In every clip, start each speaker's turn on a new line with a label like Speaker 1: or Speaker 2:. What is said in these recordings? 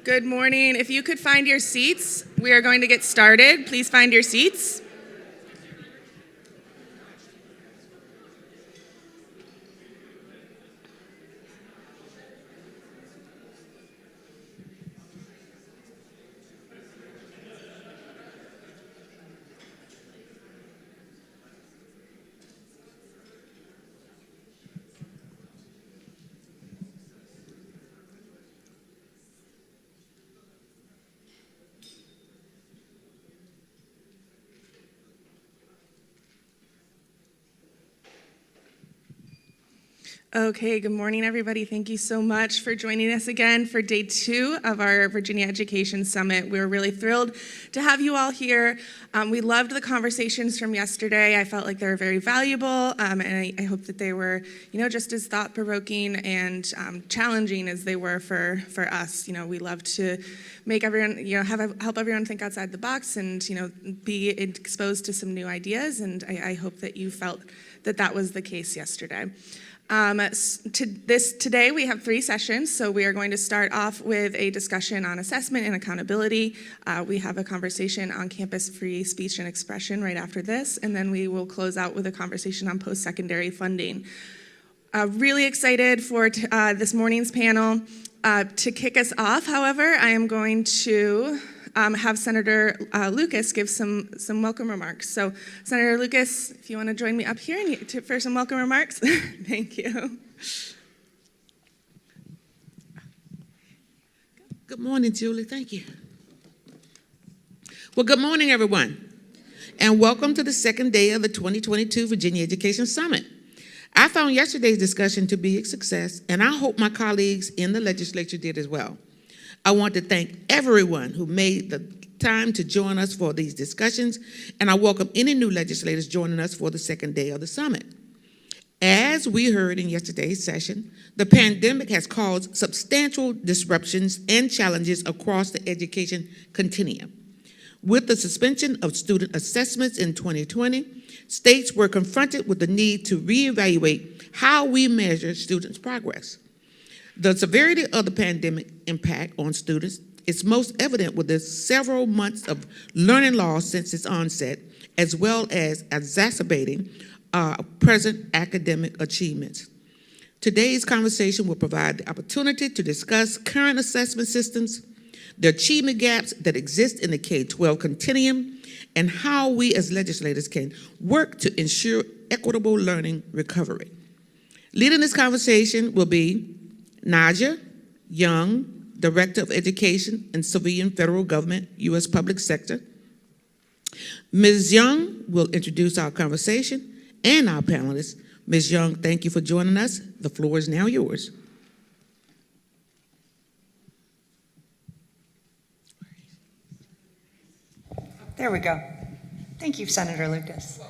Speaker 1: Good morning. If you could find your seats, we are going to get started. Please find your seats. Okay, good morning, everybody. Thank you so much for joining us again for day 2 of our Virginia Education Summit. We're really thrilled to have you all here. We loved the conversations from yesterday. I felt like they were very valuable, and I hope that they were, just as thought-provoking and challenging as they were for us. We love to make everyone, help everyone think outside the box and, be exposed to some new ideas, and I hope that you felt that that was the case yesterday. Today we have 3 sessions, so we are going to start off with a discussion on assessment and accountability. We have a conversation on campus free speech and expression right after this, and then we will close out with a conversation on post-secondary funding. Really excited for this morning's panel. To kick us off, however, I am going to have Senator Lucas give some welcome remarks. So, Senator Lucas, if you want to join me up here for some welcome remarks. Thank you.
Speaker 2: Good morning, Julie. Thank you. Well, good morning, everyone, and welcome to the second day of the 2022 Virginia Education Summit. I found yesterday's discussion to be a success, and I hope my colleagues in the legislature did as well. I want to thank everyone who made the time to join us for these discussions, and I welcome any new legislators joining us for the second day of the summit. As we heard in yesterday's session, the pandemic has caused substantial disruptions and challenges across the education continuum. With the suspension of student assessments in 2020, states were confronted with the need to reevaluate how we measure students' progress. The severity of the pandemic impact on students is most evident with the several months of learning loss since its onset, as well as exacerbating present academic achievements. Today's conversation will provide the opportunity to discuss current assessment systems, the achievement gaps that exist in the K-12 continuum, and how we as legislators can work to ensure equitable learning recovery. Leading this conversation will be Naja Young, Director of Education and Civilian Federal Government, U.S. Public Sector. Ms. Young will introduce our conversation and our panelists. Ms. Young, thank you for joining us. The floor is now yours.
Speaker 3: There we go. Thank you, Senator Lucas.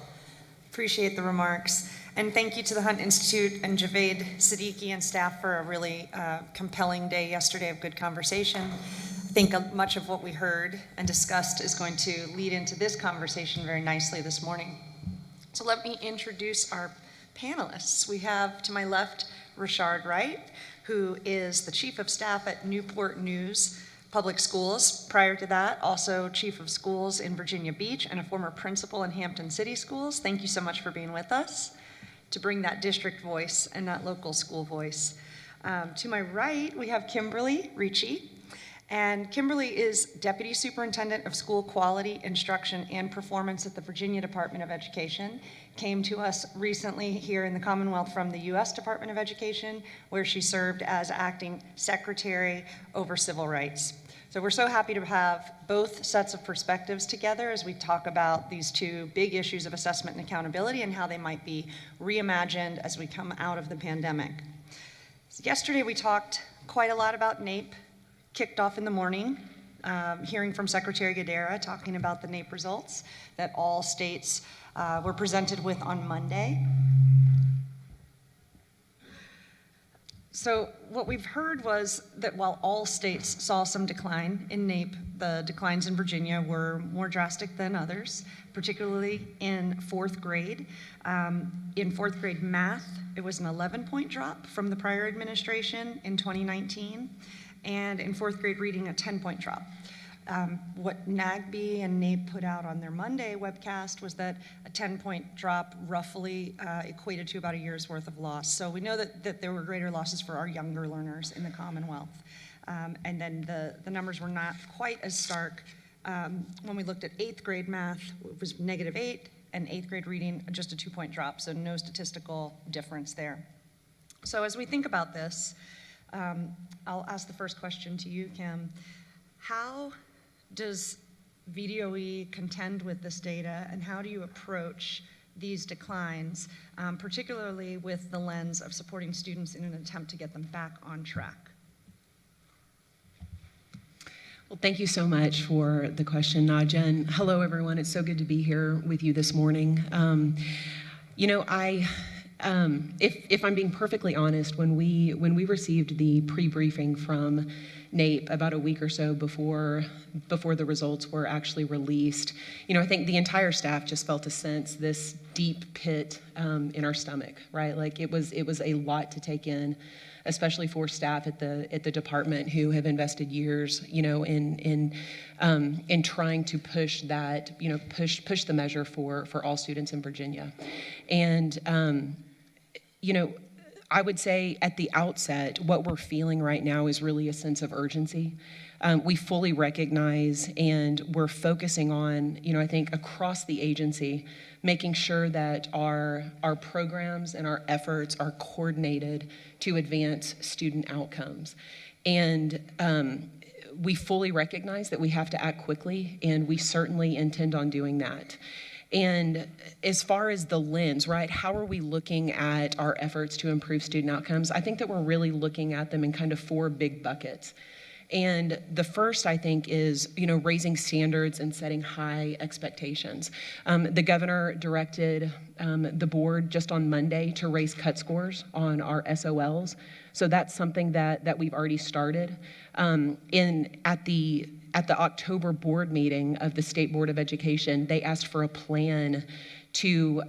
Speaker 3: Appreciate the remarks. And thank you to the Hunt Institute and Javed Siddiqui and staff for a really compelling day yesterday of good conversation. I think much of what we heard and discussed is going to lead into this conversation very nicely this morning. So let me introduce our panelists. We have to my left, Rashard Wright, who is the Chief of Staff at Newport News Public Schools. Prior to that, also Chief of Schools in Virginia Beach and a former principal in Hampton City Schools. Thank you so much for being with us to bring that district voice and that local school voice. To my right, we have Kimberly Ricci. And Kimberly is Deputy Superintendent of School Quality, Instruction, and Performance at the Virginia Department of Education. Came to us recently here in the Commonwealth from the U.S. Department of Education, where she served as Acting Secretary over Civil Rights. So we're so happy to have both sets of perspectives together as we talk about these 2 big issues of assessment and accountability and how they might be reimagined as we come out of the pandemic. Yesterday we talked quite a lot about NAEP, kicked off in the morning, hearing from Secretary Gadara talking about the NAEP results that all states were presented with on Monday. So what we've heard was that while all states saw some decline in NAEP, the declines in Virginia were more drastic than others, particularly in 4th grade. In 4th grade math, it was an 11-point drop from the prior administration in 2019. and in fourth grade reading, a 10-point drop. What NAGB and NAEP put out on their Monday webcast was that a 10-point drop roughly equated to about a year's worth of loss. So we know that there were greater losses for our younger learners in the Commonwealth. And then the numbers were not quite as stark. When we looked at 8th grade math, it was -8, and 8th grade reading, just a 2-point drop, so no statistical difference there. So as we think about this, I'll ask the first question to you, Kim. How does VDOE contend with this data, and how do you approach these declines, particularly with the lens of supporting students in an attempt to get them back on track?
Speaker 4: Well, thank you so much for the question, Nadja, and hello, everyone. It's so good to be here with you this morning. If I'm being perfectly honest, when we received the pre-briefing from NAEP about a week or so before the results were actually released, I think the entire staff just felt a sense, this deep pit in our stomach, right? Like it was a lot to take in, especially for staff at the department who have invested years, in trying to push that, push the measure for all students in Virginia, and I would say at the outset, what we're feeling right now is really a sense of urgency. We fully recognize, and we're focusing on, I think across the agency, making sure that our programs and our efforts are coordinated to advance student outcomes. And we fully recognize that we have to act quickly, and we certainly intend on doing that. And as far as the lens, right, how are we looking at our efforts to improve student outcomes? I think that we're really looking at them in kind of 4 big buckets. And the first, I think, is, raising standards and setting high expectations. The governor directed the board just on Monday to raise cut scores on our SOLs. So that's something that we've already started. At the October board meeting of the State Board of Education, they asked for a plan to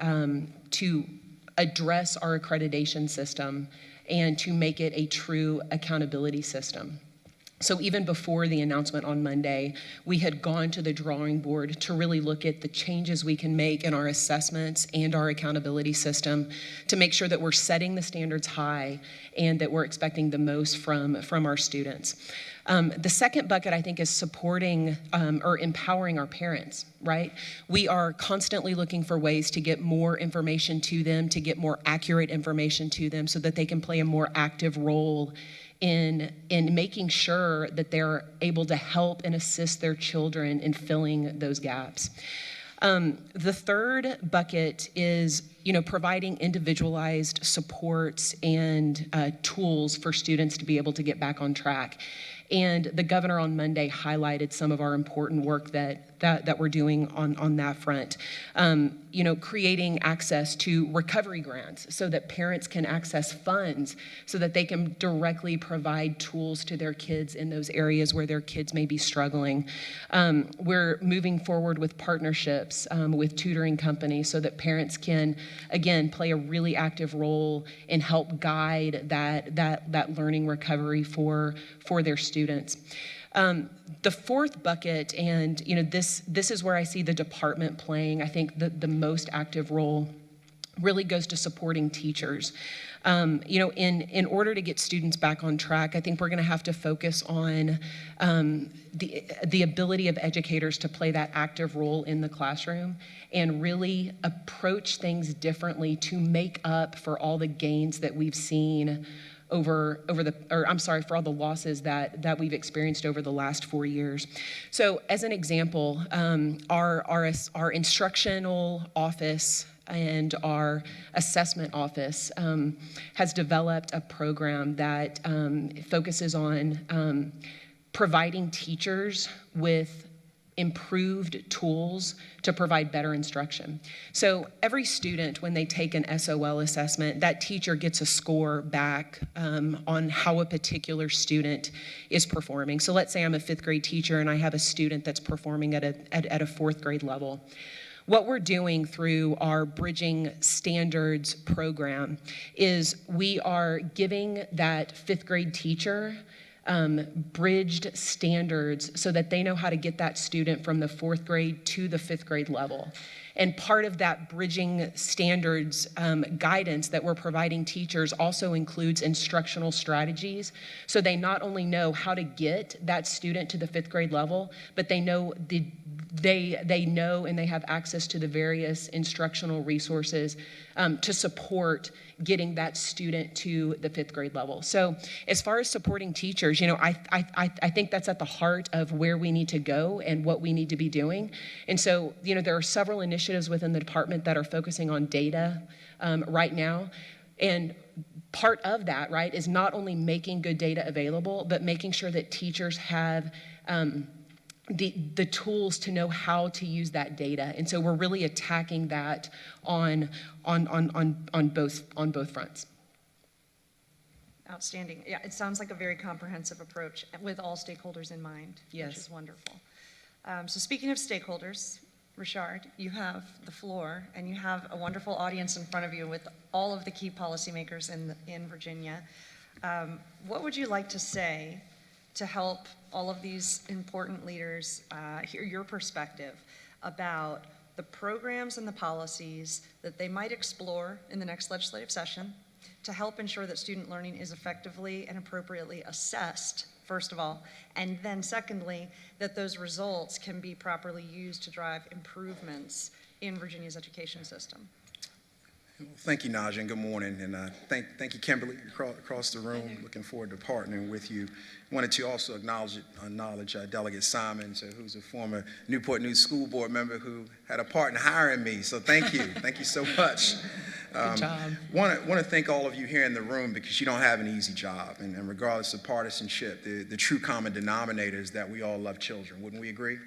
Speaker 4: address our accreditation system and to make it a true accountability system. So even before the announcement on Monday, we had gone to the drawing board to really look at the changes we can make in our assessments and our accountability system to make sure that we're setting the standards high and that we're expecting the most from our students. The second bucket, I think, is supporting or empowering our parents, right? We are constantly looking for ways to get more information to them, to get more accurate information to them so that they can play a more active role in making sure that they're able to help and assist their children in filling those gaps. The third bucket is, providing individualized supports and tools for students to be able to get back on track. And the governor on Monday highlighted some of our important work that we're doing on that front. Creating access to recovery grants so that parents can access funds so that they can directly provide tools to their kids in those areas where their kids may be struggling. We're moving forward with partnerships with tutoring companies so that parents can, again, play a really active role and help guide that learning recovery for their students. The fourth bucket, and this is where I see the department playing, I think, the most active role, really goes to supporting teachers. In order to get students back on track, I think we're going to have to focus on the ability of educators to play that active role in the classroom and really approach things differently to make up for all the gains that we've seen for all the losses that we've experienced over the last 4 years. So as an example, our instructional office and our assessment office has developed a program that focuses on providing teachers with improved tools to provide better instruction. So every student, when they take an SOL assessment, that teacher gets a score back on how a particular student is performing. So let's say I'm a 5th grade teacher and I have a student that's performing at a 4th grade level. What we're doing through our Bridging Standards program is we are giving that 5th grade teacher bridged standards so that they know how to get that student from the 4th grade to the 5th grade level. And part of that bridging standards guidance that we're providing teachers also includes instructional strategies. So they not only know how to get that student to the 5th grade level, but they know they know and they have access to the various instructional resources to support getting that student to the 5th grade level. So as far as supporting teachers, I think that's at the heart of where we need to go and what we need to be doing. And so, there are several initiatives within the department that are focusing on data right now. And part of that, right, is not only making good data available, but making sure that teachers have the tools to know how to use that data. And so we're really attacking that on both fronts.
Speaker 3: Outstanding. Yeah, it sounds like a very comprehensive approach with all stakeholders in mind,
Speaker 4: Yes.
Speaker 3: which is wonderful. So speaking of stakeholders, Richard, you have the floor, and you have a wonderful audience in front of you with all of the key policymakers in Virginia. What would you like to say to help all of these important leaders hear your perspective about the programs and the policies that they might explore in the next legislative session to help ensure that student learning is effectively and appropriately assessed, first of all, and then secondly, that those results can be properly used to drive improvements in Virginia's education system?
Speaker 5: Thank you, Naja, and good morning. And thank you, Kimberly, across the room. Looking forward to partnering with you. Wanted to also acknowledge Delegate Simon, who's a former Newport News School Board member who had a part in hiring me. So thank you. Thank you so much.
Speaker 4: Good job.
Speaker 5: Want to thank all of you here in the room because you don't have an easy job. And regardless of partisanship, the true common denominator is that we all love children. Wouldn't we agree?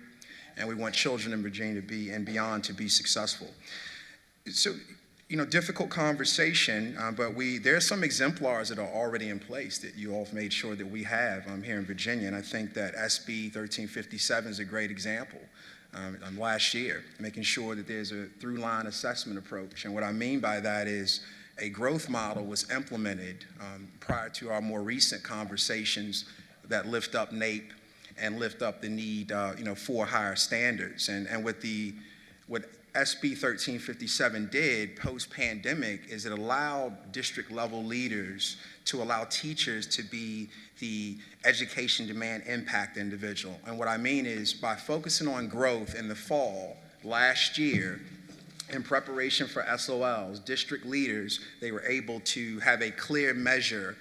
Speaker 5: And we want children in Virginia to be and beyond to be successful. So, difficult conversation, but there are some exemplars that are already in place that you all have made sure that we have here in Virginia, and I think that SB 1357 is a great example. Last year, making sure that there's a through-line assessment approach, and what I mean by that is a growth model was implemented prior to our more recent conversations that lift up NAEP and lift up the need, for higher standards, and what SB 1357 did post-pandemic is it allowed district-level leaders to allow teachers to be the education demand impact individual. And what I mean is by focusing on growth in the fall last year, in preparation for SOLs, district leaders, they were able to have a clear measure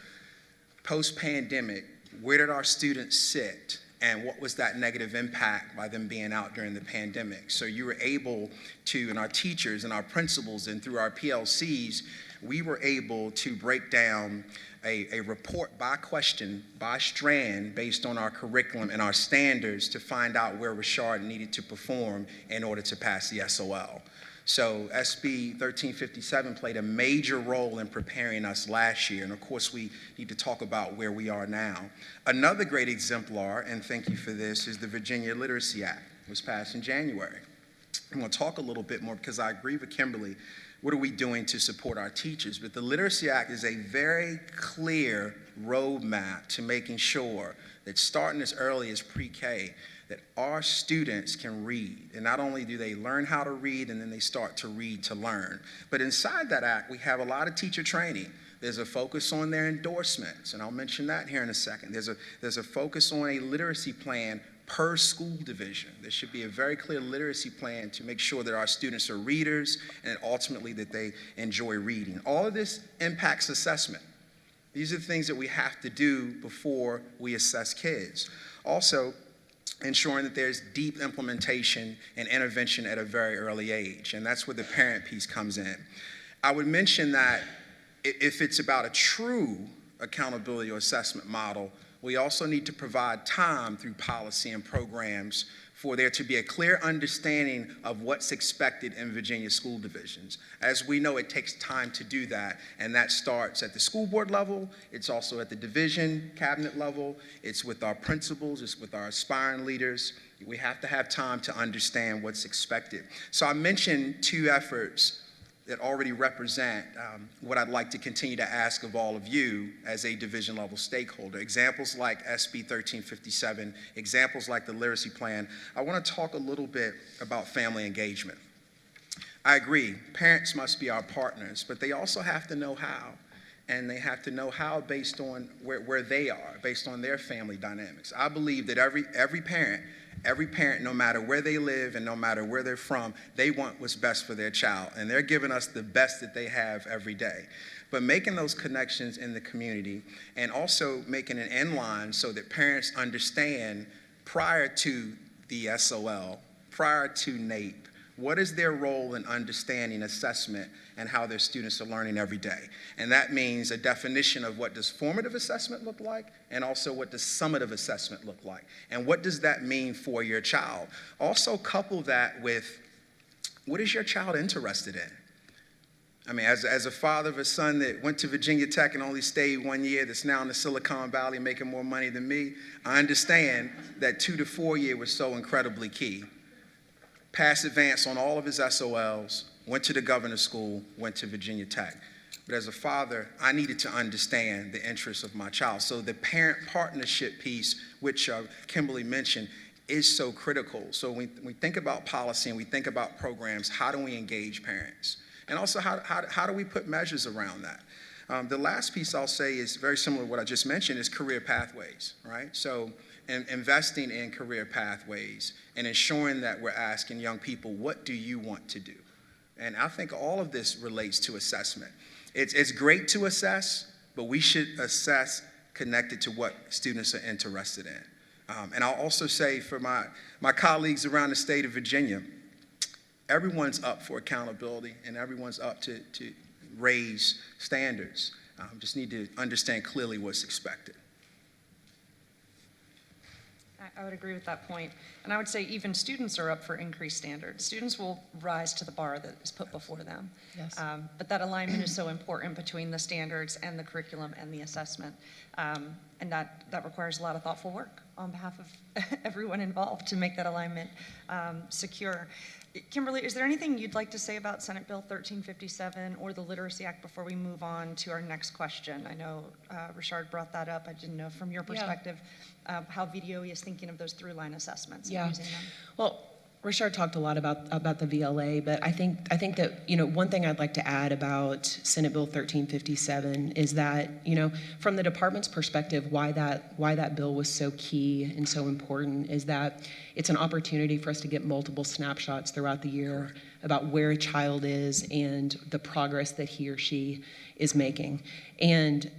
Speaker 5: post-pandemic, where did our students sit? And what was that negative impact by them being out during the pandemic? So you were able to, and our teachers and our principals and through our PLCs, we were able to break down a report by question, by strand, based on our curriculum and our standards to find out where Richard needed to perform in order to pass the SOL. So SB 1357 played a major role in preparing us last year, and of course we need to talk about where we are now. Another great exemplar, and thank you for this, is the Virginia Literacy Act. It was passed in January. I'm going to talk a little bit more because I agree with Kimberly. What are we doing to support our teachers? But the Literacy Act is a very clear roadmap to making sure that starting as early as pre-K, that our students can read. And not only do they learn how to read, and then they start to read to learn. But inside that act, we have a lot of teacher training. There's a focus on their endorsements, and I'll mention that here in a second. There's a focus on a literacy plan per school division. There should be a very clear literacy plan to make sure that our students are readers and ultimately that they enjoy reading. All of this impacts assessment. These are the things that we have to do before we assess kids. Also, ensuring that there's deep implementation and intervention at a very early age, and that's where the parent piece comes in. I would mention that if it's about a true accountability or assessment model, we also need to provide time through policy and programs for there to be a clear understanding of what's expected in Virginia school divisions. As we know, it takes time to do that, and that starts at the school board level, it's also at the division cabinet level, it's with our principals, it's with our aspiring leaders. We have to have time to understand what's expected. So I mentioned two efforts that already represent what I'd like to continue to ask of all of you as a division level stakeholder. Examples like SB 1357, examples like the literacy plan. I want to talk a little bit about family engagement. I agree, parents must be our partners, but they also have to know how. And they have to know how based on where they are, based on their family dynamics. I believe that every parent, no matter where they live and no matter where they're from, they want what's best for their child. And they're giving us the best that they have every day. But making those connections in the community and also making an end line so that parents understand prior to the SOL, prior to NAEP, what is their role in understanding assessment and how their students are learning every day? And that means a definition of what does formative assessment look like and also what does summative assessment look like? And what does that mean for your child? Also couple that with what is your child interested in? I mean, as a father of a son that went to Virginia Tech and only stayed 1 year, that's now in the Silicon Valley making more money than me, I understand that 2 to 4 year was so incredibly key. Passed advance on all of his SOLs, went to the governor's school, went to Virginia Tech. But as a father, I needed to understand the interests of my child. So the parent partnership piece, which Kimberly mentioned, is so critical. So when we think about policy and we think about programs, how do we engage parents? And also, how do we put measures around that? The last piece I'll say is very similar to what I just mentioned, is career pathways, right? So investing in career pathways and ensuring that we're asking young people, what do you want to do? And I think all of this relates to assessment. It's great to assess, but we should assess connected to what students are interested in. And I'll also say for my colleagues around the state of Virginia, everyone's up for accountability and everyone's up to raise standards. Just need to understand clearly what's expected.
Speaker 3: I would agree with that point. And I would say even students are up for increased standards. Students will rise to the bar that is put before them.
Speaker 4: Yes.
Speaker 3: But that alignment is so important between the standards and the curriculum and the assessment. And that requires a lot of thoughtful work on behalf of everyone involved to make that alignment secure. Kimberly, is there anything you'd like to say about Senate Bill 1357 or the Literacy Act before we move on to our next question? I know Richard brought that up. I didn't know from your perspective how VDOE is thinking of those through-line assessments and using them.
Speaker 4: Well, Richard talked a lot about the VLA, but I think that, one thing I'd like to add about Senate Bill 1357 is that, from the department's perspective, why that bill was so key and so important is that it's an opportunity for us to get multiple snapshots throughout the year about where a child is and the progress that he or she is making. And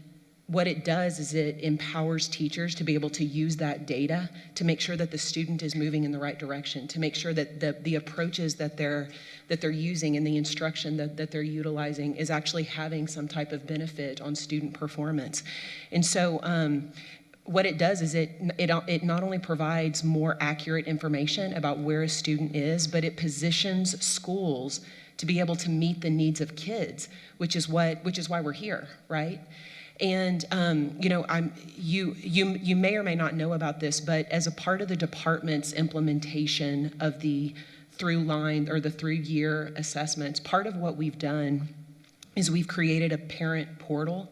Speaker 4: what it does is it empowers teachers to be able to use that data to make sure that the student is moving in the right direction, to make sure that the approaches that they're using and the instruction that they're utilizing is actually having some type of benefit on student performance. And so what it does is it not only provides more accurate information about where a student is, but it positions schools to be able to meet the needs of kids, which is why we're here, right? And you may or may not know about this, but as a part of the department's implementation of the through-line or the through-year assessments, part of what we've done is we've created a parent portal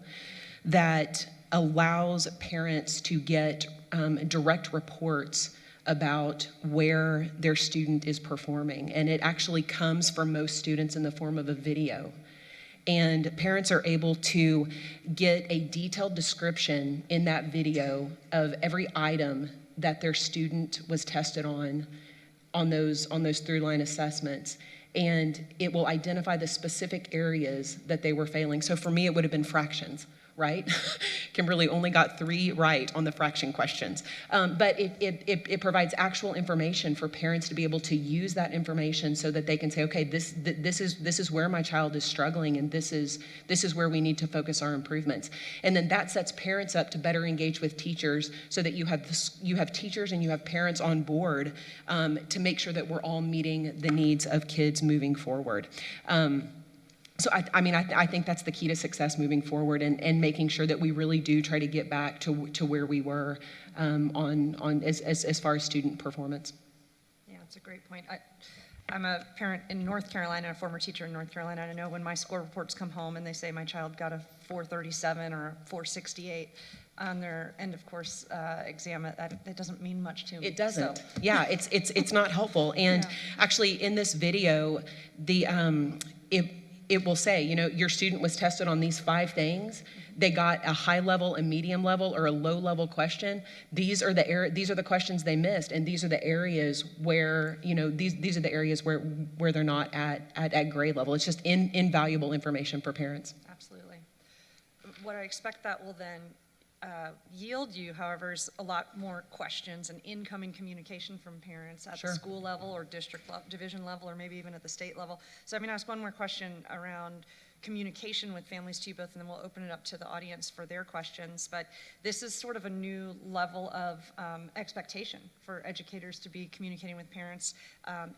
Speaker 4: that allows parents to get direct reports about where their student is performing, and it actually comes for most students in the form of a video. And parents are able to get a detailed description in that video of every item that their student was tested on those through-line assessments. And it will identify the specific areas that they were failing. So for me, it would have been fractions, right? Kimberly only got 3 right on the fraction questions. But it provides actual information for parents to be able to use that information so that they can say, okay, this is where my child is struggling, and this is where we need to focus our improvements. And then that sets parents up to better engage with teachers so that you have teachers and you have parents on board to make sure that we're all meeting the needs of kids moving forward. So I think that's the key to success moving forward, and making sure that we really do try to get back to where we were as far as student performance.
Speaker 3: Yeah, that's a great point. I'm a parent in North Carolina, a former teacher in North Carolina, and I know when my score reports come home and they say my child got a 437 or a 468 on their end of course exam, it doesn't mean much to me.
Speaker 4: It doesn't.
Speaker 3: So.
Speaker 4: Yeah, it's not helpful. And
Speaker 3: Yeah.
Speaker 4: actually, in this video, it will say, your student was tested on these 5 things. They got a high level, a medium level, or a low level question. These are the questions they missed, and these are the areas where these are the areas where they're not at grade level. It's just invaluable information for parents.
Speaker 3: Absolutely. What I expect that will then yield you, however, is a lot more questions and incoming communication from parents at
Speaker 4: Sure.
Speaker 3: the school level or district division level, or maybe even at the state level. So I'm going to ask one more question around communication with families to you both, and then we'll open it up to the audience for their questions. But this is sort of a new level of expectation for educators to be communicating with parents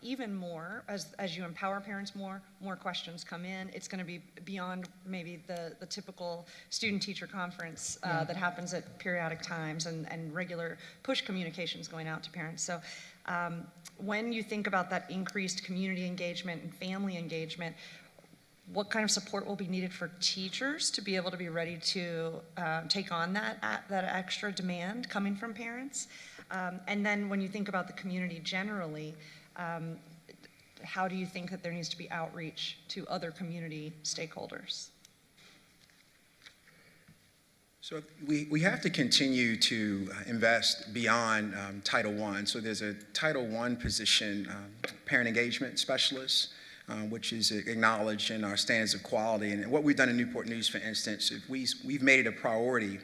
Speaker 3: even more. As you empower parents more questions come in. It's going to be beyond maybe the typical student-teacher conference that happens at periodic times and regular push communications going out to parents. So when you think about that increased community engagement and family engagement, what kind of support will be needed for teachers to be able to be ready to take on that extra demand coming from parents? And then when you think about the community generally, how do you think that there needs to be outreach to other community stakeholders?
Speaker 5: So we have to continue to invest beyond Title I. So there's a Title I position, parent engagement specialist, which is acknowledged in our standards of quality. And what we've done in Newport News, for instance, we've made it a priority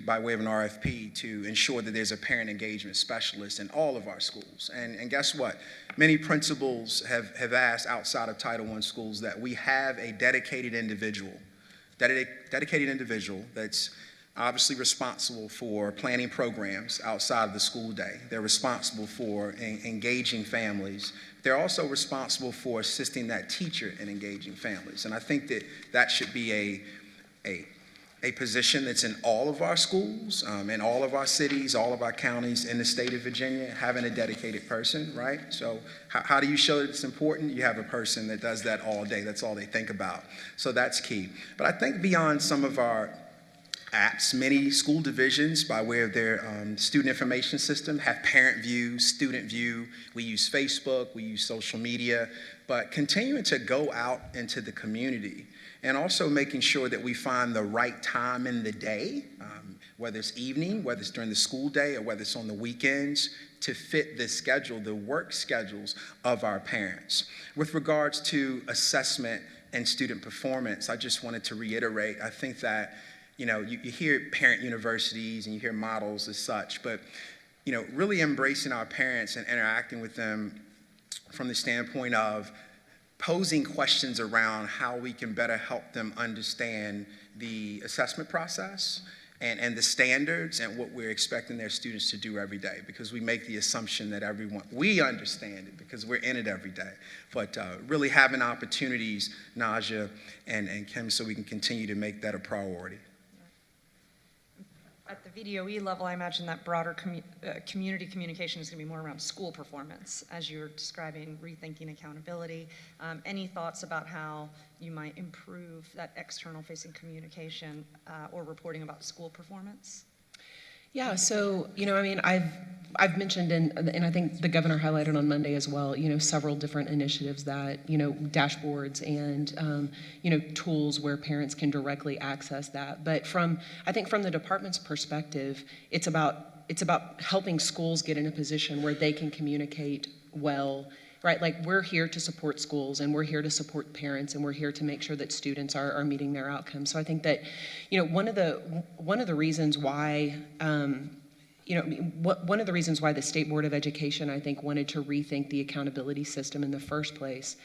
Speaker 5: by way of an RFP, to ensure that there's a parent engagement specialist in all of our schools. And guess what? Many principals have asked outside of Title I schools that we have a dedicated individual that's obviously responsible for planning programs outside of the school day. They're responsible for engaging families. They're also responsible for assisting that teacher in engaging families. And I think that should be a position that's in all of our schools, in all of our cities, all of our counties in the state of Virginia, having a dedicated person, right? So how do you show that it's important? You have a person that does that all day. That's all they think about. So that's key. But I think beyond some of our apps, many school divisions, by way of their student information system, have parent view, student view. We use Facebook, we use social media, but continuing to go out into the community and also making sure that we find the right time in the day, whether it's evening, whether it's during the school day, or whether it's on the weekends, to fit the schedule, the work schedules of our parents. With regards to assessment and student performance, I just wanted to reiterate, I think that you hear parent universities and you hear models as such, but really embracing our parents and interacting with them from the standpoint of posing questions around how we can better help them understand the assessment process and the standards and what we're expecting their students to do every day, because we make the assumption that we understand it because we're in it every day. But really having opportunities, Naja and Kim, so we can continue to make that a priority.
Speaker 3: At the VDOE level, I imagine that broader community communication is going to be more around school performance, as you were describing, rethinking accountability. Any thoughts about how you might improve that external-facing communication or reporting about school performance?
Speaker 4: Yeah, so, I've mentioned, and I think the governor highlighted on Monday as well, several different initiatives that, dashboards and, tools where parents can directly access that. But I think from the department's perspective, it's about helping schools get in a position where they can communicate well, right? Like, we're here to support schools, and we're here to support parents, and we're here to make sure that students are meeting their outcomes. So I think that, one of the reasons why, one of the reasons why the State Board of Education, I think, wanted to rethink the accountability system in the first place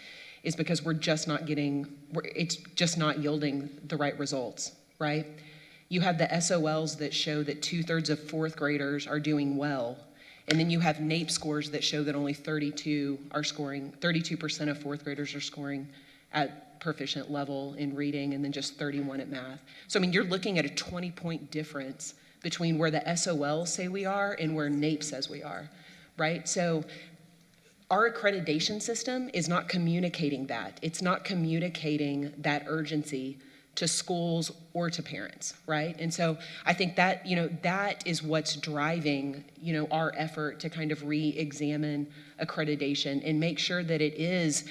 Speaker 4: is because it's just not yielding the right results, right? You have the SOLs that show that 2/3 of fourth graders are doing well. And then you have NAEP scores that show that only 32% of fourth graders are scoring at proficient level in reading, and then just 31 at math. So, you're looking at a 20-point difference between where the SOLs say we are and where NAEP says we are, right? So our accreditation system is not communicating that. It's not communicating that urgency to schools or to parents, right? And so I think that, that is what's driving, our effort to kind of re-examine accreditation and make sure that it is,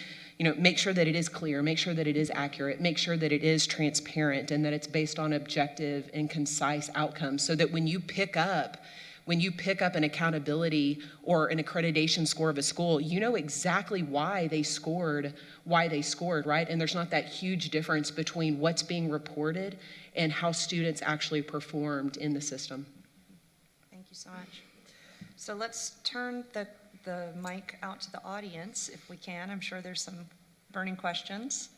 Speaker 4: make sure that it is clear, make sure that it is accurate, make sure that it is transparent and that it's based on objective and concise outcomes so that when you pick up an accountability or an accreditation score of a school, you know exactly why they scored, right? And there's not that huge difference between what's being reported and how students actually performed in the system.
Speaker 3: Thank you so much. So let's turn the mic out to the audience if we can. I'm sure there's some burning questions.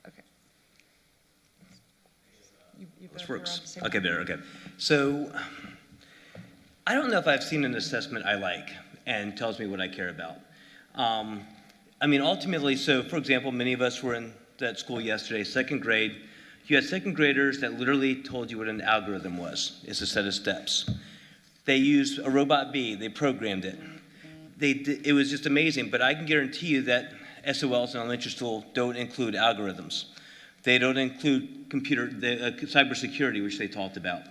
Speaker 3: Okay. You
Speaker 6: This
Speaker 3: both are on
Speaker 6: works.
Speaker 3: the same
Speaker 6: Okay,
Speaker 3: line.
Speaker 6: there, okay. So I don't know if I've seen an assessment I like and tells me what I care about. Ultimately, so for example, many of us were in that school yesterday, second grade. You had second graders that literally told you what an algorithm was. It's a set of steps. They used a robot bee, they programmed it. It was just amazing, but I can guarantee you that SOLs in elementary school don't include algorithms. They don't include cybersecurity, which they talked about.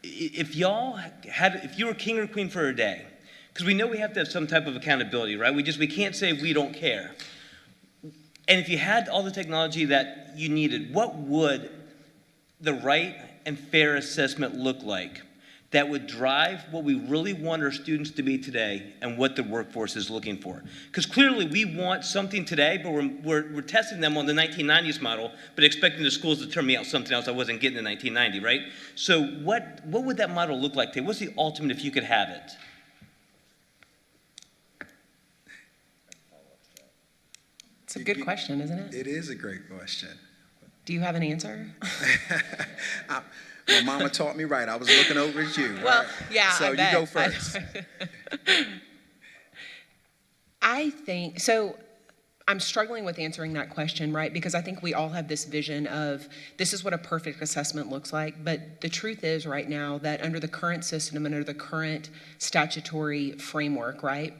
Speaker 6: If you were king or queen for a day, because we know we have to have some type of accountability, right? We can't say we don't care. And if you had all the technology that you needed, what would the right and fair assessment look like that would drive what we really want our students to be today and what the workforce is looking for? Because clearly we want something today, but we're testing them on the 1990s model, but expecting the schools to turn me out something else I wasn't getting in 1990, right? So what would that model look like today? What's the ultimate if you could have it?
Speaker 4: It's a good question, isn't it?
Speaker 5: It is a great question.
Speaker 4: Do you have an answer?
Speaker 5: My mama taught me right. I was looking over at you.
Speaker 4: Well,
Speaker 5: right?
Speaker 4: yeah,
Speaker 5: So
Speaker 4: I
Speaker 5: you
Speaker 4: bet.
Speaker 5: go first.
Speaker 4: I think, so I'm struggling with answering that question, right? Because I think we all have this vision of this is what a perfect assessment looks like. But the truth is right now that under the current system, under the current statutory framework, right?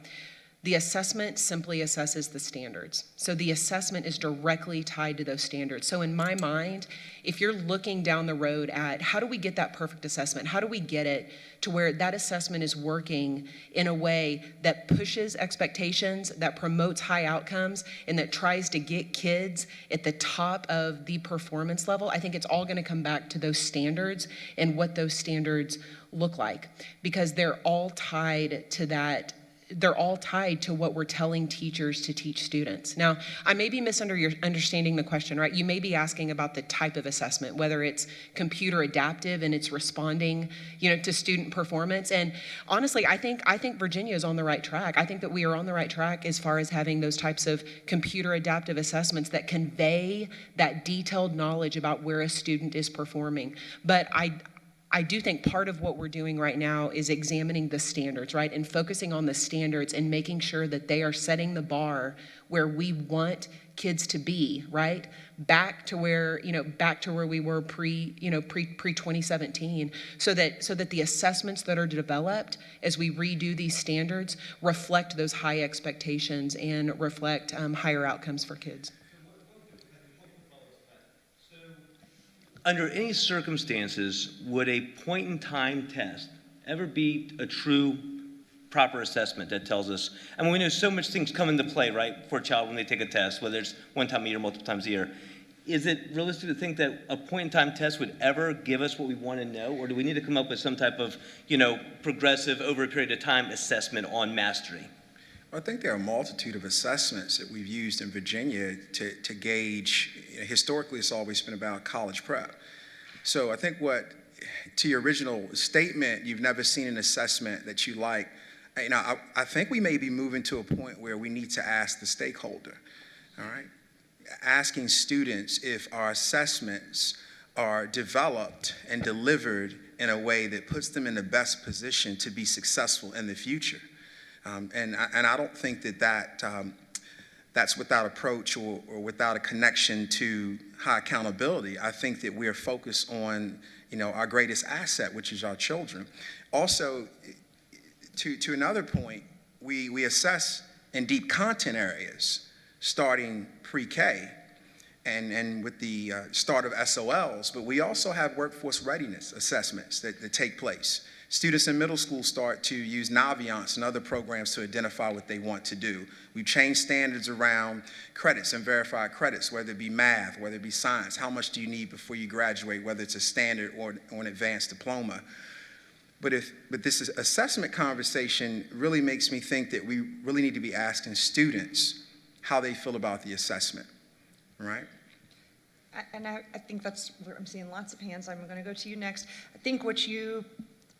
Speaker 4: The assessment simply assesses the standards. So the assessment is directly tied to those standards. So in my mind, if you're looking down the road at how do we get that perfect assessment? How do we get it to where that assessment is working in a way that pushes expectations, that promotes high outcomes, and that tries to get kids at the top of the performance level? I think it's all gonna come back to those standards and what those standards look like, because they're all tied to that. They're all tied to what we're telling teachers to teach students. Now, I may be misunderstanding the question, right? You may be asking about the type of assessment, whether it's computer adaptive and it's responding, to student performance. And honestly, I think Virginia is on the right track. I think that we are on the right track as far as having those types of computer adaptive assessments that convey that detailed knowledge about where a student is performing. But I do think part of what we're doing right now is examining the standards, right? And focusing on the standards and making sure that they are setting the bar where we want kids to be, right? Back to where we were pre 2017, so that the assessments that are developed as we redo these standards reflect those high expectations and reflect higher outcomes for kids.
Speaker 6: Under any circumstances, would a point-in-time test ever be a true, proper assessment that tells us? I mean, we know so much things come into play, right, for a child when they take a test, whether it's one time a year, multiple times a year. Is it realistic to think that a point-in-time test would ever give us what we want to know, or do we need to come up with some type of, progressive, over a period of time assessment on mastery?
Speaker 5: I think there are a multitude of assessments that we've used in Virginia to gauge. Historically, it's always been about college prep. So I think to your original statement, you've never seen an assessment that you like. I think we may be moving to a point where we need to ask the stakeholder, all right? Asking students if our assessments are developed and delivered in a way that puts them in the best position to be successful in the future. And I don't think that's without approach or without a connection to high accountability. I think that we are focused on, our greatest asset, which is our children. Also, To another point, we assess in deep content areas starting pre-K and with the start of SOLs, but we also have workforce readiness assessments that take place. Students in middle school start to use Naviance and other programs to identify what they want to do. We've changed standards around credits and verified credits, whether it be math, whether it be science. How much do you need before you graduate, whether it's a standard or an advanced diploma? But this assessment conversation really makes me think that we really need to be asking students how they feel about the assessment, right?
Speaker 3: And I think that's where I'm seeing lots of hands. I'm going to go to you next. I think what you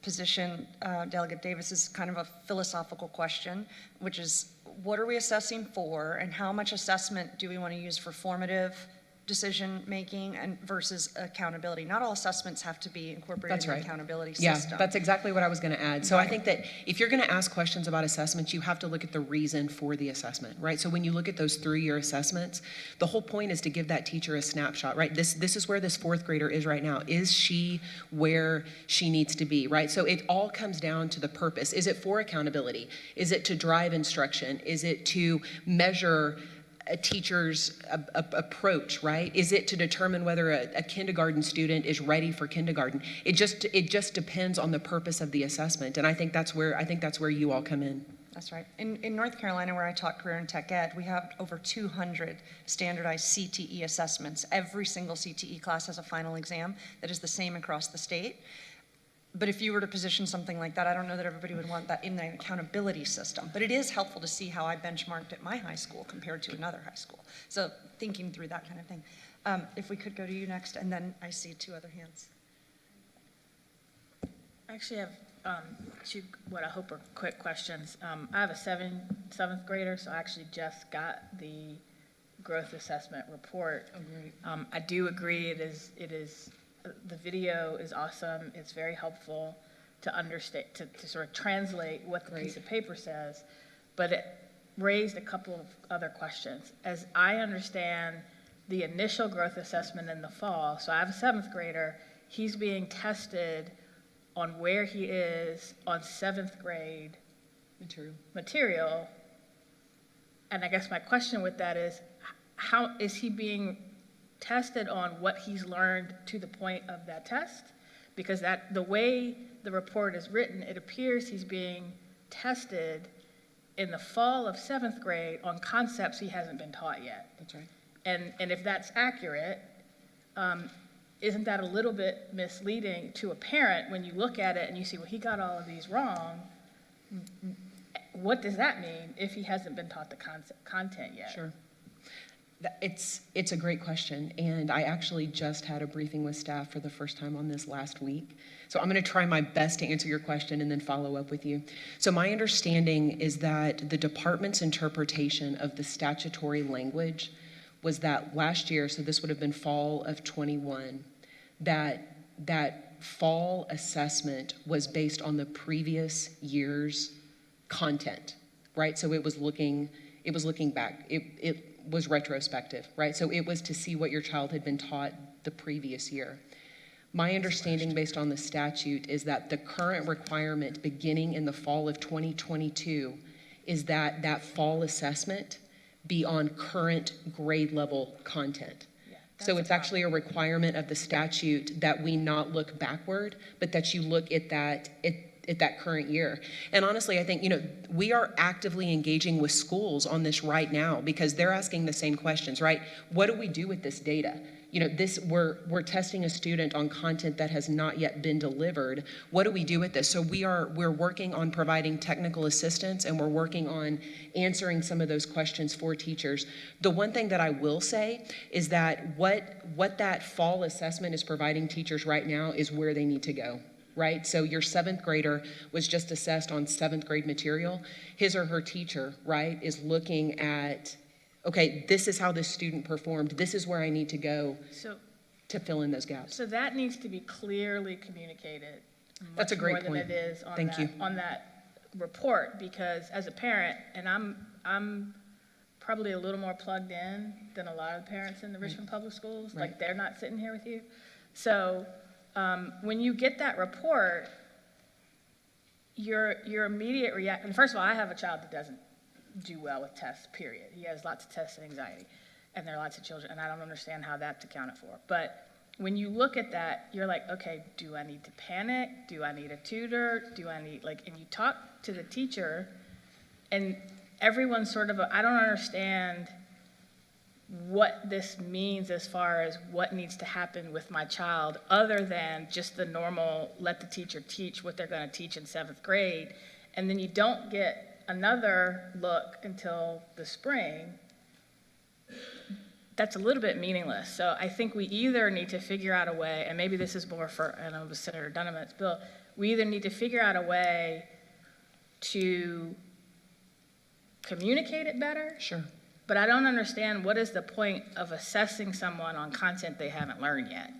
Speaker 3: position, Delegate Davis, is kind of a philosophical question, which is what are we assessing for, and how much assessment do we want to use for formative decision making and versus accountability? Not all assessments have to be incorporated in the accountability system.
Speaker 4: Yeah, that's exactly what I was going to add. So I think that if you're going to ask questions about assessments, you have to look at the reason for the assessment, right? So when you look at those 3-year assessments, the whole point is to give that teacher a snapshot, right? This is where this 4th grader is right now. Is she where she needs to be, right? So it all comes down to the purpose. Is it for accountability? Is it to drive instruction? Is it to measure a teacher's approach, right? Is it to determine whether a kindergarten student is ready for kindergarten? It just depends on the purpose of the assessment, and I think that's where you all come in.
Speaker 3: That's right. In North Carolina, where I taught career and tech ed, we have over 200 standardized CTE assessments. Every single CTE class has a final exam that is the same across the state. But if you were to position something like that, I don't know that everybody would want that in an accountability system. But it is helpful to see how I benchmarked at my high school compared to another high school. So thinking through that kind of thing. If we could go to you next, and then I see 2 other hands.
Speaker 7: I actually have 2 what I hope are quick questions. I have a 7th grader, so I actually just got the growth assessment report.
Speaker 4: Oh, great.
Speaker 7: I do agree it is the video is awesome. It's very helpful to understand, to sort of translate what the piece of paper says, but it raised a couple of other questions. As I understand the initial growth assessment in the fall, so I have a 7th grader, he's being tested on where he is on 7th grade material. And I guess my question with that is, how is he being tested on what he's learned to the point of that test? Because the way the report is written, it appears he's being tested in the fall of 7th grade on concepts he hasn't been taught yet.
Speaker 4: That's right.
Speaker 7: And if that's accurate, isn't that a little bit misleading to a parent when you look at it and you see, well, he got all of these wrong? What does that mean if he hasn't been taught the content yet?
Speaker 4: Sure. It's a great question, and I actually just had a briefing with staff for the first time on this last week. So I'm going to try my best to answer your question and then follow up with you. So my understanding is that the department's interpretation of the statutory language was that last year, so this would have been fall of 21, that fall assessment was based on the previous year's content, right? So it was looking back. It was retrospective, right? So it was to see what your child had been taught the previous year. My understanding based on the statute is that the current requirement beginning in the fall of 2022 is that that fall assessment be on current grade level content. So it's actually a requirement of the statute that we not look backward, but that you look at that current year. And honestly, I think, we are actively engaging with schools on this right now because they're asking the same questions, right? What do we do with this data? We're testing a student on content that has not yet been delivered. What do we do with this? So we're working on providing technical assistance, and we're working on answering some of those questions for teachers. The one thing that I will say is that what that fall assessment is providing teachers right now is where they need to go. Right? So your 7th grader was just assessed on 7th grade material. His or her teacher, right, is looking at, okay, this is how this student performed. This is where I need to go to fill in those gaps.
Speaker 7: So that needs to be clearly communicated.
Speaker 4: That's a great
Speaker 7: more
Speaker 4: point.
Speaker 7: Than it is on
Speaker 4: Thank you.
Speaker 7: On that report, because as a parent, and I'm probably a little more plugged in than a lot of the parents in the Richmond Public Schools.
Speaker 4: Right.
Speaker 7: Like they're not sitting here with you. So when you get that report, your immediate reaction, first of all, I have a child that doesn't do well with tests, period. He has lots of tests and anxiety, and there are lots of children, and I don't understand how that's accounted for. But when you look at that, you're like, okay, do I need to panic? Do I need a tutor? Do I need, and you talk to the teacher, and everyone's sort of, I don't understand what this means as far as what needs to happen with my child, other than just the normal, let the teacher teach what they're going to teach in 7th grade. And then you don't get another look until the spring. That's a little bit meaningless. So I think we either need to figure out a way, and maybe this is more for, I know it was Senator Dunham's bill, we either need to figure out a way to communicate it better.
Speaker 4: Sure.
Speaker 7: But I don't understand, what is the point of assessing someone on content they haven't learned yet?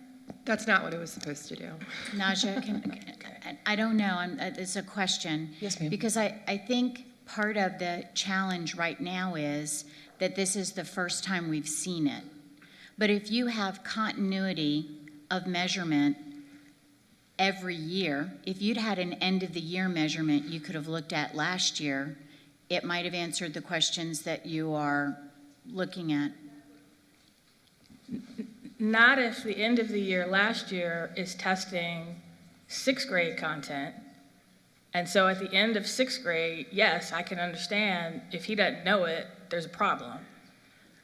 Speaker 8: That's not what it was supposed to do.
Speaker 9: Naja, I don't know, it's a question.
Speaker 4: Yes, ma'am.
Speaker 9: Because I think part of the challenge right now is that this is the first time we've seen it. But if you have continuity of measurement every year, if you'd had an end of the year measurement you could have looked at last year, it might have answered the questions that you are looking at.
Speaker 7: Not if the end of the year last year is testing 6th grade content. And so at the end of 6th grade, yes, I can understand if he doesn't know it, there's a problem.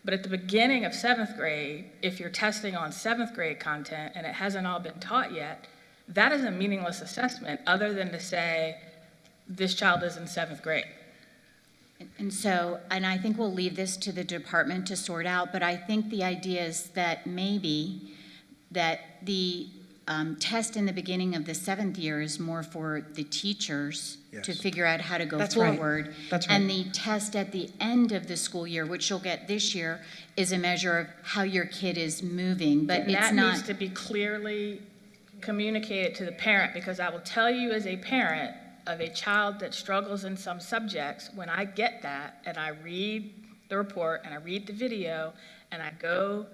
Speaker 7: But at the beginning of 7th grade, if you're testing on 7th grade content and it hasn't all been taught yet, that is a meaningless assessment other than to say, this child is in 7th grade.
Speaker 9: And so, and I think we'll leave this to the department to sort out, but I think the idea is that maybe that the test in the beginning of the 7th year is more for the teachers to
Speaker 5: Yes.
Speaker 9: figure out how to go
Speaker 4: That's right.
Speaker 9: forward.
Speaker 4: That's right.
Speaker 9: And the test at the end of the school year, which you'll get this year, is a measure of how your kid is moving, but
Speaker 7: And
Speaker 9: it's
Speaker 7: that
Speaker 9: not.
Speaker 7: needs to be clearly communicated to the parent, because I will tell you as a parent of a child that struggles in some subjects, when I get that and I read the report and I read the video and I go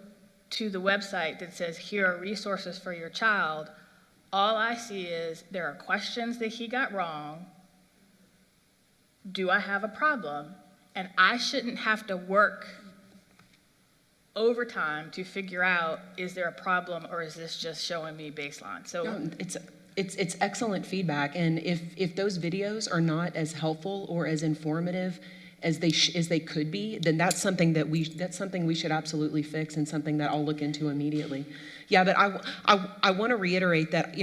Speaker 7: to the website that says, here are resources for your child, all I see is there are questions that he got wrong. Do I have a problem? And I shouldn't have to work overtime to figure out, is there a problem or is this just showing me baseline? So
Speaker 4: No, it's excellent feedback, and if those videos are not as helpful or as informative as they could be, then that's something we should absolutely fix, and something that I'll look into immediately. Yeah, but I want to reiterate that,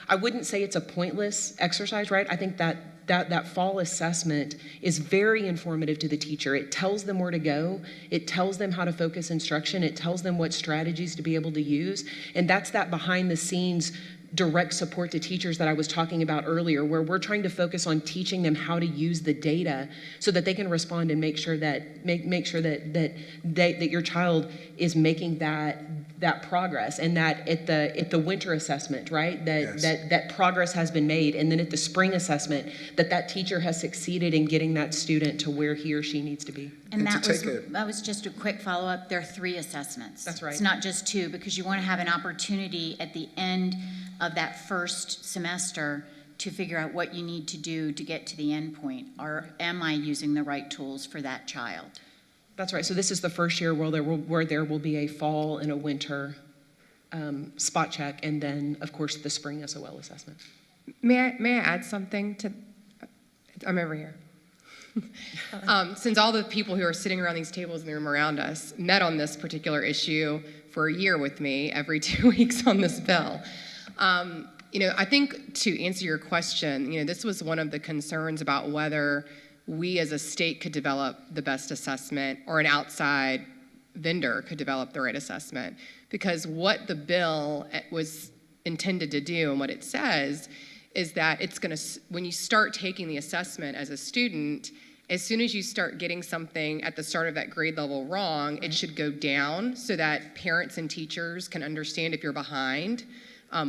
Speaker 4: I wouldn't say it's a pointless exercise, right? I think that fall assessment is very informative to the teacher. It tells them where to go. It tells them how to focus instruction. It tells them what strategies to be able to use. And that's that behind the scenes direct support to teachers that I was talking about earlier, where we're trying to focus on teaching them how to use the data so that they can respond and make sure that your child is making that progress, and that at the winter assessment, right,
Speaker 5: Yes.
Speaker 4: that progress has been made, and then at the spring assessment that teacher has succeeded in getting that student to where he or she needs to be.
Speaker 9: And
Speaker 5: And to
Speaker 9: that was just a quick follow-up. There are 3 assessments.
Speaker 4: That's right.
Speaker 9: It's not just 2, because you want to have an opportunity at the end of that first semester to figure out what you need to do to get to the end point. Or am I using the right tools for that child?
Speaker 4: That's right. So this is the first year where there will be a fall and a winter spot check, and then, of course, the spring SOL assessment.
Speaker 8: May I add something to? I'm over here. Since all the people who are sitting around these tables in the room around us met on this particular issue for a year with me every 2 weeks on this bill, I think to answer your question, this was one of the concerns about whether we as a state could develop the best assessment or an outside vendor could develop the right assessment. Because what the bill was intended to do and what it says is that it's going to, when you start taking the assessment as a student, as soon as you start getting something at the start of that grade level wrong, it should go down so that parents and teachers can understand if you're behind,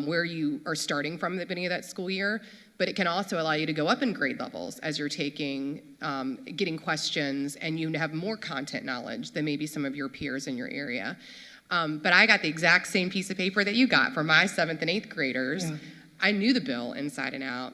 Speaker 8: where you are starting from at the beginning of that school year. But it can also allow you to go up in grade levels as you're taking, getting questions, and you have more content knowledge than maybe some of your peers in your area. But I got the exact same piece of paper that you got for my 7th and 8th graders. Yeah. I knew the bill inside and out.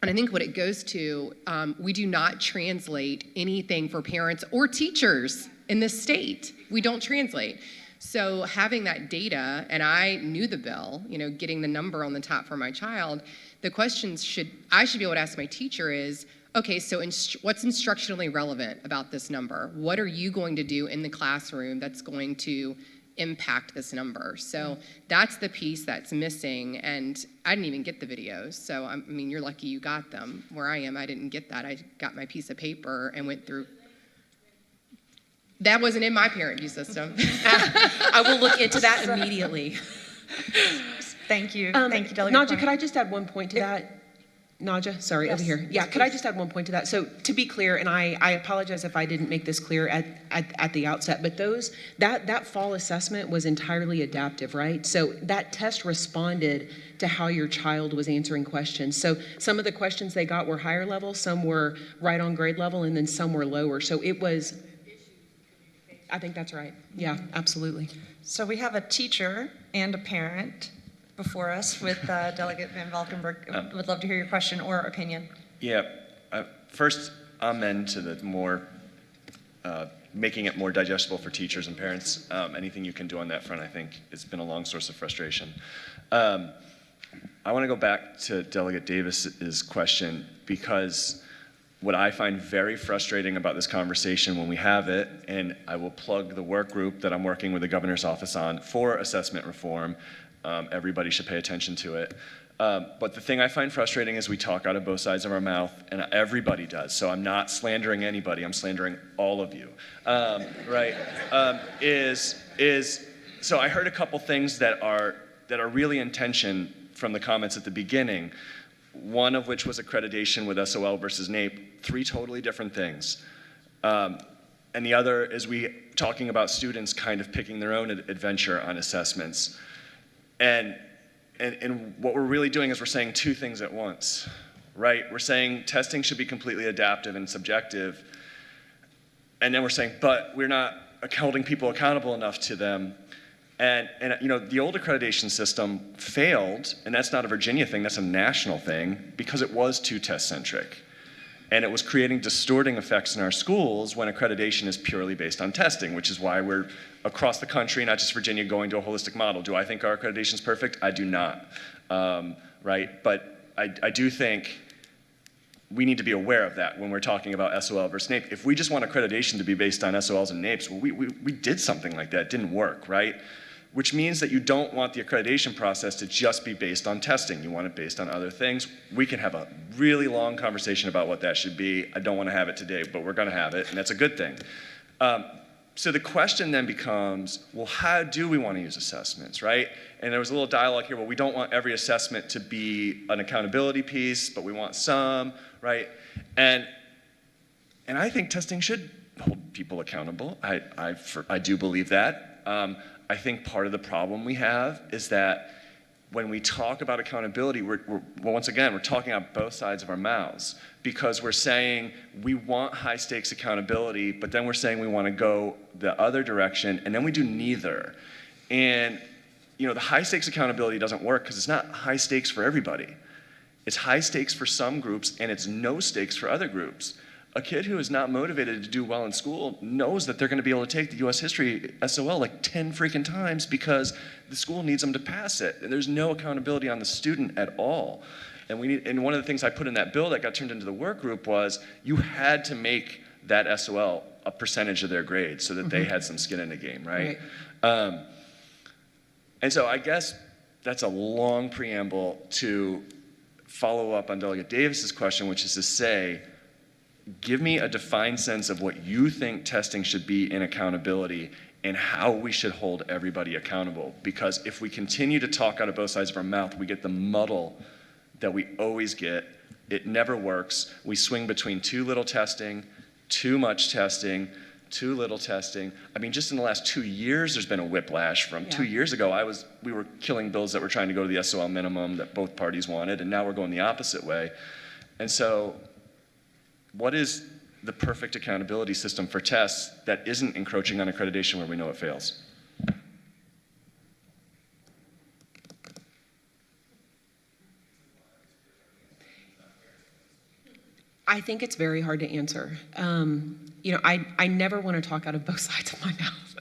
Speaker 8: And I think what it goes to, we do not translate anything for parents or teachers in this state. We don't translate. So having that data, and I knew the bill, getting the number on the top for my child, the questions I should be able to ask my teacher is, okay, so what's instructionally relevant about this number? What are you going to do in the classroom that's going to impact this number? So that's the piece that's missing, and I didn't even get the videos. So, I mean, you're lucky you got them. Where I am, I didn't get that. I got my piece of paper and went through. That wasn't in my parent view system.
Speaker 4: I will look into that immediately.
Speaker 3: Thank you. Thank you, Delegate.
Speaker 4: Naja, could I just add one point to that? Naja, sorry,
Speaker 3: Yes.
Speaker 4: over here. Yeah, could I just add one point to that? So to be clear, and I apologize if I didn't make this clear at the outset, but that fall assessment was entirely adaptive, right? So that test responded to how your child was answering questions. So some of the questions they got were higher level, some were right on grade level, and then some were lower. So it was, I think that's right. Yeah, absolutely.
Speaker 3: So we have a teacher and a parent before us with Delegate Van Valkenburg. Would love to hear your question or opinion.
Speaker 10: Yeah, first, amen to the more, making it more digestible for teachers and parents. Anything you can do on that front, I think, it's been a long source of frustration. I want to go back to Delegate Davis's question, because what I find very frustrating about this conversation when we have it, and I will plug the work group that I'm working with the governor's office on for assessment reform. Everybody should pay attention to it. But the thing I find frustrating is we talk out of both sides of our mouth, and everybody does. So I'm not slandering anybody, I'm slandering all of you, right? So I heard a couple things that are really in tension from the comments at the beginning. One of which was accreditation with SOL versus NAEP, 3 totally different things. And the other is we talking about students kind of picking their own adventure on assessments. And what we're really doing is we're saying 2 things at once, right? We're saying testing should be completely adaptive and subjective. And then we're saying, but we're not holding people accountable enough to them. And the old accreditation system failed, and that's not a Virginia thing, that's a national thing, because it was too test-centric. And it was creating distorting effects in our schools when accreditation is purely based on testing, which is why we're across the country, not just Virginia, going to a holistic model. Do I think our accreditation is perfect? I do not, right? But I do think we need to be aware of that when we're talking about SOL versus NAEP. If we just want accreditation to be based on SOLs and NAEPs, well, we did something like that. It didn't work, right? Which means that you don't want the accreditation process to just be based on testing. You want it based on other things. We can have a really long conversation about what that should be. I don't want to have it today, but we're going to have it, and that's a good thing. So the question then becomes, well, how do we want to use assessments, right? And there was a little dialogue here, well, we don't want every assessment to be an accountability piece, but we want some, right? And I think testing should hold people accountable. I do believe that. I think part of the problem we have is that when we talk about accountability, once again, we're talking out both sides of our mouths, because we're saying we want high stakes accountability, but then we're saying we want to go the other direction, and then we do neither. And the high stakes accountability doesn't work because it's not high stakes for everybody. It's high stakes for some groups, and it's no stakes for other groups. A kid who is not motivated to do well in school knows that they're going to be able to take the U.S. history SOL like 10 freaking times because the school needs them to pass it. And there's no accountability on the student at all. And one of the things I put in that bill that got turned into the work group was you had to make that SOL a percentage of their grade so that they had some skin in the game, right? And so I guess that's a long preamble to follow up on Delegate Davis's question, which is to say, give me a defined sense of what you think testing should be in accountability and how we should hold everybody accountable. Because if we continue to talk out of both sides of our mouth, we get the muddle that we always get. It never works. We swing between too little testing, too much testing, too little testing. I mean, just in the last 2 years, there's been a whiplash. From 2 years ago, we were killing bills that were trying to go to the SOL minimum that both parties wanted, and now we're going the opposite way. And so, what is the perfect accountability system for tests that isn't encroaching on accreditation where we know it fails?
Speaker 4: I think it's very hard to answer. I never want to talk out of both sides of my mouth.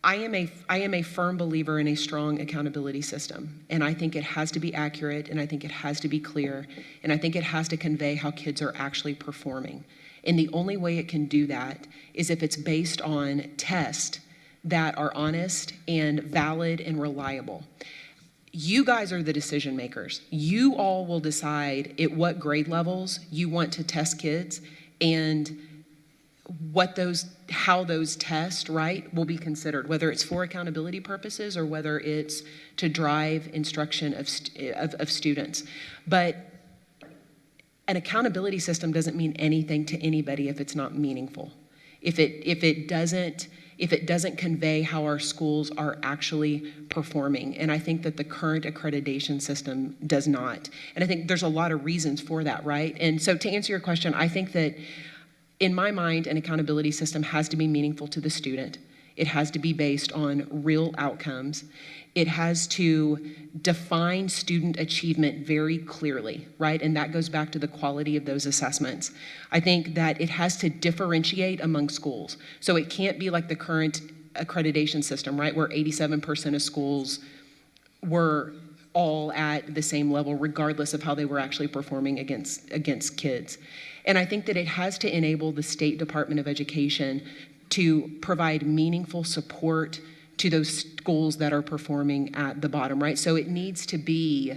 Speaker 4: I am a firm believer in a strong accountability system, and I think it has to be accurate, and I think it has to be clear, and I think it has to convey how kids are actually performing. And the only way it can do that is if it's based on tests that are honest and valid and reliable. You guys are the decision makers. You all will decide at what grade levels you want to test kids and how those tests, right, will be considered, whether it's for accountability purposes or whether it's to drive instruction of students. But an accountability system doesn't mean anything to anybody if it's not meaningful. If it doesn't convey how our schools are actually performing. And I think that the current accreditation system does not. And I think there's a lot of reasons for that, right? And so to answer your question, I think that in my mind, an accountability system has to be meaningful to the student. It has to be based on real outcomes. It has to define student achievement very clearly, right? And that goes back to the quality of those assessments. I think that it has to differentiate among schools. So it can't be like the current accreditation system, right? Where 87% of schools were all at the same level, regardless of how they were actually performing against kids. And I think that it has to enable the State Department of Education to provide meaningful support to those schools that are performing at the bottom, right? So it needs to be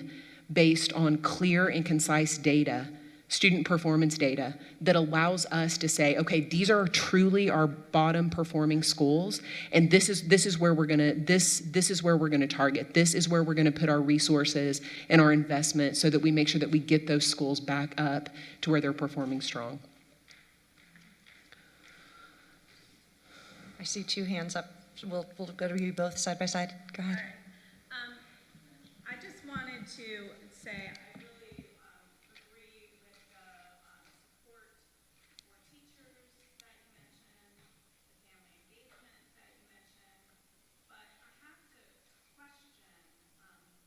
Speaker 4: based on clear and concise data, student performance data, that allows us to say, okay, these are truly our bottom performing schools, and this is where we're gonna target. This is where we're gonna put our resources and our investment so that we make sure that we get those schools back up to where they're performing strong.
Speaker 3: I see two hands up. We'll go to you both side by side. Go ahead.
Speaker 11: I just wanted to say I really agree with the support for teachers that you mentioned, the family engagement that you mentioned, but I have to question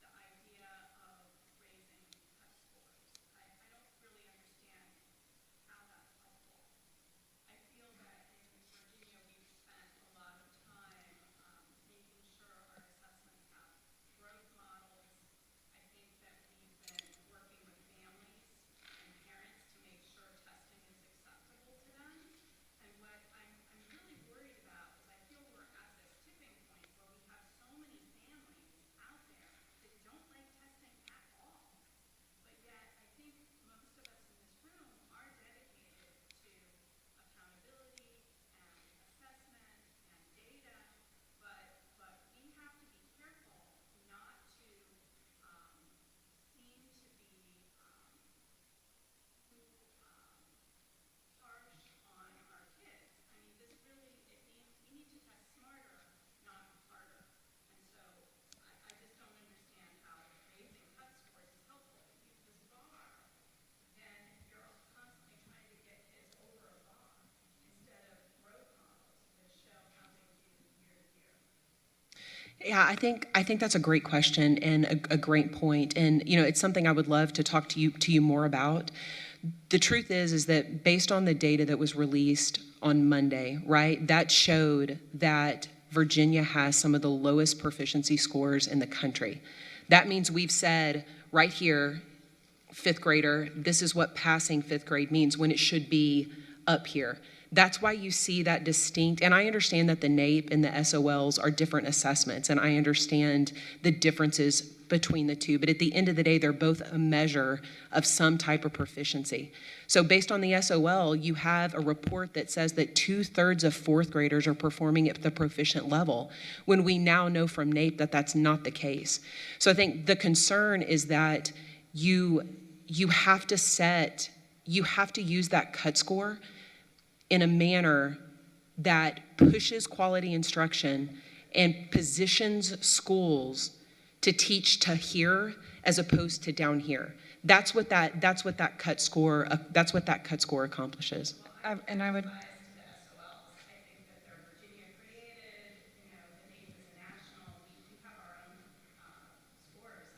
Speaker 11: the idea of raising cut scores. I don't really understand how that's helpful. I feel that in Virginia we've spent a lot of time making sure our assessments have growth models. I think that we've been working with families and parents to make sure testing is acceptable to them. And what I'm really worried about is I feel we're at this tipping point where we have so many families out there that don't like testing at all. But yet I think most of us in this room are dedicated to accountability and assessment and data, but we have to be careful not to seem to be too harsh on our kids. I mean, this really, we need to test smarter, not harder. And so I just don't understand how raising cut scores is helpful. If you use this bar, then you're constantly trying to get kids over a bar instead of growth models that show how they do year to year.
Speaker 4: Yeah, I think that's a great question and a great point. And it's something I would love to talk to you more about. The truth is that based on the data that was released on Monday, right, that showed that Virginia has some of the lowest proficiency scores in the country. That means we've said right here, fifth grader, this is what passing fifth grade means when it should be up here. That's why you see that distinct, and I understand that the NAEP and the SOLs are different assessments, and I understand the differences between the two, but at the end of the day, they're both a measure of some type of proficiency. So based on the SOL, you have a report that says that 2/3 of fourth graders are performing at the proficient level, when we now know from NAEP that that's not the case. So I think the concern is that you have to use that cut score in a manner that pushes quality instruction and positions schools to teach to here as opposed to down here. That's what that cut score accomplishes.
Speaker 3: And I would.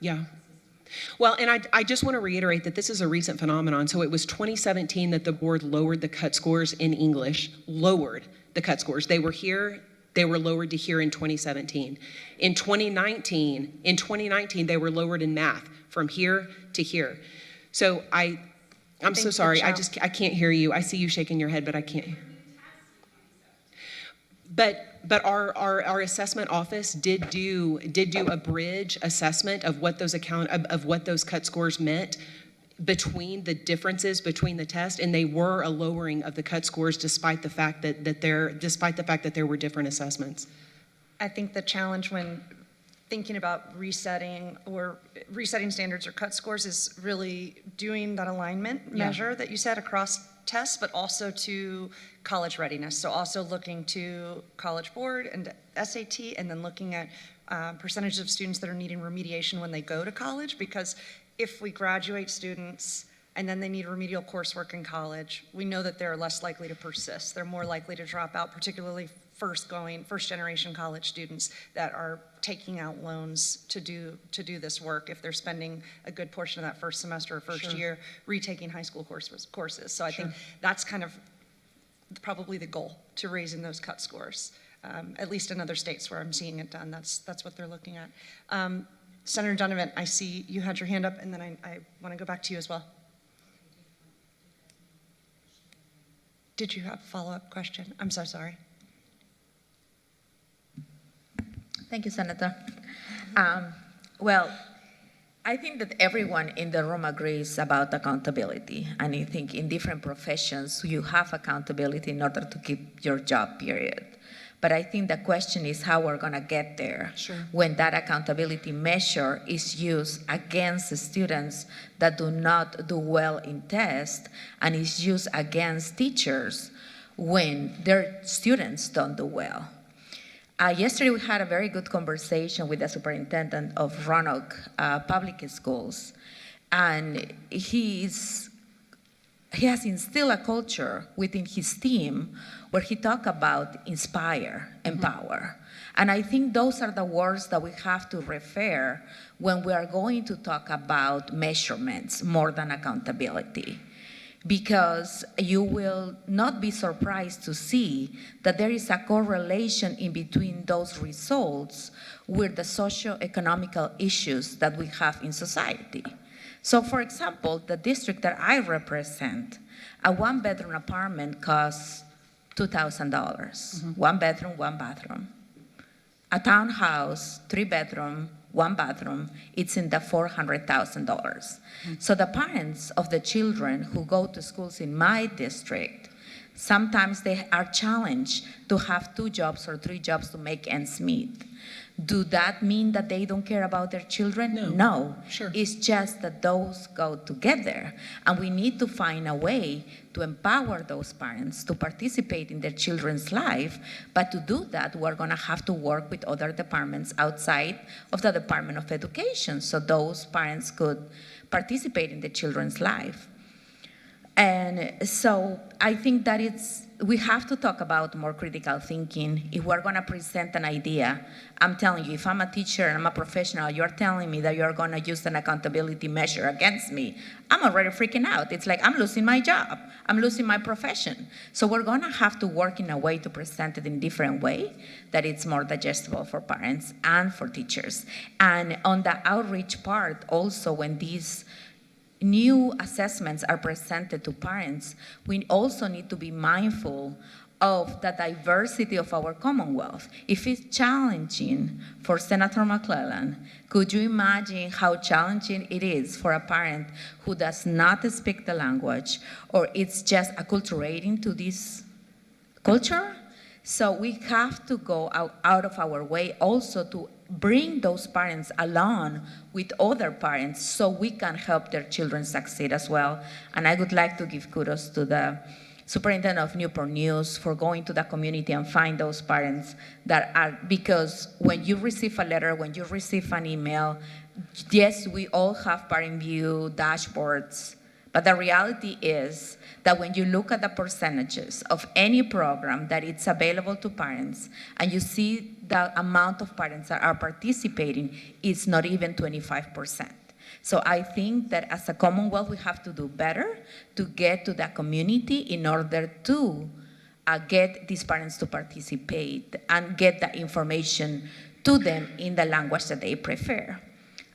Speaker 4: Yeah. Well, and I just want to reiterate that this is a recent phenomenon. So it was 2017 that the board lowered the cut scores in English, lowered the cut scores. They were lowered to here in 2017. In 2019, they were lowered in math from here to here. So I'm so sorry. I can't hear you. I see you shaking your head, but I can't hear. But our assessment office did do a bridge assessment of what those cut scores meant between the differences between the tests, and they were a lowering of the cut scores despite the fact that there were different assessments.
Speaker 3: I think the challenge when thinking about resetting standards or cut scores is really doing that alignment measure that you said across tests, but also to college readiness. So also looking to College Board and SAT, and then looking at percentages of students that are needing remediation when they go to college, because if we graduate students and then they need remedial coursework in college, we know that they're less likely to persist. They're more likely to drop out, particularly first generation college students that are taking out loans to do this work if they're spending a good portion of that first semester or first year retaking high school courses. So I think that's kind of probably the goal, to raising those cut scores. At least in other states where I'm seeing it done, that's what they're looking at. Senator Donovan, I see you had your hand up, and then I want to go back to you as well. Did you have a follow-up question? I'm so sorry.
Speaker 12: Thank you, Senator. Well, I think that everyone in the room agrees about accountability. And I think in different professions, you have accountability in order to keep your job, period. But I think the question is how we're going to get there when that accountability measure is used against the students that do not do well in tests, and is used against teachers when their students don't do well. Yesterday, we had a very good conversation with the superintendent of Roanoke Public Schools, and he has instilled a culture within his team where he talks about inspire, empower. And I think those are the words that we have to refer when we are going to talk about measurements more than accountability. Because you will not be surprised to see that there is a correlation in between those results with the socio-economical issues that we have in society. So for example, the district that I represent, a one-bedroom apartment costs $2,000. One bedroom, one bathroom. A townhouse, 3-bedroom, 1 bathroom, it's in the $400,000. So the parents of the children who go to schools in my district, sometimes they are challenged to have 2 jobs or 3 jobs to make ends meet. Do that mean that they don't care about their children? No. It's just that those go together. And we need to find a way to empower those parents to participate in their children's life. But to do that, we're going to have to work with other departments outside of the Department of Education so those parents could participate in the children's life. And so I think that we have to talk about more critical thinking. If we're going to present an idea, I'm telling you, if I'm a teacher and I'm a professional, you're telling me that you're going to use an accountability measure against me, I'm already freaking out. It's like I'm losing my job. I'm losing my profession. So we're going to have to work in a way to present it in a different way that it's more digestible for parents and for teachers. And on the outreach part, also when these new assessments are presented to parents, we also need to be mindful of the diversity of our Commonwealth. If it's challenging for Senator McClellan, could you imagine how challenging it is for a parent who does not speak the language, or it's just acculturating to this culture? So we have to go out of our way also to bring those parents along with other parents so we can help their children succeed as well. And I would like to give kudos to the superintendent of Newport News for going to the community and find those parents that are, because when you receive a letter, when you receive an email, yes, we all have parent view dashboards, but the reality is that when you look at the percentages of any program that it's available to parents, and you see the amount of parents that are participating, it's not even 25%. So I think that as a Commonwealth, we have to do better to get to the community in order to get these parents to participate and get the information to them in the language that they prefer.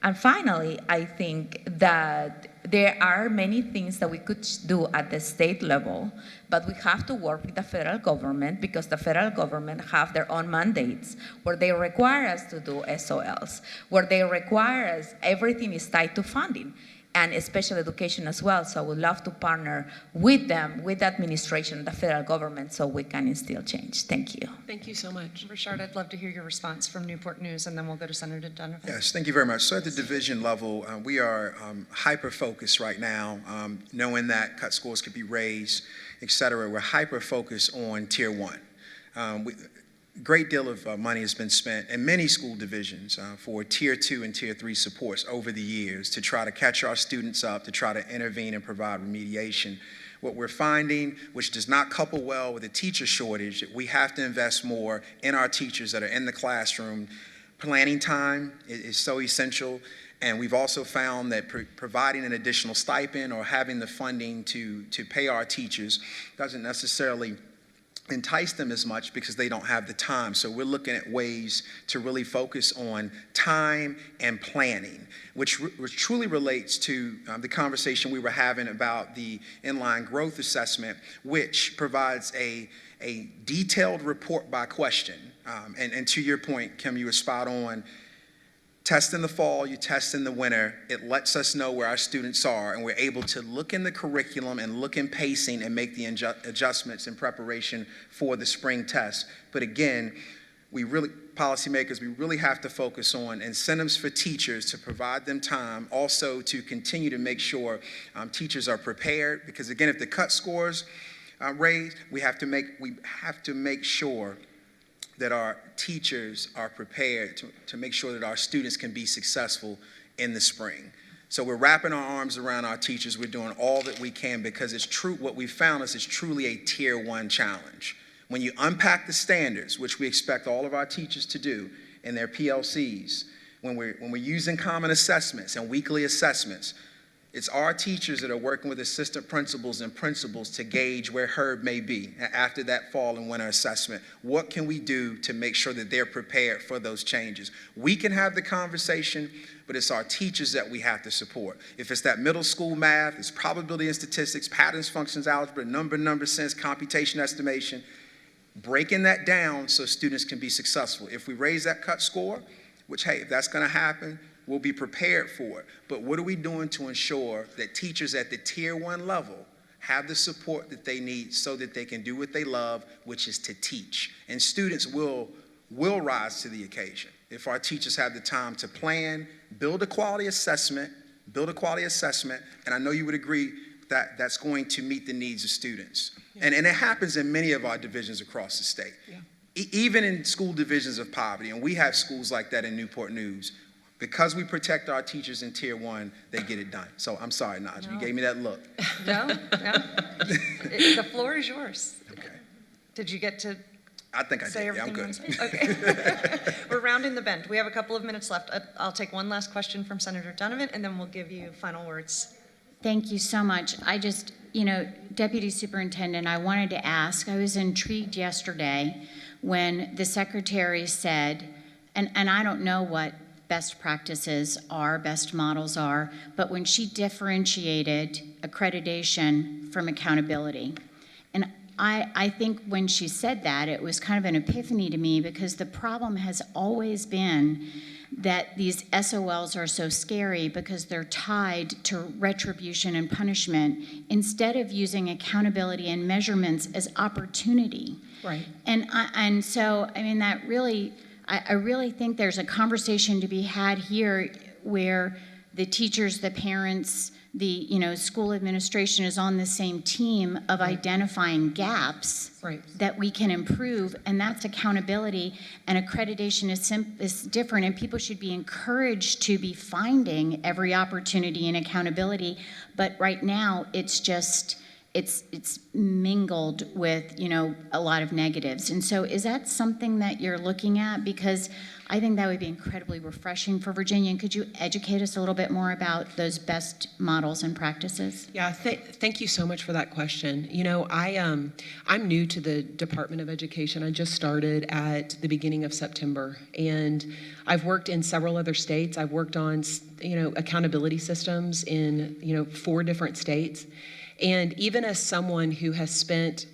Speaker 12: And finally, I think that there are many things that we could do at the state level, but we have to work with the federal government because the federal government have their own mandates where they require us to do SOLs, where they require us, everything is tied to funding, and special education as well. So I would love to partner with them, with the administration, the federal government, so we can instill change. Thank you.
Speaker 4: Thank you so much.
Speaker 3: Richard, I'd love to hear your response from Newport News, and then we'll go to Senator Donovan.
Speaker 5: Yes, thank you very much. So at the division level, we are hyper-focused right now, knowing that cut scores could be raised, et cetera. We're hyper-focused on Tier 1. Great deal of money has been spent in many school divisions for Tier 2 and Tier 3 supports over the years to try to catch our students up, to try to intervene and provide remediation. What we're finding, which does not couple well with the teacher shortage, we have to invest more in our teachers that are in the classroom. Planning time is so essential. And we've also found that providing an additional stipend or having the funding to pay our teachers doesn't necessarily entice them as much because they don't have the time. So we're looking at ways to really focus on time and planning, which truly relates to the conversation we were having about the inline growth assessment, which provides a detailed report by question. And to your point, Kim, you were spot on. Test in the fall, you test in the winter. It lets us know where our students are, and we're able to look in the curriculum and look in pacing and make the adjustments in preparation for the spring test. But again, policymakers, we really have to focus on incentives for teachers to provide them time, also to continue to make sure teachers are prepared, because again, if the cut scores raised, we have to make sure that our teachers are prepared to make sure that our students can be successful in the spring. So we're wrapping our arms around our teachers. We're doing all that we can because it's true. What we found is it's truly a Tier 1 challenge. When you unpack the standards, which we expect all of our teachers to do in their PLCs, when we're using common assessments and weekly assessments, it's our teachers that are working with assistant principals and principals to gauge where Herb may be after that fall and winter assessment. What can we do to make sure that they're prepared for those changes? We can have the conversation, but it's our teachers that we have to support. If it's that middle school math, it's probability and statistics, patterns, functions, algebra, number sense, computation, estimation, breaking that down so students can be successful. If we raise that cut score, which, hey, if that's going to happen, we'll be prepared for it. But what are we doing to ensure that teachers at the Tier 1 level have the support that they need so that they can do what they love, which is to teach? And students will rise to the occasion if our teachers have the time to plan, build a quality assessment, and I know you would agree that that's going to meet the needs of students. Yeah. And it happens in many of our divisions across the state. Yeah. Even in school divisions of poverty, and we have schools like that in Newport News. Because we protect our teachers in Tier 1, they get it done. So I'm sorry, Naja,
Speaker 3: No.
Speaker 5: You gave me that look.
Speaker 3: No. The floor is yours.
Speaker 5: Okay.
Speaker 3: Did you get to
Speaker 5: I think I
Speaker 3: say
Speaker 5: did. Yeah, I'm
Speaker 3: everything
Speaker 5: good.
Speaker 3: you wanted to say? Okay. We're rounding the bend. We have a couple of minutes left. I'll take one last question from Senator Donovan, and then we'll give you final words.
Speaker 9: Thank you so much. I just, Deputy Superintendent, I wanted to ask, I was intrigued yesterday when the Secretary said, and I don't know what best practices are, best models are, but when she differentiated accreditation from accountability. And I think when she said that, it was kind of an epiphany to me because the problem has always been that these SOLs are so scary because they're tied to retribution and punishment instead of using accountability and measurements as opportunity.
Speaker 4: Right.
Speaker 9: And so, that really, I really think there's a conversation to be had here where the teachers, the parents, the school administration is on the same team of identifying gaps that we can improve, and that's accountability. And accreditation is different, and people should be encouraged to be finding every opportunity in accountability. But right now, it's it's mingled with, a lot of negatives. And so is that something that you're looking at? Because I think that would be incredibly refreshing for Virginia. And could you educate us a little bit more about those best models and practices?
Speaker 4: Yeah, thank you so much for that question. I'm new to the Department of Education. I just started at the beginning of September, and I've worked in several other states. I've worked on, accountability systems in, 4 different states. And even as someone who has spent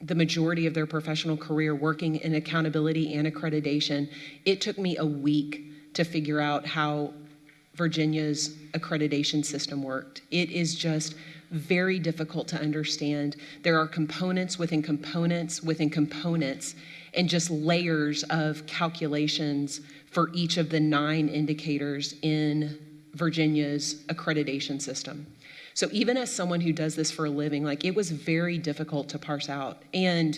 Speaker 4: the majority of their professional career working in accountability and accreditation, it took me a week to figure out how Virginia's accreditation system worked. It is just very difficult to understand. There are components within components within components, and just layers of calculations for each of the 9 indicators in Virginia's accreditation system. So even as someone who does this for a living, it was very difficult to parse out. And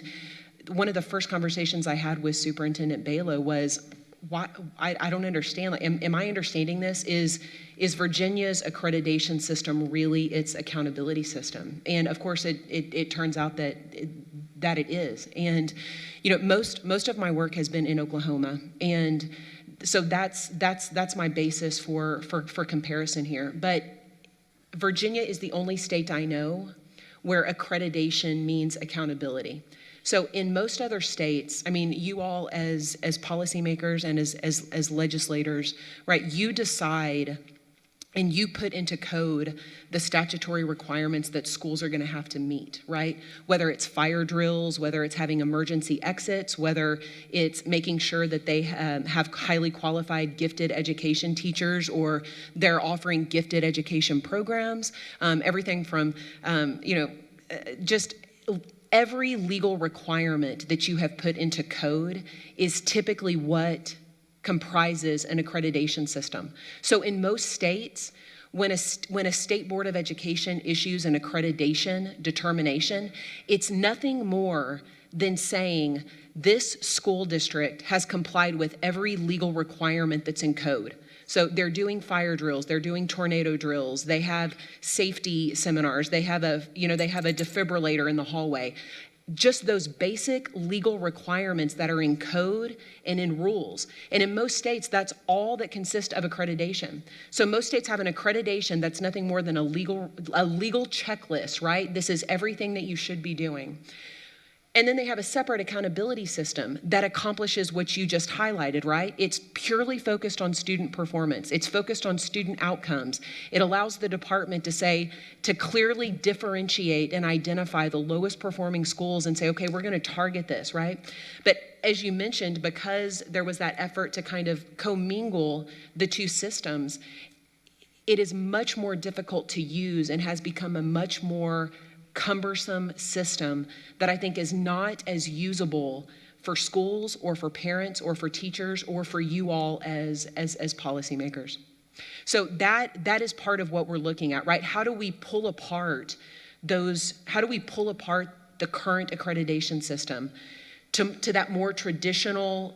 Speaker 4: one of the first conversations I had with Superintendent Balo was, why, I don't understand. Am I understanding this? Is Virginia's accreditation system really its accountability system? And of course, it turns out that it is. And most of my work has been in Oklahoma, and so that's my basis for comparison here. But Virginia is the only state I know where accreditation means accountability. So in most other states, you all as policymakers and as legislators, right, you decide and you put into code the statutory requirements that schools are going to have to meet, right? Whether it's fire drills, whether it's having emergency exits, whether it's making sure that they have highly qualified gifted education teachers, or they're offering gifted education programs, everything from, just every legal requirement that you have put into code is typically what comprises an accreditation system. So in most states, when a state board of education issues an accreditation determination, it's nothing more than saying this school district has complied with every legal requirement that's in code. So they're doing fire drills, they're doing tornado drills, they have safety seminars, they have a defibrillator in the hallway. Just those basic legal requirements that are in code and in rules. And in most states, that's all that consists of accreditation. So most states have an accreditation that's nothing more than a legal checklist, right? This is everything that you should be doing. And then they have a separate accountability system that accomplishes what you just highlighted, right? It's purely focused on student performance. It's focused on student outcomes. It allows the department to clearly differentiate and identify the lowest performing schools and say, okay, we're going to target this, right? But as you mentioned, because there was that effort to kind of commingle the 2 systems, it is much more difficult to use and has become a much more cumbersome system that I think is not as usable for schools or for parents or for teachers or for you all as policymakers. So that is part of what we're looking at, right? How do we pull apart the current accreditation system to that more traditional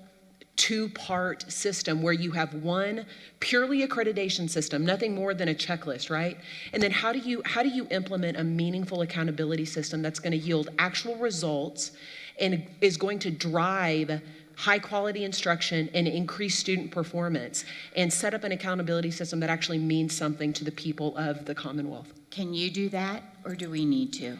Speaker 4: 2-part system where you have one purely accreditation system, nothing more than a checklist, right? And then how do you implement a meaningful accountability system that's going to yield actual results and is going to drive high quality instruction and increase student performance, and set up an accountability system that actually means something to the people of the Commonwealth?
Speaker 9: Can you do that, or do we need to?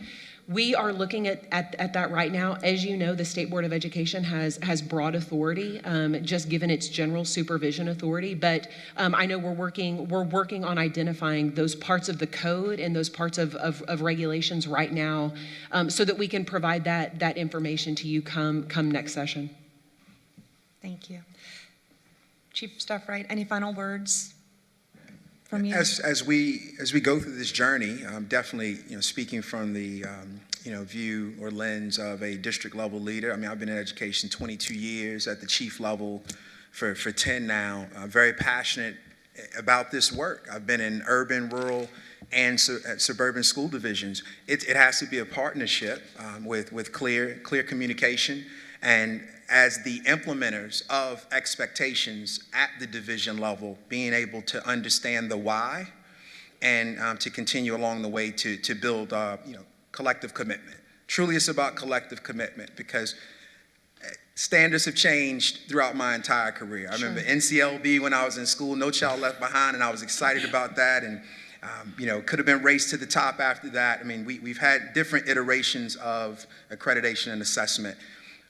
Speaker 4: We are looking at that right now. As you know, the State Board of Education has broad authority, just given its general supervision authority. But I know we're working on identifying those parts of the code and those parts of regulations right now, so that we can provide that information to you come next session.
Speaker 3: Thank you. Chief Staff Wright, any final words from you?
Speaker 5: As we go through this journey, definitely, speaking from the view or lens of a district level leader. I've been in education 22 years at the chief level for 10 now. Very passionate about this work. I've been in urban, rural, and suburban school divisions. It has to be a partnership with clear communication, and as the implementers of expectations at the division level, being able to understand the why and to continue along the way to build collective commitment. Truly, it's about collective commitment because standards have changed throughout my entire career. I remember NCLB when I was in school, No Child Left Behind, and I was excited about that. And could have been Race to the Top after that. I mean, we've had different iterations of accreditation and assessment.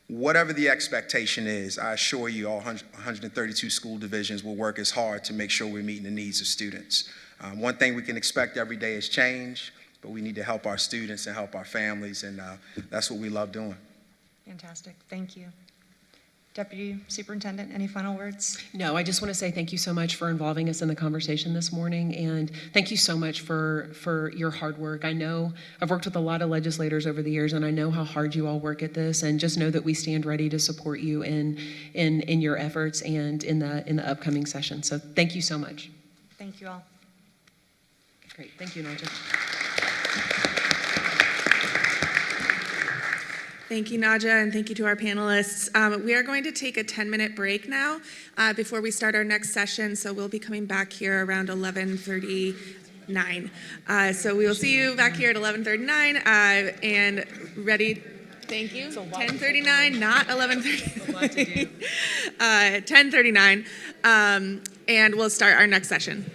Speaker 5: Whatever the expectation is, I assure you all 132 school divisions will work as hard to make sure we're meeting the needs of students. One thing we can expect every day is change, but we need to help our students and help our families, and that's what we love doing.
Speaker 3: Fantastic, thank you. Deputy Superintendent, any final words?
Speaker 4: No, I just want to say thank you so much for involving us in the conversation this morning, and thank you so much for your hard work. I know I've worked with a lot of legislators over the years, and I know how hard you all work at this, and just know that we stand ready to support you in your efforts and in the upcoming session. So thank you so much.
Speaker 3: Thank you all.
Speaker 4: Great, thank you, Naja.
Speaker 1: Thank you, Naja, and thank you to our panelists. We are going to take a 10-minute break now before we start our next session, so we'll be coming back here around 11:39. So we will see you back here at 11:39 and ready. Thank you. 10:39, not 11:39. 10:39, and we'll start our next session.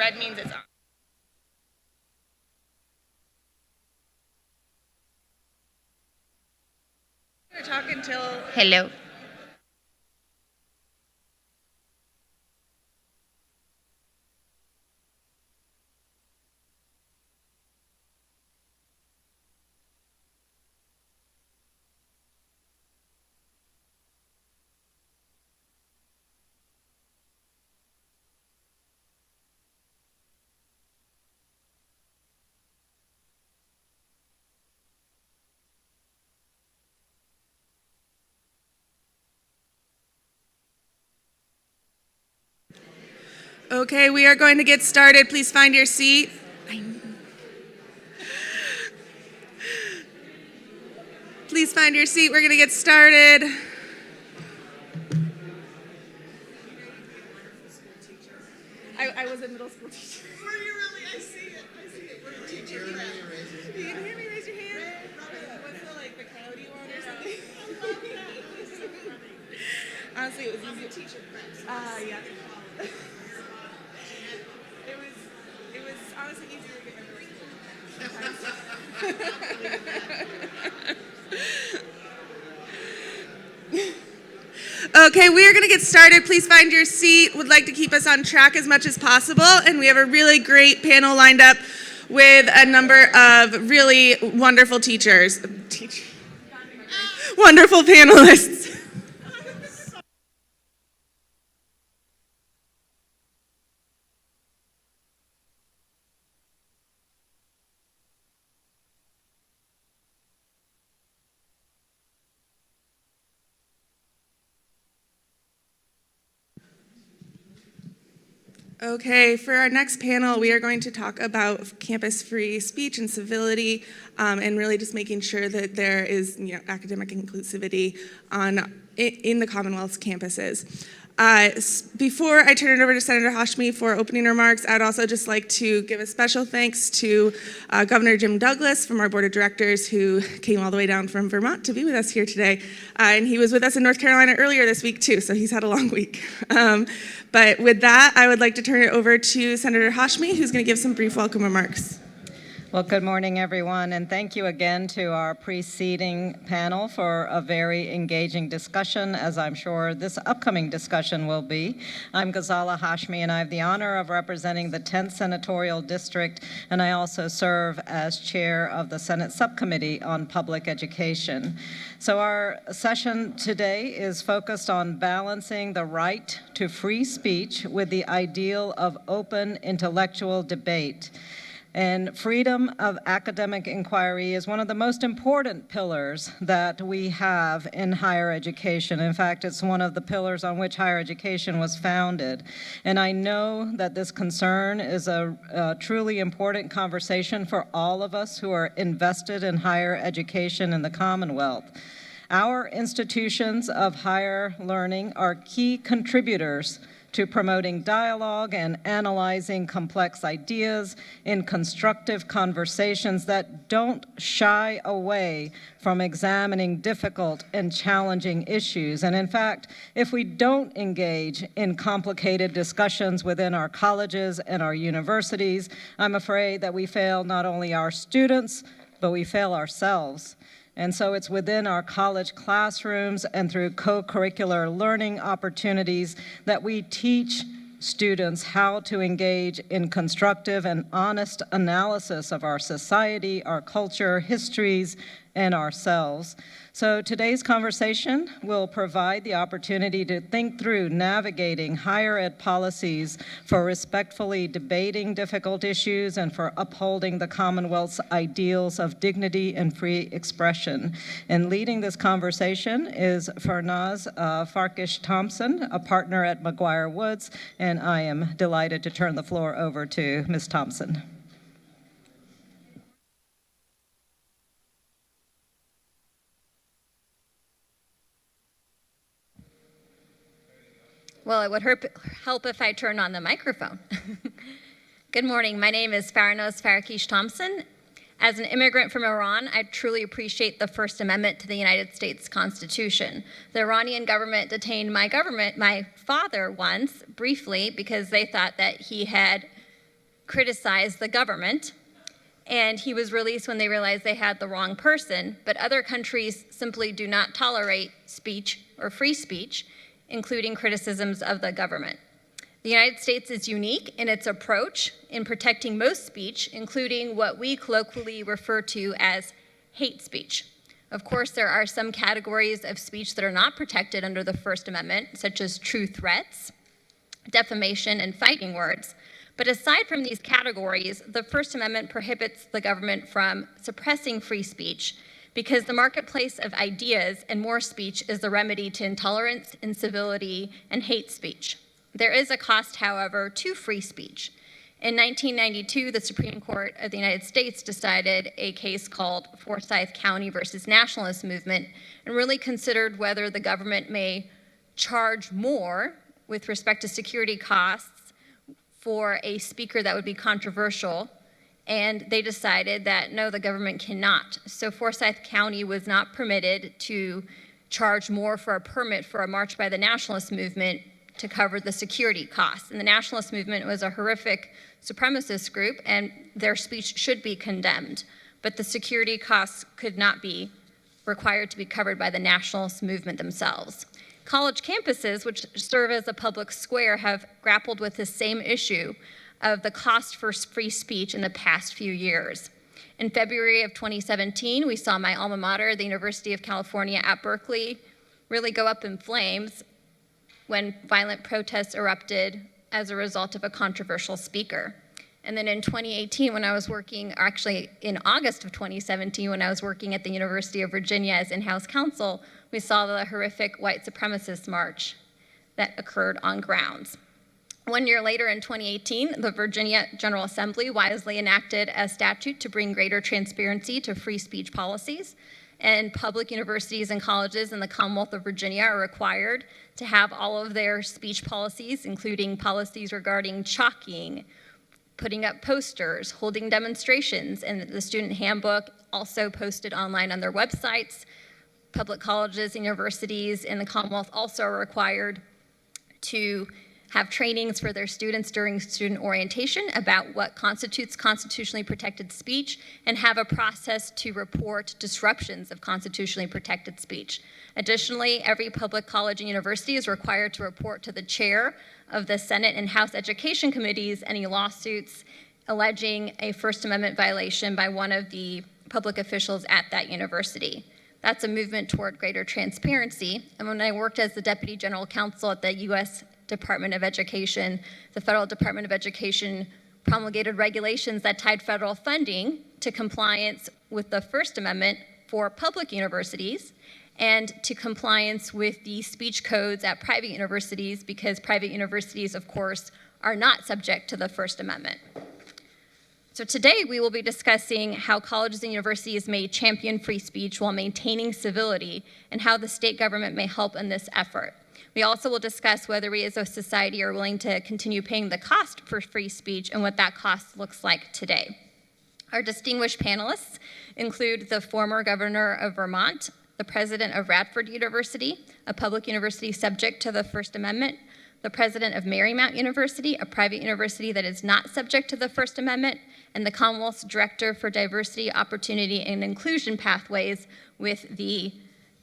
Speaker 12: that means it's on.
Speaker 1: We're talking till.
Speaker 12: Hello.
Speaker 1: Okay, we are going to get started. Please find your seat. Please find your seat. We're going to get started. I was a middle school teacher. Were you really? I see it. We're a teacher. You can hear me? Raise your hand. What's the coyote one or something? Honestly, it was easy. Teacher. Yeah. It was honestly easier to get my Okay, we are going to get started. Please find your seat. Would like to keep us on track as much as possible, and we have a really great panel lined up with a number of really wonderful teachers. Wonderful panelists. Okay, for our next panel, we are going to talk about campus-free speech and civility, and really just making sure that there is, academic inclusivity in the Commonwealth's campuses. Before I turn it over to Senator Hashmi for opening remarks, I'd also just like to give a special thanks to Governor Jim Douglas from our board of directors, who came all the way down from Vermont to be with us here today. And he was with us in North Carolina earlier this week too, so he's had a long week. But with that, I would like to turn it over to Senator Hashmi, who's going to give some brief welcome remarks.
Speaker 13: Well, good morning, everyone, and thank you again to our preceding panel for a very engaging discussion, as I'm sure this upcoming discussion will be. I'm Ghazala Hashmi, and I have the honor of representing the 10th Senatorial District, and I also serve as chair of the Senate Subcommittee on Public Education. So our session today is focused on balancing the right to free speech with the ideal of open intellectual debate. And freedom of academic inquiry is one of the most important pillars that we have in higher education. In fact, it's one of the pillars on which higher education was founded. And I know that this concern is a truly important conversation for all of us who are invested in higher education in the Commonwealth. Our institutions of higher learning are key contributors to promoting dialogue and analyzing complex ideas in constructive conversations that don't shy away from examining difficult and challenging issues. And in fact, if we don't engage in complicated discussions within our colleges and our universities, I'm afraid that we fail not only our students, but we fail ourselves. And so it's within our college classrooms and through co-curricular learning opportunities that we teach students how to engage in constructive and honest analysis of our society, our culture, histories, and ourselves. So today's conversation will provide the opportunity to think through navigating higher ed policies for respectfully debating difficult issues and for upholding the Commonwealth's ideals of dignity and free expression. And leading this conversation is Farnaz Farkish Thompson, a partner at McGuire Woods, and I am delighted to turn the floor over to Ms. Thompson.
Speaker 14: Well, it would help if I turned on the microphone. Good morning. My name is Farnaz Farkish Thompson. As an immigrant from Iran, I truly appreciate the First Amendment to the United States Constitution. The Iranian government detained my father once, briefly, because they thought that he had criticized the government, and he was released when they realized they had the wrong person. But other countries simply do not tolerate speech or free speech, including criticisms of the government. The United States is unique in its approach in protecting most speech, including what we colloquially refer to as hate speech. Of course, there are some categories of speech that are not protected under the First Amendment, such as true threats, defamation, and fighting words. But aside from these categories, the First Amendment prohibits the government from suppressing free speech because the marketplace of ideas and more speech is the remedy to intolerance, incivility, and hate speech. There is a cost, however, to free speech. In 1992, the Supreme Court of the United States decided a case called Forsyth County versus Nationalist Movement and really considered whether the government may charge more with respect to security costs for a speaker that would be controversial, and they decided that no, the government cannot. So Forsyth County was not permitted to charge more for a permit for a march by the Nationalist Movement to cover the security costs. And the Nationalist Movement was a horrific supremacist group, and their speech should be condemned. But the security costs could not be required to be covered by the Nationalist Movement themselves. College campuses, which serve as a public square, have grappled with the same issue of the cost for free speech in the past few years. In February of 2017, we saw my alma mater, the University of California at Berkeley, really go up in flames when violent protests erupted as a result of a controversial speaker. And then in 2018, when I was working, or actually in August of 2017, when I was working at the University of Virginia as in-house counsel, we saw the horrific white supremacist march that occurred on grounds. 1 year later, in 2018, the Virginia General Assembly wisely enacted a statute to bring greater transparency to free speech policies. And public universities and colleges in the Commonwealth of Virginia are required to have all of their speech policies, including policies regarding chalking, putting up posters, holding demonstrations, and the student handbook also posted online on their websites. Public colleges and universities in the Commonwealth also are required to have trainings for their students during student orientation about what constitutes constitutionally protected speech, and have a process to report disruptions of constitutionally protected speech. Additionally, every public college and university is required to report to the chair of the Senate and House Education Committees any lawsuits alleging a First Amendment violation by one of the public officials at that university. That's a movement toward greater transparency. And when I worked as the Deputy General Counsel at the U.S. Department of Education, the Federal Department of Education promulgated regulations that tied federal funding to compliance with the First Amendment for public universities and to compliance with the speech codes at private universities, because private universities, of course, are not subject to the First Amendment. So today we will be discussing how colleges and universities may champion free speech while maintaining civility, and how the state government may help in this effort. We also will discuss whether we as a society are willing to continue paying the cost for free speech and what that cost looks like today. Our distinguished panelists include the former governor of Vermont, the president of Radford University, a public university subject to the First Amendment, the president of Marymount University, a private university that is not subject to the First Amendment, and the Commonwealth's Director for Diversity, Opportunity, and Inclusion Pathways with the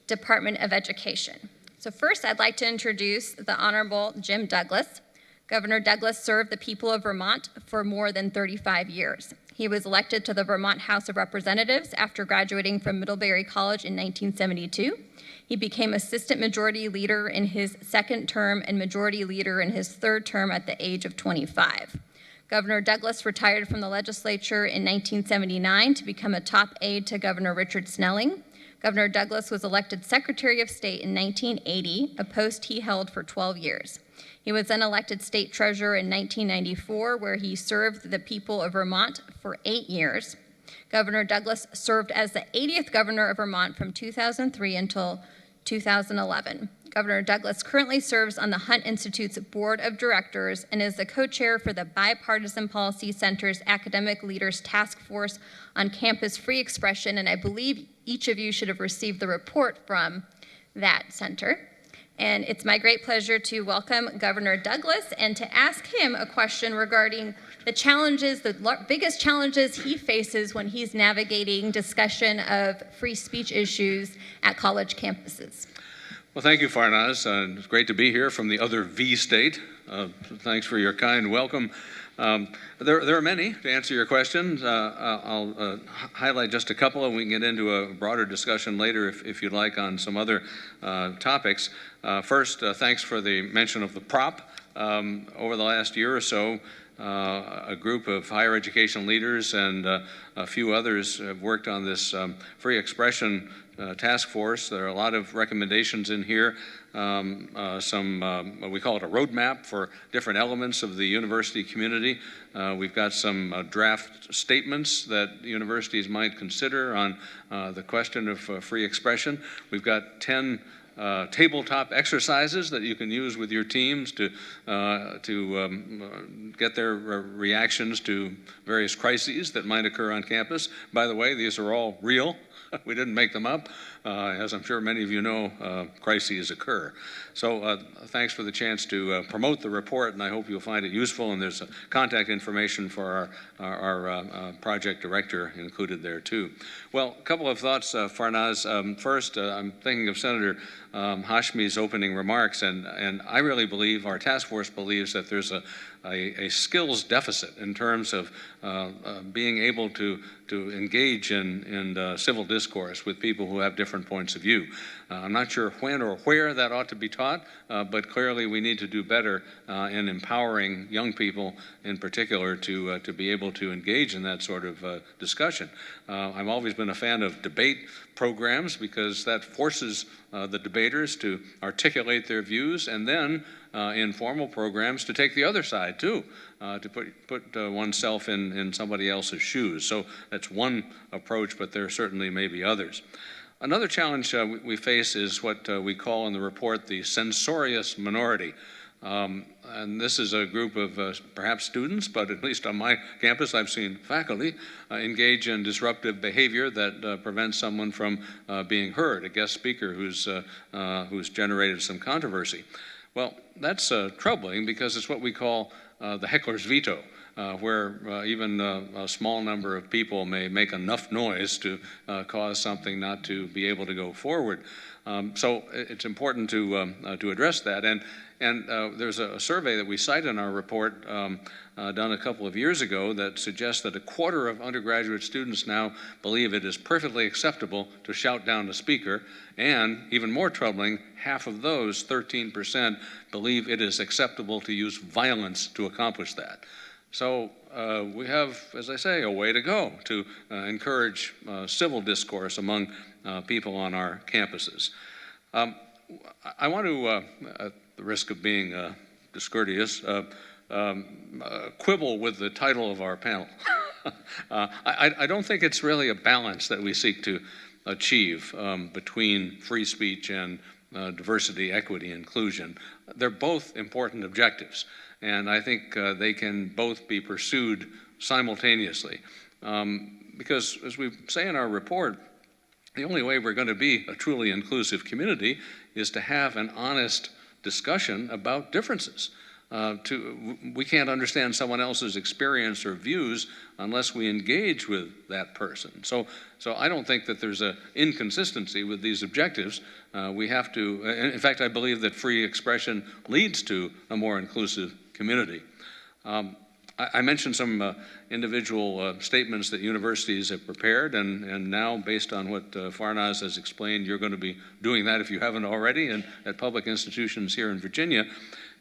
Speaker 14: Department of Education. So first, I'd like to introduce the Honorable Jim Douglas. Governor Douglas served the people of Vermont for more than 35 years. He was elected to the Vermont House of Representatives after graduating from Middlebury College in 1972. He became Assistant Majority Leader in his second term and Majority Leader in his third term at the age of 25. Governor Douglas retired from the legislature in 1979 to become a top aide to Governor Richard Snelling. Governor Douglas was elected Secretary of State in 1980, a post he held for 12 years. He was then elected State Treasurer in 1994, where he served the people of Vermont for 8 years. Governor Douglas served as the 80th governor of Vermont from 2003 until 2011. Governor Douglas currently serves on the Hunt Institute's Board of Directors and is the co-chair for the Bipartisan Policy Center's Academic Leaders Task Force on Campus Free Expression, and I believe each of you should have received the report from that center. And it's my great pleasure to welcome Governor Douglas and to ask him a question regarding the challenges, biggest challenges he faces when he's navigating discussion of free speech issues at college campuses.
Speaker 15: Well, thank you, Farnaz. It's great to be here from the other V state. Thanks for your kind welcome. There are many, to answer your questions. I'll highlight just a couple, and we can get into a broader discussion later if you'd like on some other topics. First, thanks for the mention of the prop. Over the last year or so, a group of higher education leaders and a few others have worked on this free expression task force. There are a lot of recommendations in here. We call it a roadmap for different elements of the university community. We've got some draft statements that universities might consider on the question of free expression. We've got 10 tabletop exercises that you can use with your teams to get their reactions to various crises that might occur on campus. By the way, these are all real. We didn't make them up. As I'm sure many of you know, crises occur. So thanks for the chance to promote the report, and I hope you'll find it useful. And there's contact information for our project director included there too. Well, a couple of thoughts, Farnaz. First, I'm thinking of Senator Hashmi's opening remarks, and I really believe, our task force believes, that there's a skills deficit in terms of being able to engage in civil discourse with people who have different points of view. I'm not sure when or where that ought to be taught, but clearly we need to do better in empowering young people in particular to be able to engage in that sort of discussion. I've always been a fan of debate programs because that forces the debaters to articulate their views, and then in formal programs to take the other side too, to put oneself in somebody else's shoes. So that's one approach, but there certainly may be others. Another challenge we face is what we call in the report the censorious minority. And this is a group of perhaps students, but at least on my campus I've seen faculty engage in disruptive behavior that prevents someone from being heard, a guest speaker who's generated some controversy. Well, that's troubling because it's what we call the heckler's veto, where even a small number of people may make enough noise to cause something not to be able to go forward. So it's important to address that. And there's a survey that we cite in our report done a couple of years ago that suggests that a quarter of undergraduate students now believe it is perfectly acceptable to shout down a speaker, and even more troubling, half of those, 13%, believe it is acceptable to use violence to accomplish that. So we have, as I say, a way to go to encourage civil discourse among people on our campuses. I want to, at the risk of being discourteous, quibble with the title of our panel. I don't think it's really a balance that we seek to achieve between free speech and diversity, equity, inclusion. They're both important objectives, and I think they can both be pursued simultaneously. Because, as we say in our report, the only way we're going to be a truly inclusive community is to have an honest discussion about differences. We can't understand someone else's experience or views unless we engage with that person. So I don't think that there's an inconsistency with these objectives. We have to, in fact, I believe that free expression leads to a more inclusive community. I mentioned some individual statements that universities have prepared, and now, based on what Farnaz has explained, you're going to be doing that if you haven't already, and at public institutions here in Virginia.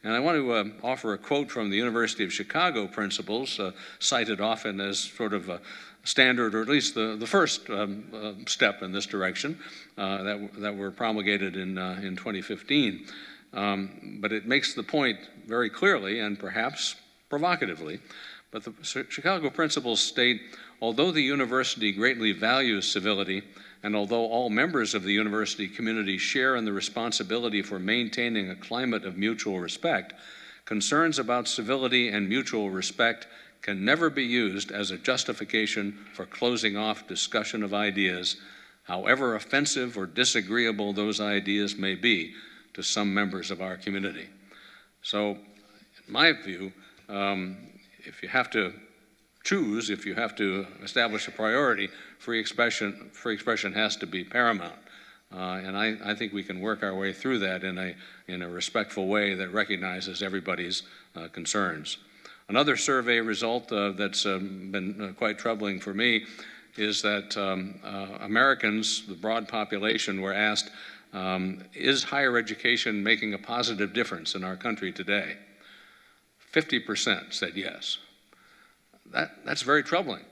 Speaker 15: And I want to offer a quote from the University of Chicago principles, cited often as sort of a standard, or at least the first step in this direction, that were promulgated in 2015. But it makes the point very clearly and perhaps provocatively. But the Chicago principles state, although the university greatly values civility, and although all members of the university community share in the responsibility for maintaining a climate of mutual respect, concerns about civility and mutual respect can never be used as a justification for closing off discussion of ideas, however offensive or disagreeable those ideas may be, to some members of our community. So, in my view, if you have to choose, if you have to establish a priority, free expression has to be paramount. And I think we can work our way through that in a respectful way that recognizes everybody's concerns. Another survey result that's been quite troubling for me is that Americans, the broad population, were asked, is higher education making a positive difference in our country today? 50% said yes. That's very troubling.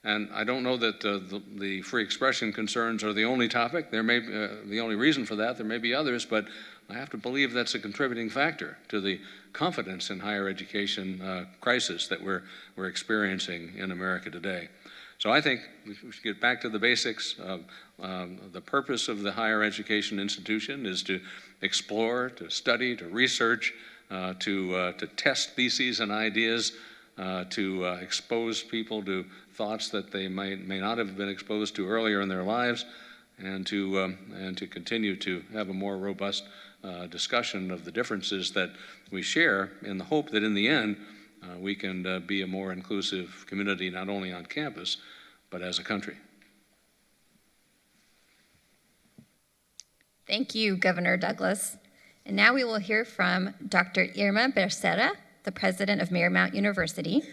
Speaker 15: And I don't know that the free expression concerns are the only topic. There may be, the only reason for that. There may be others, but I have to believe that's a contributing factor to the confidence in higher education crisis that we're experiencing in America today. So I think we should get back to the basics. The purpose of the higher education institution is to explore, to study, to research, to test theses and ideas, to expose people to thoughts that they may not have been exposed to earlier in their lives, and to continue to have a more robust discussion of the differences that we share, in the hope that in the end we can be a more inclusive community, not only on campus, but as a country.
Speaker 14: Thank you, Governor Douglas. And now we will hear from Dr. Irma Becerra, the president of Marymount University.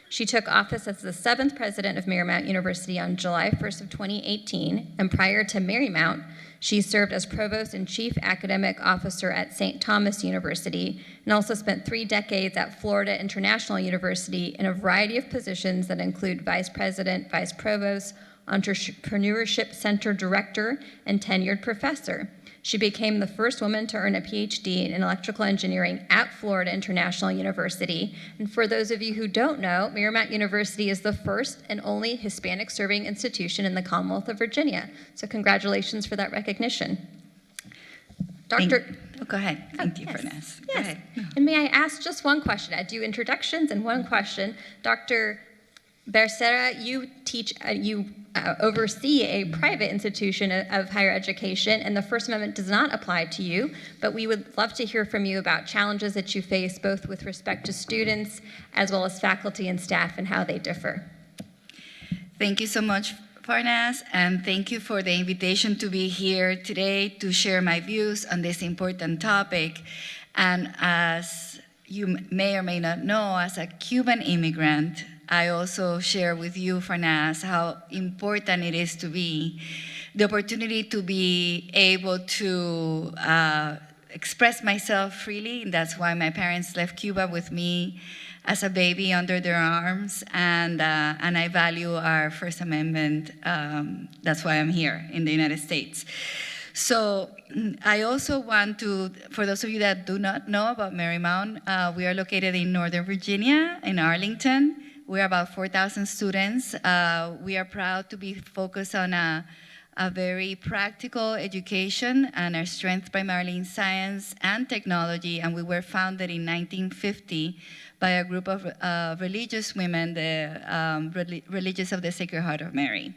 Speaker 14: She took office as the 7th president of Marymount University on July 1st of 2018, and prior to Marymount, she served as provost and chief academic officer at St. Thomas University, and also spent 3 decades at Florida International University in a variety of positions that include vice president, vice provost, entrepreneurship center director, and tenured professor. She became the first woman to earn a PhD in electrical engineering at Florida International University. And for those of you who don't know, Marymount University is the first and only Hispanic-serving institution in the Commonwealth of Virginia. So congratulations for that recognition. Dr.
Speaker 16: Go ahead. Thank you, Fernez.
Speaker 14: Yes. Go ahead. And may I ask just one question? I do introductions and one question. Dr. Becerra, you oversee a private institution of higher education, and the First Amendment does not apply to you, but we would love to hear from you about challenges that you face, both with respect to students as well as faculty and staff, and how they differ.
Speaker 16: Thank you so much, Farnas, and thank you for the invitation to be here today to share my views on this important topic. And as you may or may not know, as a Cuban immigrant, I also share with you, Farnas, how important it is to be the opportunity to be able to express myself freely. And that's why my parents left Cuba with me as a baby under their arms, and I value our First Amendment. That's why I'm here in the United States. So I also want to, for those of you that do not know about Marymount, we are located in Northern Virginia, in Arlington. We're about 4,000 students. We are proud to be focused on a very practical education, and our strength primarily in science and technology, and we were founded in 1950 by a group of religious women, the Religious of the Sacred Heart of Mary.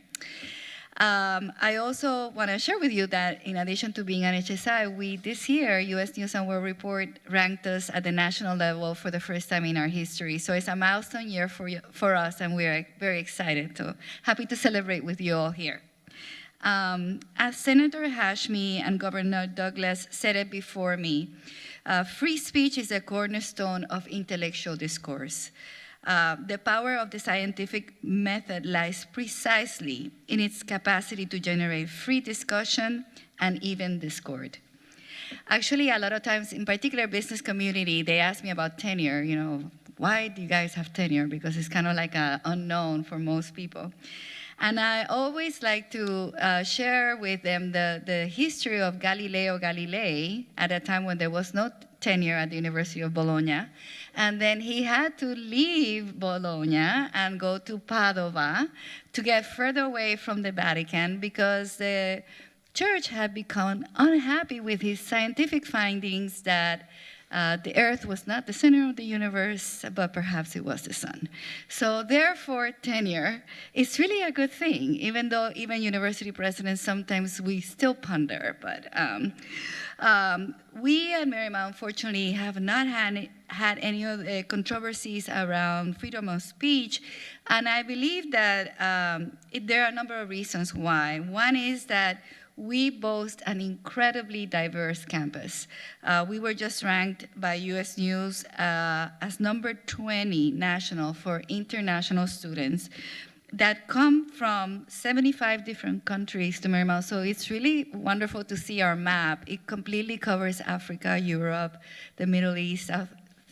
Speaker 16: I also want to share with you that in addition to being an HSI, this year, U.S. News & World Report ranked us at the national level for the first time in our history. So it's a milestone year for us, and we're very excited, happy to celebrate with you all here. As Senator Hashmi and Governor Douglas said it before me, free speech is a cornerstone of intellectual discourse. The power of the scientific method lies precisely in its capacity to generate free discussion and even discord. Actually, a lot of times, in particular business community, they ask me about tenure. You know, why do you guys have tenure? Because it's kind of like an unknown for most people. And I always like to share with them the history of Galileo Galilei at a time when there was no tenure at the University of Bologna. And then he had to leave Bologna and go to Padova to get further away from the Vatican because the church had become unhappy with his scientific findings that the earth was not the center of the universe, but perhaps it was the sun. So therefore, tenure is really a good thing, even though even university presidents, sometimes we still ponder. But we at Marymount, unfortunately, have not had any of the controversies around freedom of speech. And I believe that there are a number of reasons why. One is that we boast an incredibly diverse campus. We were just ranked by US News as number 20 national for international students that come from 75 different countries to Marymount. So it's really wonderful to see our map. It completely covers Africa, Europe, the Middle East,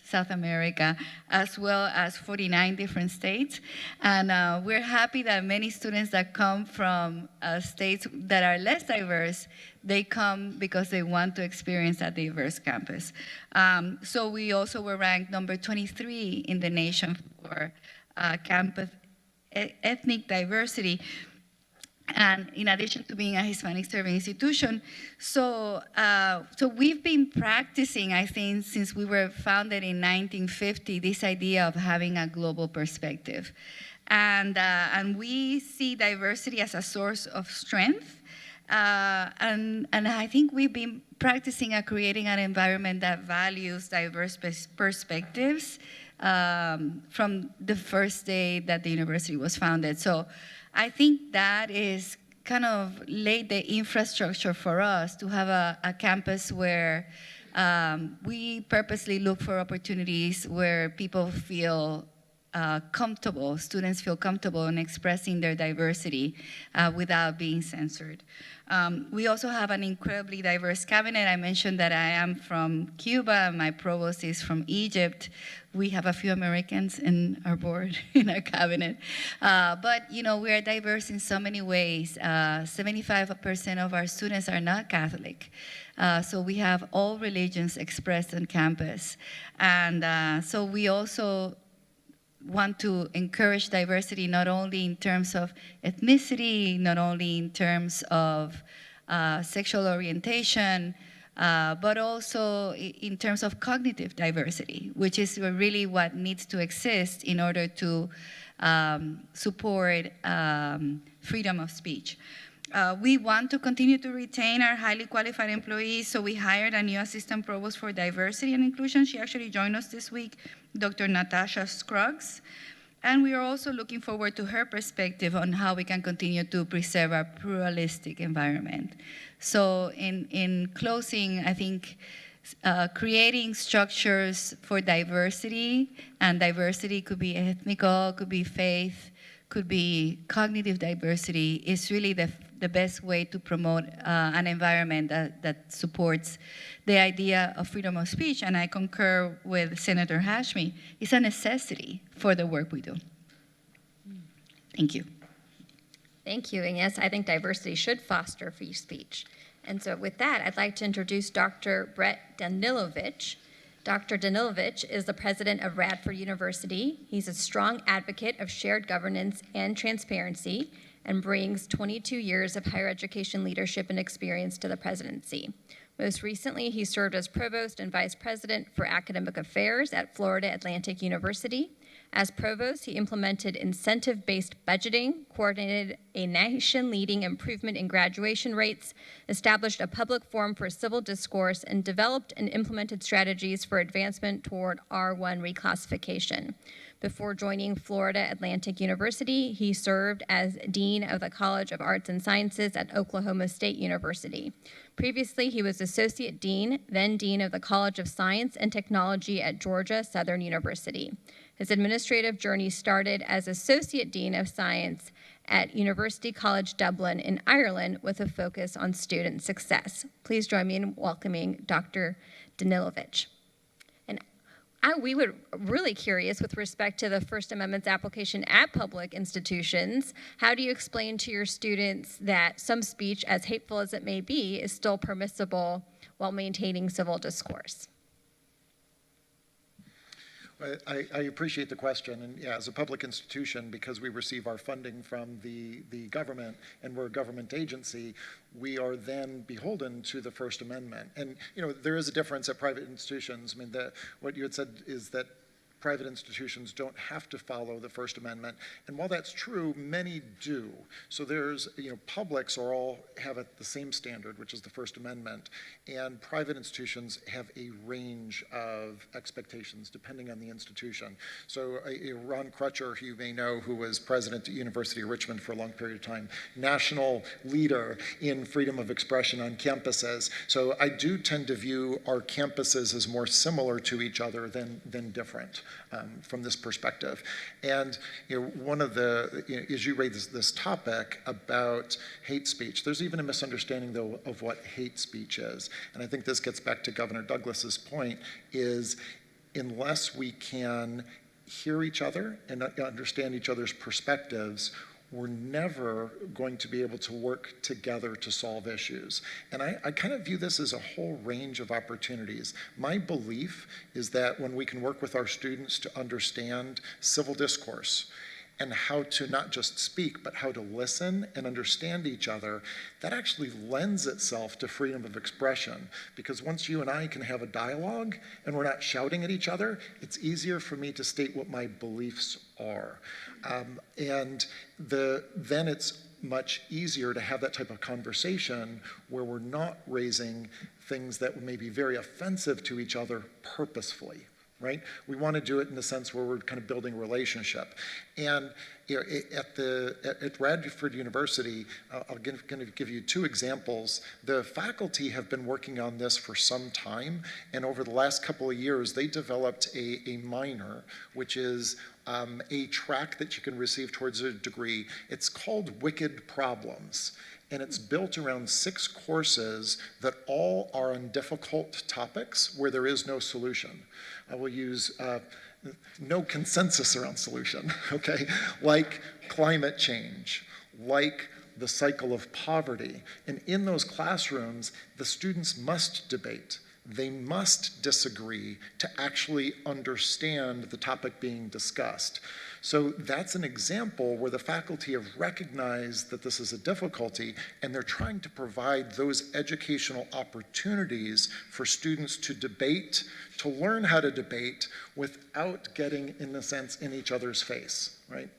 Speaker 16: South America, as well as 49 different states. And we're happy that many students that come from states that are less diverse, they come because they want to experience that diverse campus. So we also were ranked number 23 in the nation for campus ethnic diversity, and in addition to being a Hispanic serving institution. So we've been practicing, I think, since we were founded in 1950, this idea of having a global perspective. And we see diversity as a source of strength. And I think we've been practicing at creating an environment that values diverse perspectives from the first day that the university was founded. So I think that is kind of laid the infrastructure for us to have a campus where we purposely look for opportunities where people feel comfortable, students feel comfortable in expressing their diversity without being censored. We also have an incredibly diverse cabinet. I mentioned that I am from Cuba, my provost is from Egypt. We have a few Americans in our board, in our cabinet. But we are diverse in so many ways. 75% of our students are not Catholic. So we have all religions expressed on campus. And so we also want to encourage diversity not only in terms of ethnicity, not only in terms of sexual orientation, but also in terms of cognitive diversity, which is really what needs to exist in order to support freedom of speech. We want to continue to retain our highly qualified employees, so we hired a new assistant provost for diversity and inclusion. She actually joined us this week, Dr. Natasha Scruggs. And we are also looking forward to her perspective on how we can continue to preserve our pluralistic environment. So in closing, I think creating structures for diversity, and diversity could be ethnical, could be faith, could be cognitive diversity, is really the best way to promote an environment that supports the idea of freedom of speech. And I concur with Senator Hashmi. It's a necessity for the work we do. Thank you.
Speaker 14: Thank you. And yes, I think diversity should foster free speech. And so with that, I'd like to introduce Dr. Brett Danilovich. Dr. Danilovich is the president of Radford University. He's a strong advocate of shared governance and transparency and brings 22 years of higher education leadership and experience to the presidency. Most recently, he served as provost and vice president for academic affairs at Florida Atlantic University. As provost, he implemented incentive-based budgeting, coordinated a nation-leading improvement in graduation rates, established a public forum for civil discourse, and developed and implemented strategies for advancement toward R1 reclassification. Before joining Florida Atlantic University, he served as Dean of the College of Arts and Sciences at Oklahoma State University. Previously, he was Associate Dean, then Dean of the College of Science and Technology at Georgia Southern University. His administrative journey started as Associate Dean of Science at University College Dublin in Ireland with a focus on student success. Please join me in welcoming Dr. Danilovich. We were really curious with respect to the First Amendment's application at public institutions. How do you explain to your students that some speech, as hateful as it may be, is still permissible while maintaining civil discourse?
Speaker 17: I appreciate the question, and yeah, as a public institution, because we receive our funding from the government and we're a government agency, we are then beholden to the First Amendment. And there is a difference at private institutions. I mean, what you had said is that private institutions don't have to follow the First Amendment. And while that's true, many do. So there's, publics all have the same standard, which is the First Amendment, and private institutions have a range of expectations depending on the institution. So Ron Crutcher, who you may know, who was president at University of Richmond for a long period of time, national leader in freedom of expression on campuses. So I do tend to view our campuses as more similar to each other than different. From this perspective. And one of the, as you raise this topic about hate speech, there's even a misunderstanding though of what hate speech is. And I think this gets back to Governor Douglas's point, is unless we can hear each other and understand each other's perspectives, we're never going to be able to work together to solve issues. And I kind of view this as a whole range of opportunities. My belief is that when we can work with our students to understand civil discourse and how to not just speak, but how to listen and understand each other, that actually lends itself to freedom of expression. Because once you and I can have a dialogue and we're not shouting at each other, it's easier for me to state what my beliefs are. And then it's much easier to have that type of conversation where we're not raising things that may be very offensive to each other purposefully. Right? We want to do it in the sense where we're kind of building a relationship. And at Radford University, I'm going to give you two examples. The faculty have been working on this for some time, and over the last couple of years, they developed a minor, which is a track that you can receive towards a degree. It's called Wicked Problems. And it's built around 6 courses that all are on difficult topics where there is no solution. I will use no consensus around solution, okay? Like climate change, like the cycle of poverty. And in those classrooms, the students must debate. They must disagree to actually understand the topic being discussed. So that's an example where the faculty have recognized that this is a difficulty, and they're trying to provide those educational opportunities for students to debate, to learn how to debate without getting, in a sense, in each other's face, right?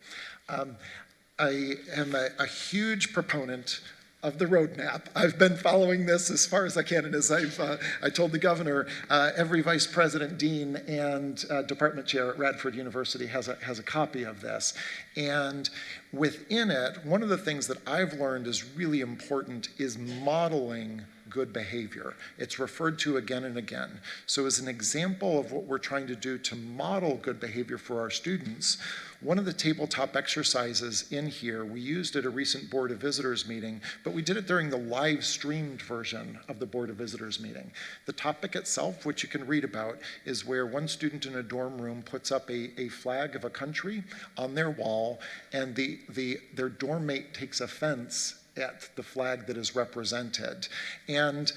Speaker 17: I am a huge proponent of the roadmap. I've been following this as far as I can, and as I told the governor, every vice president, dean, and department chair at Radford University has a copy of this. And within it, one of the things that I've learned is really important is modeling good behavior. It's referred to again and again. So as an example of what we're trying to do to model good behavior for our students, one of the tabletop exercises in here we used at a recent Board of Visitors meeting, but we did it during the live streamed version of the Board of Visitors meeting. The topic itself, which you can read about, is where one student in a dorm room puts up a flag of a country on their wall, and their dorm mate takes offense at the flag that is represented. And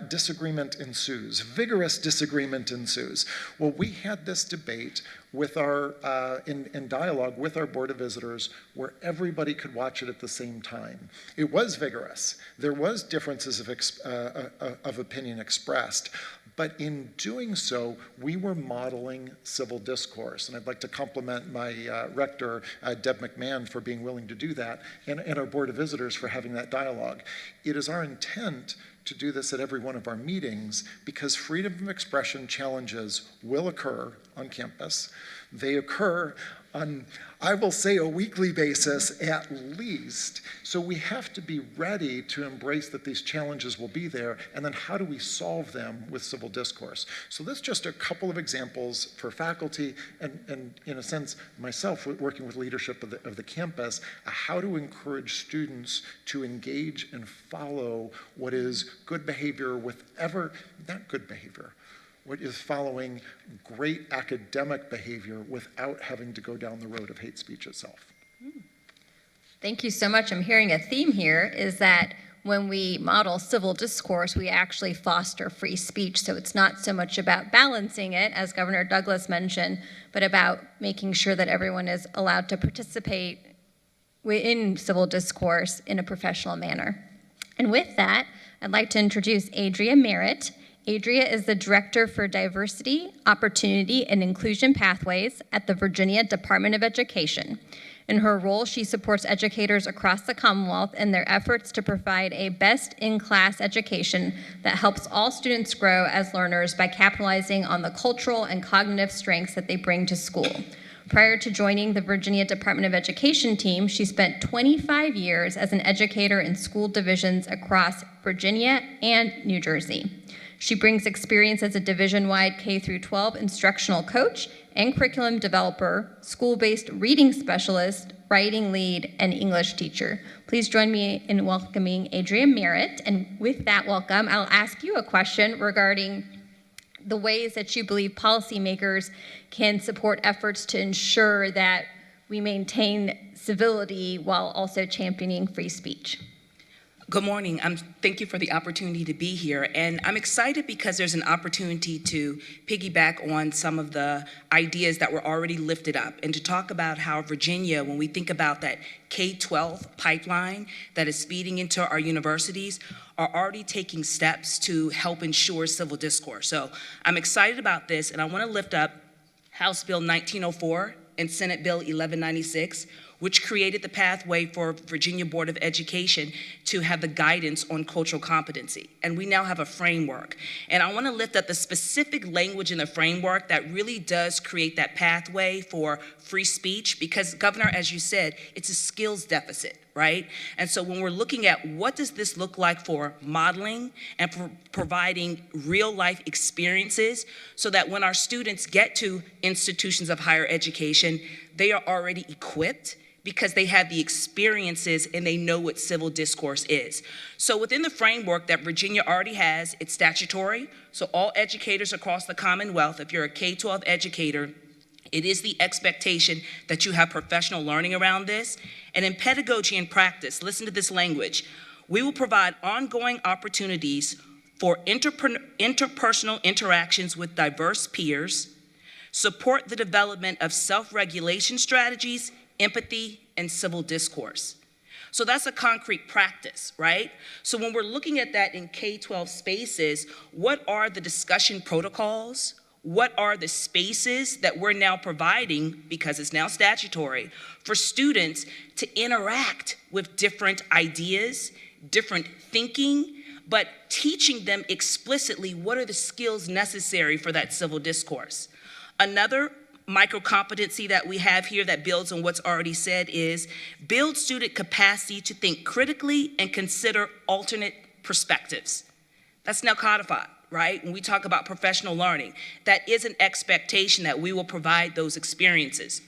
Speaker 17: disagreement ensues, vigorous disagreement ensues. Well, we had this debate with in dialogue with our Board of Visitors where everybody could watch it at the same time. It was vigorous. There was differences of opinion expressed. But in doing so, we were modeling civil discourse. And I'd like to compliment my rector, Deb McMahon, for being willing to do that, and our Board of Visitors for having that dialogue. It is our intent to do this at every one of our meetings because freedom of expression challenges will occur on campus. They occur on, I will say, a weekly basis at least. So we have to be ready to embrace that these challenges will be there, and then how do we solve them with civil discourse? So that's just a couple of examples for faculty and in a sense, myself working with leadership of the campus, how to encourage students to engage and follow what is good behavior not good behavior, what is following great academic behavior without having to go down the road of hate speech itself.
Speaker 14: Thank you so much. I'm hearing a theme here is that when we model civil discourse, we actually foster free speech. So it's not so much about balancing it, as Governor Douglas mentioned, but about making sure that everyone is allowed to participate in civil discourse in a professional manner. And with that, I'd like to introduce Adria Merritt. Adria is the Director for Diversity, Opportunity, and Inclusion Pathways at the Virginia Department of Education. In her role, she supports educators across the Commonwealth in their efforts to provide a best-in-class education that helps all students grow as learners by capitalizing on the cultural and cognitive strengths that they bring to school. Prior to joining the Virginia Department of Education team, she spent 25 years as an educator in school divisions across Virginia and New Jersey. She brings experience as a division-wide K-12 instructional coach and curriculum developer, school-based reading specialist, writing lead, and English teacher. Please join me in welcoming Adria Merritt. And with that welcome, I'll ask you a question regarding the ways that you believe policymakers can support efforts to ensure that we maintain civility while also championing free speech.
Speaker 18: Good morning. Thank you for the opportunity to be here. And I'm excited because there's an opportunity to piggyback on some of the ideas that were already lifted up and to talk about how Virginia, when we think about that K-12 pipeline that is feeding into our universities, are already taking steps to help ensure civil discourse. So I'm excited about this, and I want to lift up House Bill 1904 and Senate Bill 1196, which created the pathway for Virginia Board of Education to have the guidance on cultural competency. And we now have a framework. And I want to lift up the specific language in the framework that really does create that pathway for free speech, because, Governor, as you said, it's a skills deficit, right? And so when we're looking at what does this look like for modeling and for providing real life experiences so that when our students get to institutions of higher education, they are already equipped because they have the experiences and they know what civil discourse is. So within the framework that Virginia already has, it's statutory. So all educators across the Commonwealth, if you're a K-12 educator, it is the expectation that you have professional learning around this. And in pedagogy and practice, listen to this language. We will provide ongoing opportunities for interpersonal interactions with diverse peers, support the development of self-regulation strategies, empathy, and civil discourse. So that's a concrete practice, right? So when we're looking at that in K-12 spaces, what are the discussion protocols? What are the spaces that we're now providing, because it's now statutory, for students to interact with different ideas, different thinking, but teaching them explicitly what are the skills necessary for that civil discourse. Another micro-competency that we have here that builds on what's already said is build student capacity to think critically and consider alternate perspectives. That's now codified, right? When we talk about professional learning, that is an expectation that we will provide those experiences.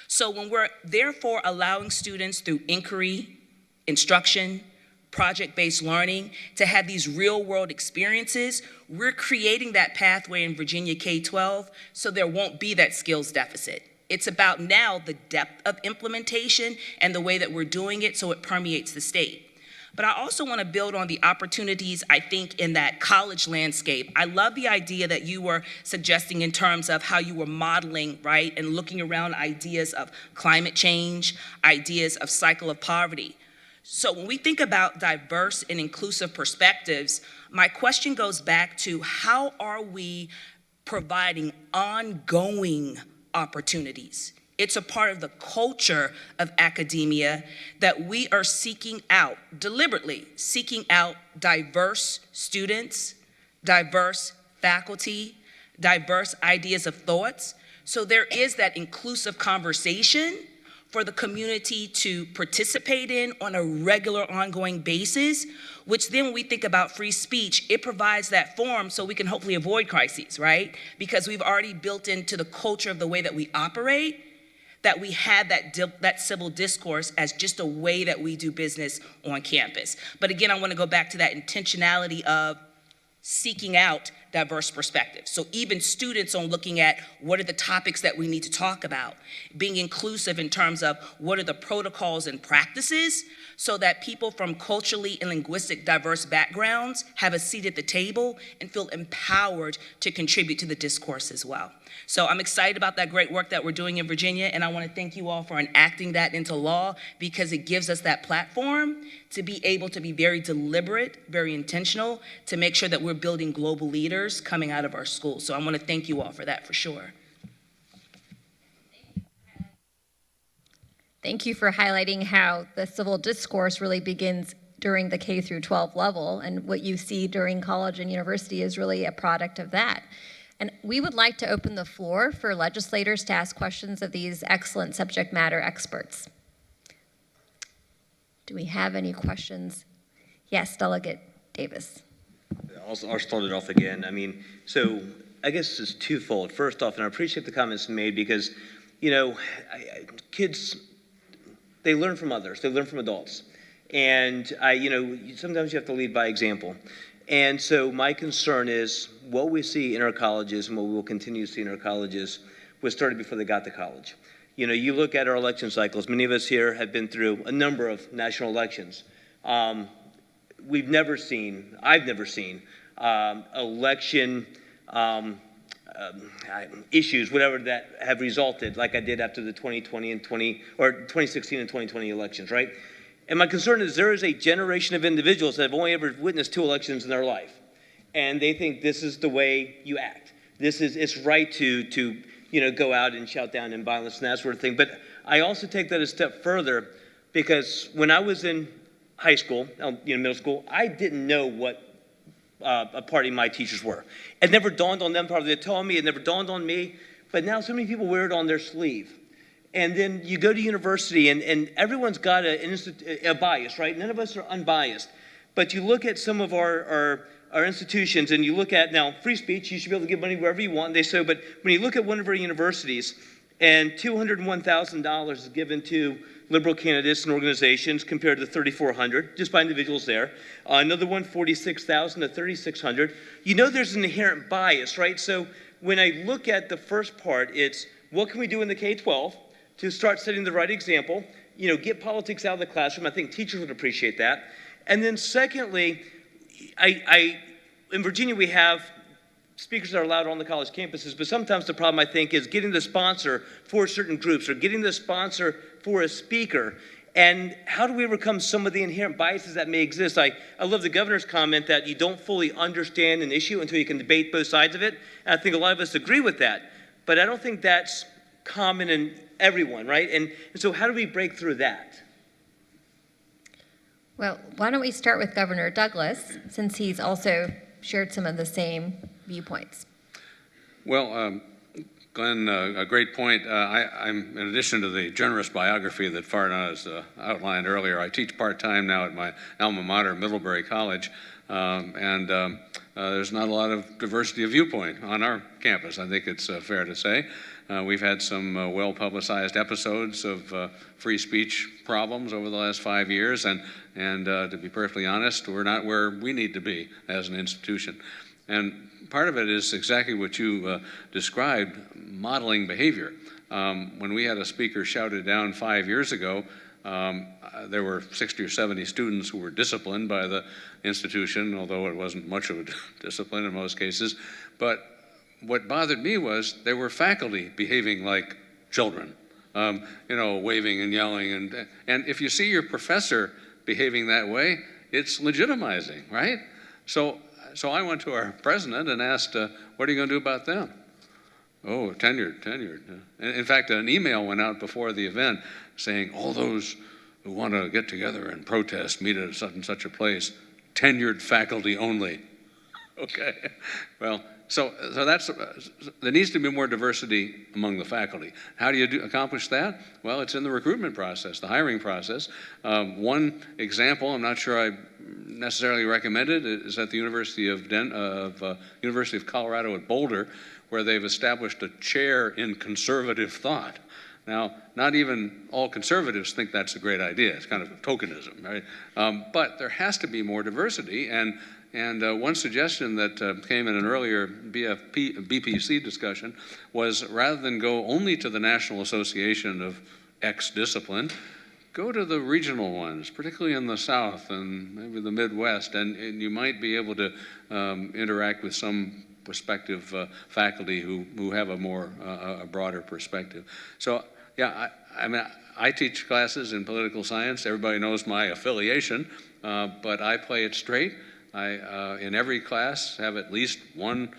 Speaker 18: So when we're therefore allowing students through inquiry, instruction, project-based learning to have these real-world experiences, we're creating that pathway in Virginia K-12 so there won't be that skills deficit. It's about now the depth of implementation and the way that we're doing it so it permeates the state. But I also want to build on the opportunities, I think, in that college landscape. I love the idea that you were suggesting in terms of how you were modeling, right, and looking around ideas of climate change, ideas of cycle of poverty. So when we think about diverse and inclusive perspectives, my question goes back to how are we providing ongoing opportunities? It's a part of the culture of academia that we are seeking out, deliberately seeking out diverse students, diverse faculty, diverse ideas of thoughts. So there is that inclusive conversation for the community to participate in on a regular, ongoing basis, which then when we think about free speech, it provides that forum so we can hopefully avoid crises, right? Because we've already built into the culture of the way that we operate, that we have that civil discourse as just a way that we do business on campus. But again, I want to go back to that intentionality of seeking out diverse perspectives. So even students on looking at what are the topics that we need to talk about, being inclusive in terms of what are the protocols and practices so that people from culturally and linguistic diverse backgrounds have a seat at the table and feel empowered to contribute to the discourse as well. So I'm excited about that great work that we're doing in Virginia, and I want to thank you all for enacting that into law because it gives us that platform to be able to be very deliberate, very intentional, to make sure that we're building global leaders coming out of our schools. So I want to thank you all for that for sure.
Speaker 14: Thank you for highlighting how the civil discourse really begins during the K through 12 level, and what you see during college and university is really a product of that. And we would like to open the floor for legislators to ask questions of these excellent subject matter experts. Do we have any questions? Yes, Delegate Davis.
Speaker 6: I'll start it off again. I mean, so I guess it's twofold. First off, and I appreciate the comments made because, you know, kids, they learn from others. They learn from adults. And, you know, sometimes you have to lead by example. And so my concern is what we see in our colleges and what we will continue to see in our colleges was started before they got to college. You know, you look at our election cycles. Many of us here have been through a number of national elections. I've never seen election issues, whatever that have resulted, like I did after the 2016 and 2020 elections, right? And my concern is there is a generation of individuals that have only ever witnessed 2 elections in their life. And they think this is the way you act. It's right to you know, go out and shout down in violence and that sort of thing. But I also take that a step further because when I was in high school, you know, middle school, I didn't know what a party my teachers were. It never dawned on them, probably they told me, it never dawned on me. But now so many people wear it on their sleeve. And then you go to university, and everyone's got a bias, right? None of us are unbiased. But you look at some of our institutions, and you look at, now, free speech, you should be able to give money wherever you want, they say, but when you look at one of our universities, and $201,000 is given to liberal candidates and organizations compared to $3,400, just by individuals there. Another one, $46,000 to $3,600. You know there's an inherent bias, right? So when I look at the first part, it's what can we do in the K-12 to start setting the right example, you know, get politics out of the classroom. I think teachers would appreciate that. And then secondly, in Virginia we have speakers that are allowed on the college campuses, but sometimes the problem, I think, is getting the sponsor for certain groups or getting the sponsor for a speaker. And how do we overcome some of the inherent biases that may exist? I love the governor's comment that you don't fully understand an issue until you can debate both sides of it. And I think a lot of us agree with that. But I don't think that's common in everyone, right? And so how do we break through that?
Speaker 14: Well, why don't we start with Governor Douglas, since he's also shared some of the same viewpoints.
Speaker 15: Well, Glenn, a great point. I'm, in addition to the generous biography that Farnaz outlined earlier, I teach part-time now at my alma mater, Middlebury College, and there's not a lot of diversity of viewpoint on our campus, I think it's fair to say. We've had some well-publicized episodes of free speech problems over the last 5 years, and to be perfectly honest, we're not where we need to be as an institution. And part of it is exactly what you described, modeling behavior. When we had a speaker shouted down 5 years ago, there were 60 or 70 students who were disciplined by the institution, although it wasn't much of a discipline in most cases. But what bothered me was there were faculty behaving like children, you know, waving and yelling. And if you see your professor behaving that way, it's legitimizing, right? So I went to our president and asked, what are you going to do about them? Oh, tenured. In fact, an email went out before the event saying, all those who want to get together and protest, meet at such and such a place, tenured faculty only. Okay, well, so that's, there needs to be more diversity among the faculty. How do you accomplish that? Well, it's in the recruitment process, the hiring process. One example, I'm not sure I necessarily recommend it, is at the University of Colorado at Boulder, where they've established a chair in conservative thought. Now, not even all conservatives think that's a great idea. It's kind of tokenism, right? But there has to be more diversity, and one suggestion that came in an earlier BPC discussion was, rather than go only to the National Association of X discipline, go to the regional ones, particularly in the South and maybe the Midwest, and you might be able to interact with some prospective faculty who have a broader perspective. So, yeah, I mean, I teach classes in political science. Everybody knows my affiliation, but I play it straight. I, in every class, have at least one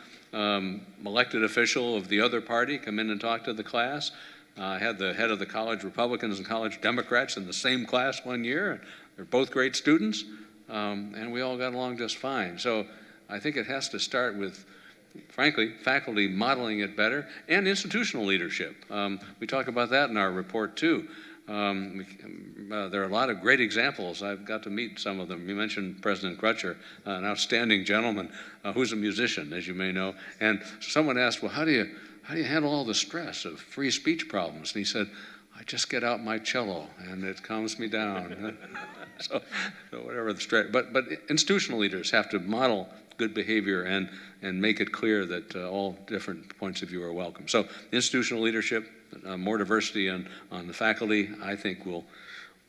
Speaker 15: elected official of the other party come in and talk to the class. I had the head of the college Republicans and college Democrats in the same class one year. They're both great students, and we all got along just fine. So I think it has to start with, frankly, faculty modeling it better, and institutional leadership. We talk about that in our report, too. There are a lot of great examples. I've got to meet some of them. You mentioned President Crutcher, an outstanding gentleman who's a musician, as you may know. And someone asked, well, how do you handle all the stress of free speech problems? And he said, I just get out my cello, and it calms me down. so whatever the stress. But institutional leaders have to model good behavior and make it clear that all different points of view are welcome. So institutional leadership, more diversity on the faculty, I think will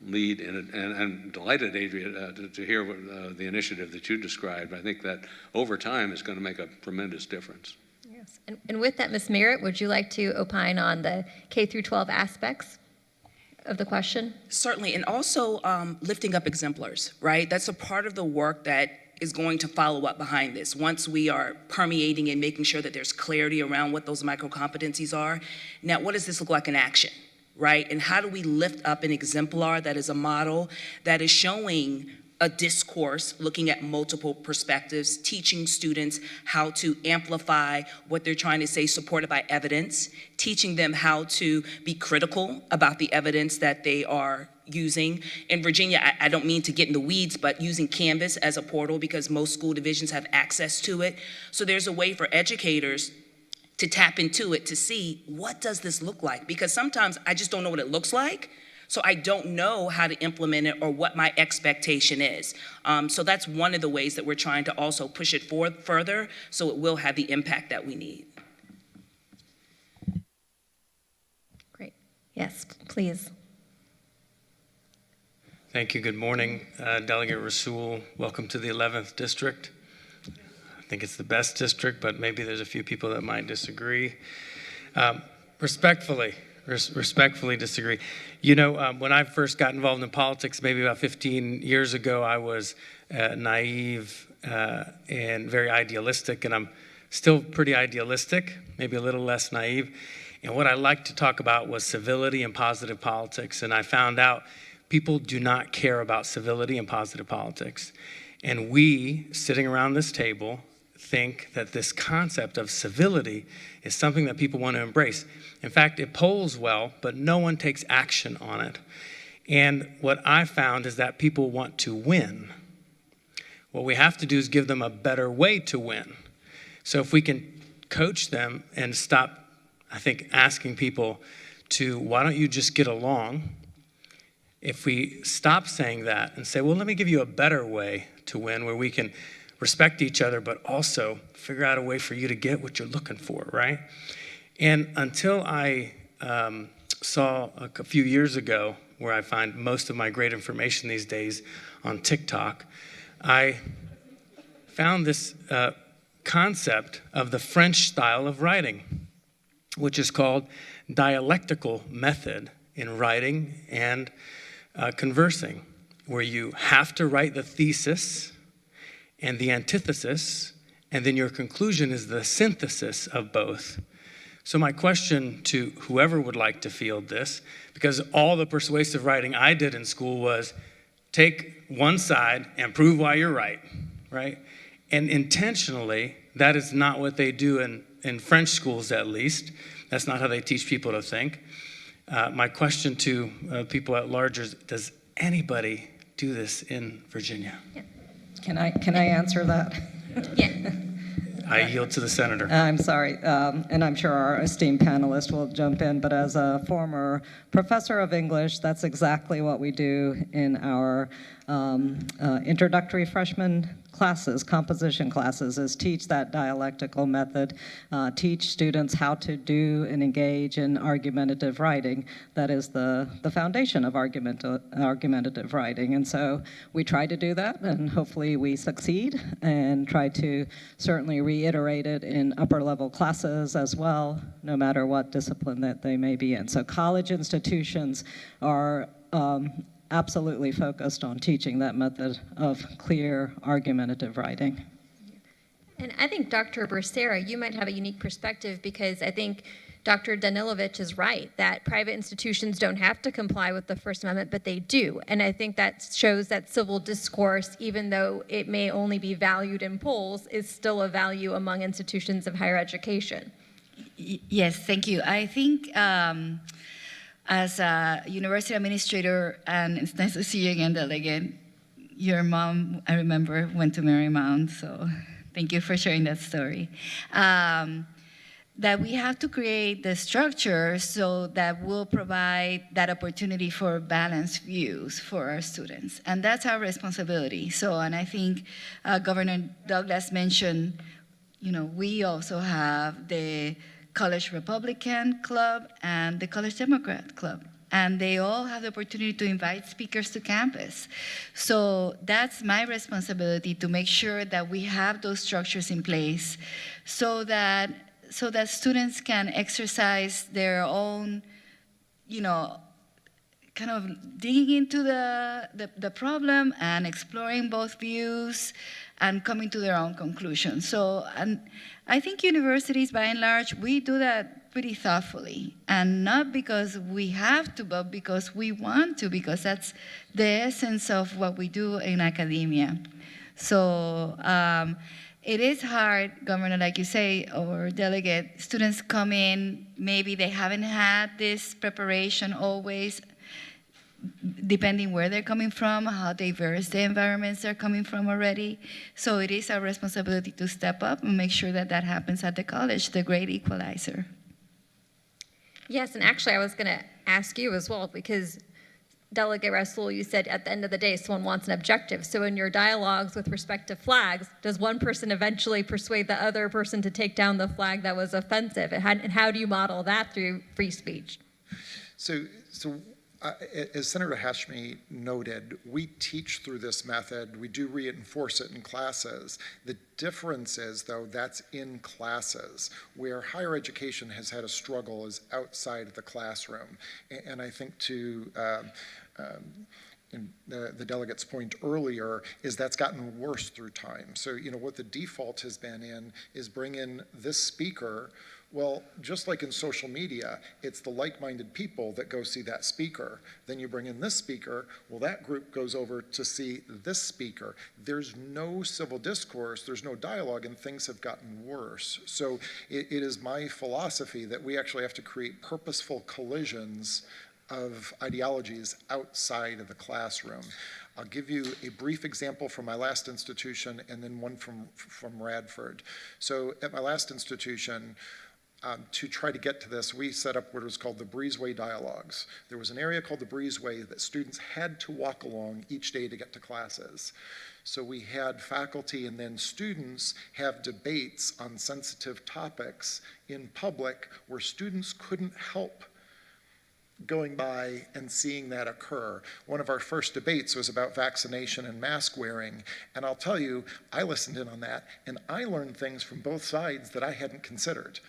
Speaker 15: lead, and I'm delighted, Adria, to hear what, the initiative that you described. I think that over time is going to make a tremendous difference.
Speaker 14: Yes. And with that, Ms. Merritt, would you like to opine on the K through 12 aspects of the question?
Speaker 18: Certainly, and also lifting up exemplars, right? That's a part of the work that is going to follow up behind this. Once we are permeating and making sure that there's clarity around what those micro competencies are, now what does this look like in action, right? And how do we lift up an exemplar that is a model that is showing a discourse, looking at multiple perspectives, teaching students how to amplify what they're trying to say, supported by evidence, teaching them how to be critical about the evidence that they are using. In Virginia, I don't mean to get in the weeds, but using Canvas as a portal because most school divisions have access to it. So there's a way for educators to tap into it to see, what does this look like? Because sometimes I just don't know what it looks like. So I don't know how to implement it or what my expectation is. So that's one of the ways that we're trying to also push it forward further so it will have the impact that we need.
Speaker 14: Great. Yes, please.
Speaker 19: Thank you. Good morning, Delegate Rasool. Welcome to the 11th District. I think it's the best district, but maybe there's a few people that might disagree. Respectfully disagree. You know, when I first got involved in politics, maybe about 15 years ago, I was naive and very idealistic, and I'm still pretty idealistic, maybe a little less naive. And what I liked to talk about was civility and positive politics, and I found out people do not care about civility and positive politics. And we, sitting around this table, think that this concept of civility is something that people want to embrace. In fact, it polls well, but no one takes action on it. And what I found is that people want to win. What we have to do is give them a better way to win. So if we can coach them and stop, I think, asking people to, why don't you just get along? If we stop saying that and say, well, let me give you a better way to win where we can respect each other, but also figure out a way for you to get what you're looking for, right? And until I saw a few years ago, where I find most of my great information these days on TikTok, I found this concept of the French style of writing, which is called dialectical method in writing and conversing, where you have to write the thesis and the antithesis, and then your conclusion is the synthesis of both. So my question to whoever would like to field this, because all the persuasive writing I did in school was take one side and prove why you're right? And intentionally, that is not what they do in French schools, at least. That's not how they teach people to think. My question to people at large is, does anybody do this in Virginia?
Speaker 13: Can I answer that?
Speaker 14: Yeah.
Speaker 19: I yield to the senator.
Speaker 13: I'm sorry, and I'm sure our esteemed panelist will jump in, but as a former professor of English, that's exactly what we do in our introductory freshman classes, composition classes, is teach that dialectical method, teach students how to do and engage in argumentative writing. That is the foundation of argumentative writing. And so we try to do that, and hopefully we succeed, and try to certainly reiterate it in upper level classes as well, no matter what discipline that they may be in. So college institutions are absolutely focused on teaching that method of clear argumentative writing.
Speaker 14: And I think Dr. Becerra, you might have a unique perspective, because I think Dr. Danilovich is right that private institutions don't have to comply with the First Amendment, but they do. And I think that shows that civil discourse, even though it may only be valued in polls, is still a value among institutions of higher education.
Speaker 16: Yes, thank you. I think as a university administrator, and it's nice to see you again, Delegate. Your mom, I remember, went to Marymount, so thank you for sharing that story. That we have to create the structure so that we'll provide that opportunity for balanced views for our students. And that's our responsibility. So, and I think Governor Douglas mentioned, we also have the College Republican Club and the College Democrat Club. And they all have the opportunity to invite speakers to campus. So that's my responsibility, to make sure that we have those structures in place so that students can exercise their own, kind of digging into the problem and exploring both views and coming to their own conclusions. So, and I think universities, by and large, we do that pretty thoughtfully, and not because we have to, but because we want to, because that's the essence of what we do in academia. So it is hard, Governor, like you say, or Delegate, students come in, maybe they haven't had this preparation always, depending where they're coming from, how diverse the environments they're coming from already. So it is our responsibility to step up and make sure that that happens at the college, the great equalizer.
Speaker 14: Yes, and actually I was going to ask you as well, because Delegate Rasool, you said at the end of the day someone wants an objective. So in your dialogues with respect to flags, does one person eventually persuade the other person to take down the flag that was offensive? And how do you model that through free speech?
Speaker 17: So as Senator Hashmi noted, we teach through this method. We do reinforce it in classes. The difference is, though, that's in classes. Where higher education has had a struggle is outside of the classroom. And I think to the delegate's point earlier is that's gotten worse through time. So, what the default has been in is bring in this speaker. Well, just like in social media, it's the like-minded people that go see that speaker. Then you bring in this speaker, well, that group goes over to see this speaker. There's no civil discourse, there's no dialogue, and things have gotten worse. So it is my philosophy that we actually have to create purposeful collisions of ideologies outside of the classroom. I'll give you a brief example from my last institution and then one from Radford. So at my last institution, to try to get to this, we set up what was called the Breezeway Dialogues. There was an area called the Breezeway that students had to walk along each day to get to classes. So we had faculty and then students have debates on sensitive topics in public where students couldn't help going by and seeing that occur. One of our first debates was about vaccination and mask wearing, and I'll tell you, I listened in on that, and I learned things from both sides that I hadn't considered.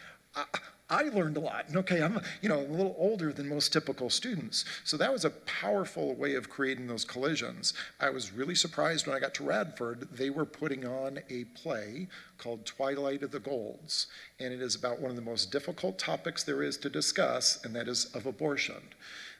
Speaker 17: I learned a lot. And okay, I'm a little older than most typical students. So that was a powerful way of creating those collisions. I was really surprised when I got to Radford. They were putting on a play called Twilight of the Golds. And it is about one of the most difficult topics there is to discuss, and that is of abortion.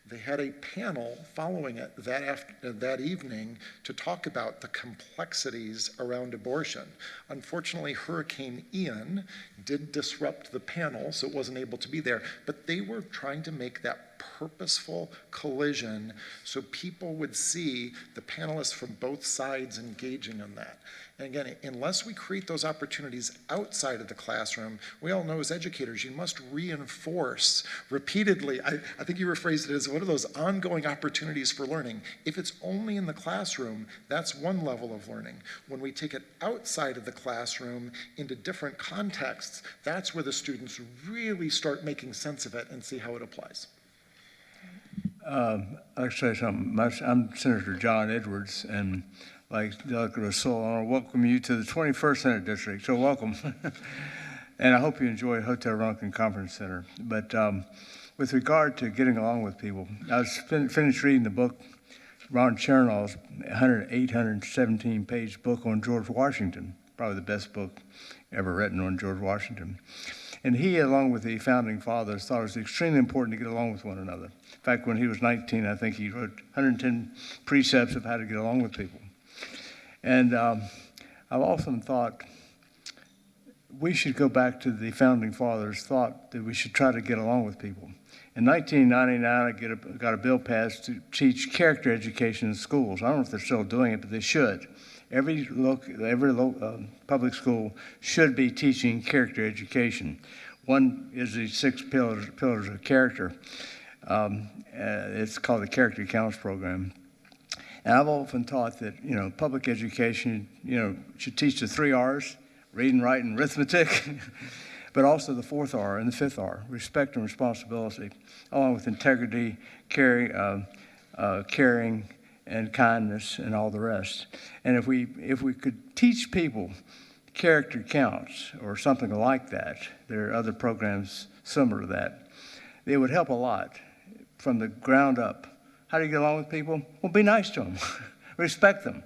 Speaker 17: They had a panel following it that evening to talk about the complexities around abortion. Unfortunately, Hurricane Ian did disrupt the panel, so it wasn't able to be there, but they were trying to make that purposeful collision so people would see the panelists from both sides engaging in that. And again, unless we create those opportunities outside of the classroom, we all know as educators, you must reinforce repeatedly. I think you rephrased it as one of those ongoing opportunities for learning. If it's only in the classroom, that's one level of learning. When we take it outside of the classroom into different contexts, that's where the students really start making sense of it and see how it applies.
Speaker 20: I'd like to say something. I'm Senator John Edwards, and like Delegate Russell, I want to welcome you to the 21st Senate District, so welcome. And I hope you enjoy Hotel Roanoke Conference Center. But with regard to getting along with people, I was finished reading the book, Ron Chernow's 817-page book on George Washington, probably the best book ever written on George Washington. And he, along with the founding fathers, thought it was extremely important to get along with one another. In fact, when he was 19, I think he wrote 110 precepts of how to get along with people. And I've often thought we should go back to the founding fathers' thought that we should try to get along with people. In 1999, I got a bill passed to teach character education in schools. I don't know if they're still doing it, but they should. Every public school should be teaching character education. One is the 6 pillars of character. It's called the Character Counts program. And I've often taught that, public education, should teach the 3 R's, reading, writing, arithmetic, but also the 4th R and the 5th R, respect and responsibility, along with integrity, caring, and kindness, and all the rest. And if we could teach people character counts or something like that, there are other programs similar to that, it would help a lot from the ground up. How do you get along with people? Well, be nice to them. Respect them.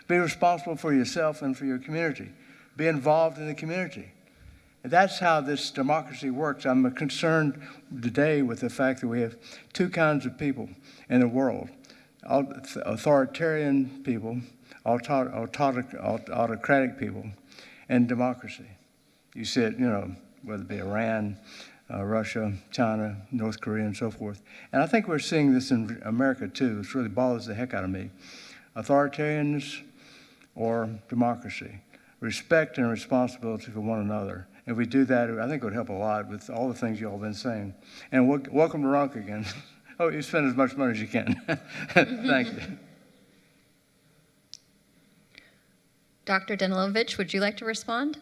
Speaker 20: Be responsible for yourself and for your community. Be involved in the community. And that's how this democracy works. I'm concerned today with the fact that we have 2 kinds of people in the world. Authoritarian people, autocratic people, and democracy. You see it, whether it be Iran, Russia, China, North Korea, and so forth. And I think we're seeing this in America too. It really bothers the heck out of me. Authoritarians or democracy. Respect and responsibility for one another. If we do that, I think it would help a lot with all the things you all have been saying. And welcome to Roanoke again. Oh, you spend as much money as you can. Thank you.
Speaker 14: Dr. Danilovich, would you like to respond?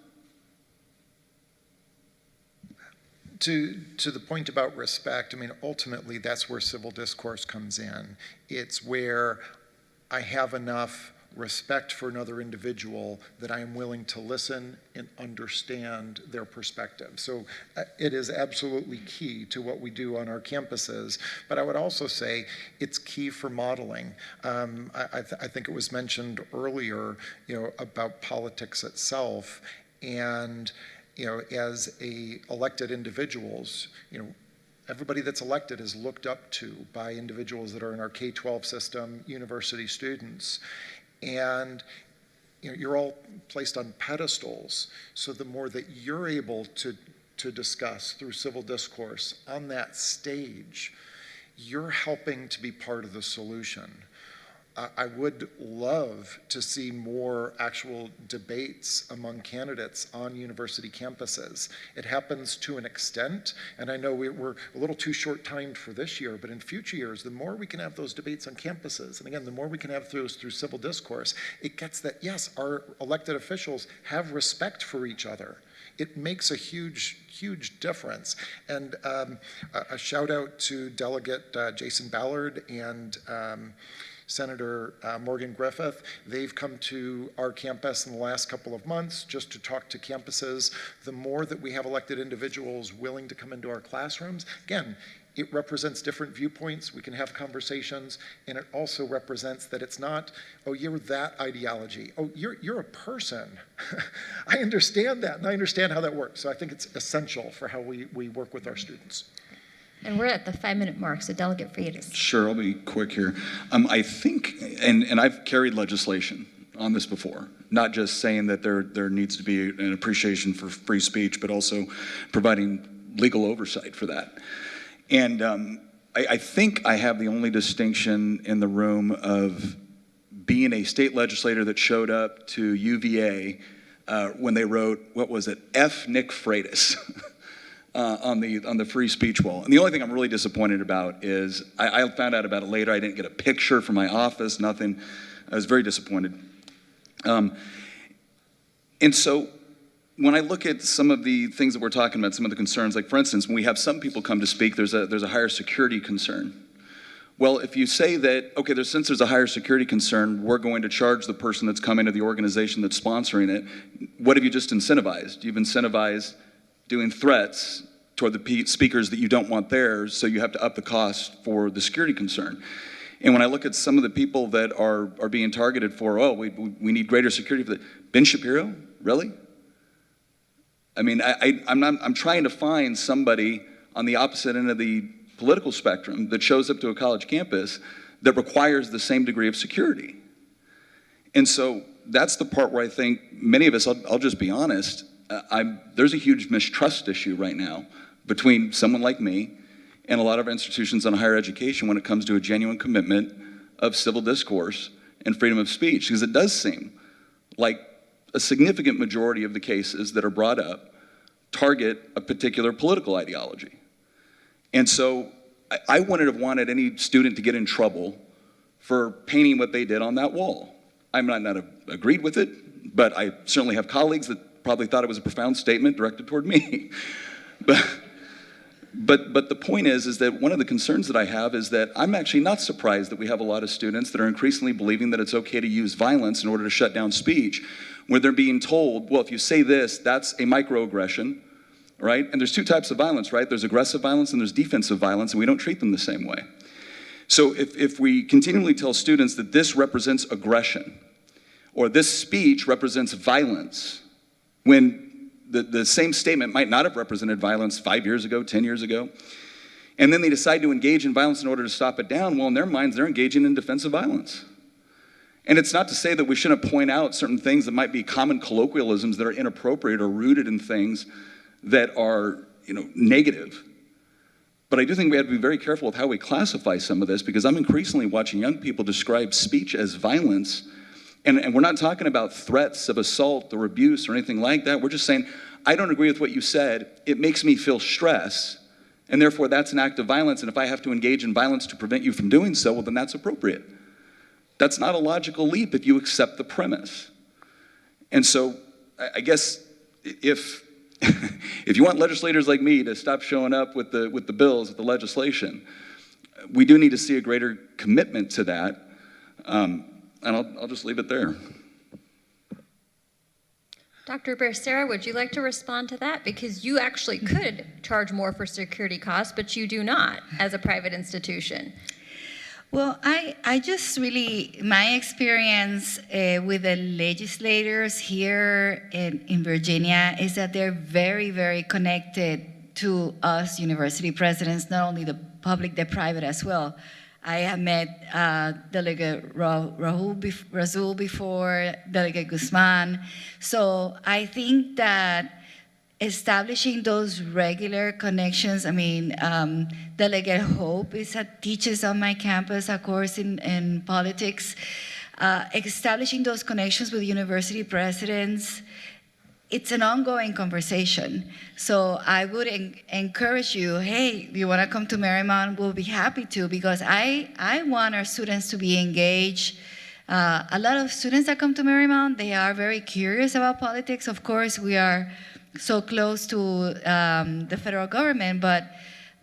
Speaker 17: To the point about respect, ultimately that's where civil discourse comes in. It's where I have enough respect for another individual that I am willing to listen and understand their perspective. So it is absolutely key to what we do on our campuses. But I would also say it's key for modeling. I think it was mentioned earlier, about politics itself. And as elected individuals, everybody that's elected is looked up to by individuals that are in our K-12 system, university students. And you're all placed on pedestals. So the more that you're able to discuss through civil discourse on that stage, you're helping to be part of the solution. I would love to see more actual debates among candidates on university campuses. It happens to an extent, and I know we're a little too short-timed for this year, but in future years, the more we can have those debates on campuses, and again, the more we can have those through civil discourse, it gets that, yes, our elected officials have respect for each other. It makes a huge, huge difference. And a shout out to Delegate Jason Ballard and Senator Morgan Griffith. They've come to our campus in the last couple of months just to talk to campuses. The more that we have elected individuals willing to come into our classrooms, again, it represents different viewpoints. We can have conversations, and it also represents that it's not, oh, you're that ideology. Oh, you're a person. I understand that, and I understand how that works. So I think it's essential for how we work with our students.
Speaker 14: And we're at the 5-minute mark, so Delegate Freitas.
Speaker 21: Sure, I'll be quick here. I think, and I've carried legislation on this before, not just saying that there needs to be an appreciation for free speech, but also providing legal oversight for that. And I think I have the only distinction in the room of being a state legislator that showed up to UVA when they wrote, what was it, F. Nick Freitas on the free speech wall. And the only thing I'm really disappointed about is, I found out about it later, I didn't get a picture from my office, nothing. I was very disappointed. And so when I look at some of the things that we're talking about, some of the concerns, like for instance, when we have some people come to speak, there's a higher security concern. Well, if you say that, okay, since there's a higher security concern, we're going to charge the person that's coming to the organization that's sponsoring it, what have you just incentivized? You've incentivized doing threats toward the speakers that you don't want there, so you have to up the cost for the security concern. And when I look at some of the people that are being targeted for, we need greater security for that. Ben Shapiro, really? I mean, I'm trying to find somebody on the opposite end of the political spectrum that shows up to a college campus that requires the same degree of security. And so that's the part where I think many of us, I'll just be honest, there's a huge mistrust issue right now between someone like me and a lot of institutions on higher education when it comes to a genuine commitment of civil discourse and freedom of speech, because it does seem like a significant majority of the cases that are brought up target a particular political ideology. And so I wouldn't have wanted any student to get in trouble for painting what they did on that wall. I might not have agreed with it, but I certainly have colleagues that probably thought it was a profound statement directed toward me. But the point is that one of the concerns that I have is that I'm actually not surprised that we have a lot of students that are increasingly believing that it's okay to use violence in order to shut down speech, when they're being told, well, if you say this, that's a microaggression, right? And there's two types of violence, right? There's aggressive violence and there's defensive violence, and we don't treat them the same way. So if we continually tell students that this represents aggression, or this speech represents violence, when the same statement might not have represented violence 5 years ago, 10 years ago, and then they decide to engage in violence in order to stop it down, well, in their minds, they're engaging in defensive violence. And it's not to say that we shouldn't point out certain things that might be common colloquialisms that are inappropriate or rooted in things that are, negative. But I do think we have to be very careful with how we classify some of this, because I'm increasingly watching young people describe speech as violence. And we're not talking about threats of assault or abuse or anything like that. We're just saying, I don't agree with what you said. It makes me feel stress, and therefore that's an act of violence. And if I have to engage in violence to prevent you from doing so, well, then that's appropriate. That's not a logical leap if you accept the premise. And so I guess if you want legislators like me to stop showing up with the bills, with the legislation, we do need to see a greater commitment to that. And I'll just leave it there.
Speaker 14: Dr. Becerra, would you like to respond to that? Because you actually could charge more for security costs, but you do not as a private institution.
Speaker 16: Well, I just really, my experience with the legislators here in Virginia is that they're very, very connected to us university presidents, not only the public, the private as well. I have met Delegate Rasul before, Delegate Guzman. So I think that establishing those regular connections, Delegate Hope teaches on my campus a course in politics. Establishing those connections with university presidents, it's an ongoing conversation. So I would encourage you, hey, you want to come to Marymount? We'll be happy to, because I want our students to be engaged. A lot of students that come to Marymount, they are very curious about politics. Of course, we are so close to the federal government, but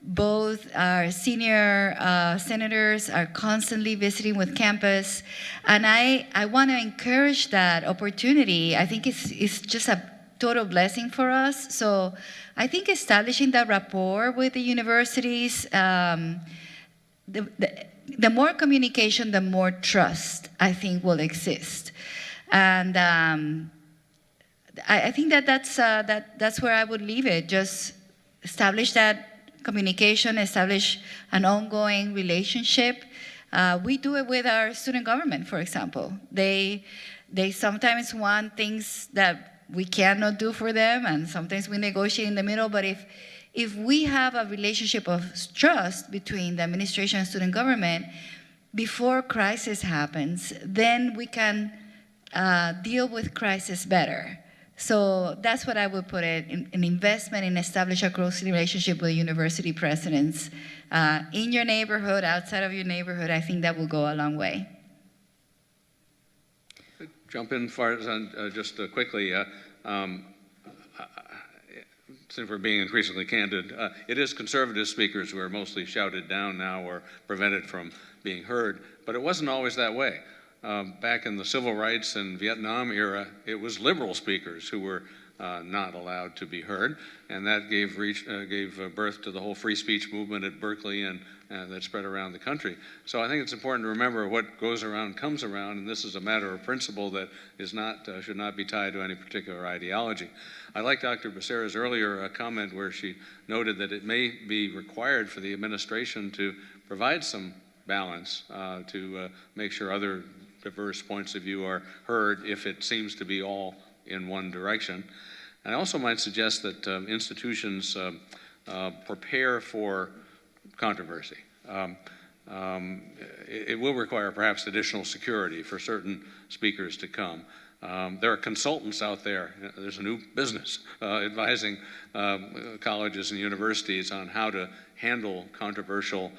Speaker 16: both our senior senators are constantly visiting with campus, and I want to encourage that opportunity. I think it's just a total blessing for us. So I think establishing that rapport with the universities, the more communication, the more trust I think will exist, and I think that's where I would leave it. Just establish that communication, establish an ongoing relationship. We do it with our student government, for example. They sometimes want things that we cannot do for them, and sometimes we negotiate in the middle. But If we have a relationship of trust between the administration and student government, before crisis happens, then we can deal with crisis better. So that's what I would put it, an investment in establish a close relationship with university presidents in your neighborhood, outside of your neighborhood. I think that will go a long way.
Speaker 15: Jump in just quickly. Since we're being increasingly candid, it is conservative speakers who are mostly shouted down now or prevented from being heard, but it wasn't always that way. Back in the civil rights and Vietnam era, it was liberal speakers who were not allowed to be heard, and that gave birth to the whole free speech movement at Berkeley and that spread around the country. So I think it's important to remember what goes around comes around, and this is a matter of principle that is not should not be tied to any particular ideology. I like Dr. Becerra's earlier comment where she noted that it may be required for the administration to provide some balance to make sure other diverse points of view are heard if it seems to be all in one direction. And I also might suggest that institutions prepare for controversy. It will require perhaps additional security for certain speakers to come. There are consultants out there. There's a new business advising colleges and universities on how to handle controversial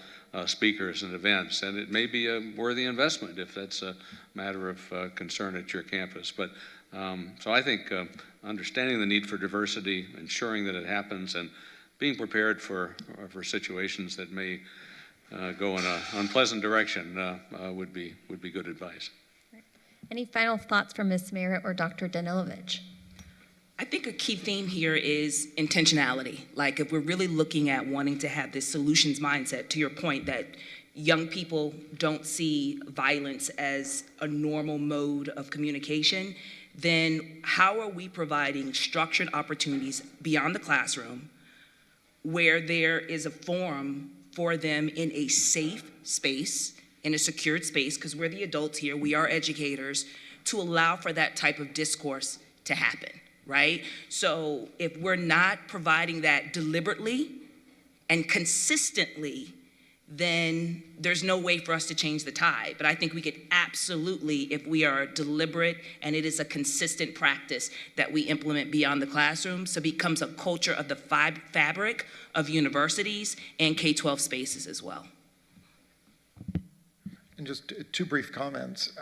Speaker 15: speakers and events, and it may be a worthy investment if that's a matter of concern at your campus. But so I think understanding the need for diversity, ensuring that it happens, and being prepared for situations that may go in an unpleasant direction would be good advice.
Speaker 14: Any final thoughts from Ms. Merritt or Dr. Danilovich?
Speaker 18: I think a key theme here is intentionality. Like if we're really looking at wanting to have this solutions mindset, to your point that young people don't see violence as a normal mode of communication, then how are we providing structured opportunities beyond the classroom where there is a forum for them in a safe space, in a secured space, because we're the adults here, we are educators, to allow for that type of discourse to happen, right? So if we're not providing that deliberately and consistently, then there's no way for us to change the tide. But I think we could absolutely, if we are deliberate and it is a consistent practice that we implement beyond the classroom, so it becomes a culture of the fabric of universities and K-12 spaces as well.
Speaker 17: And just two brief comments.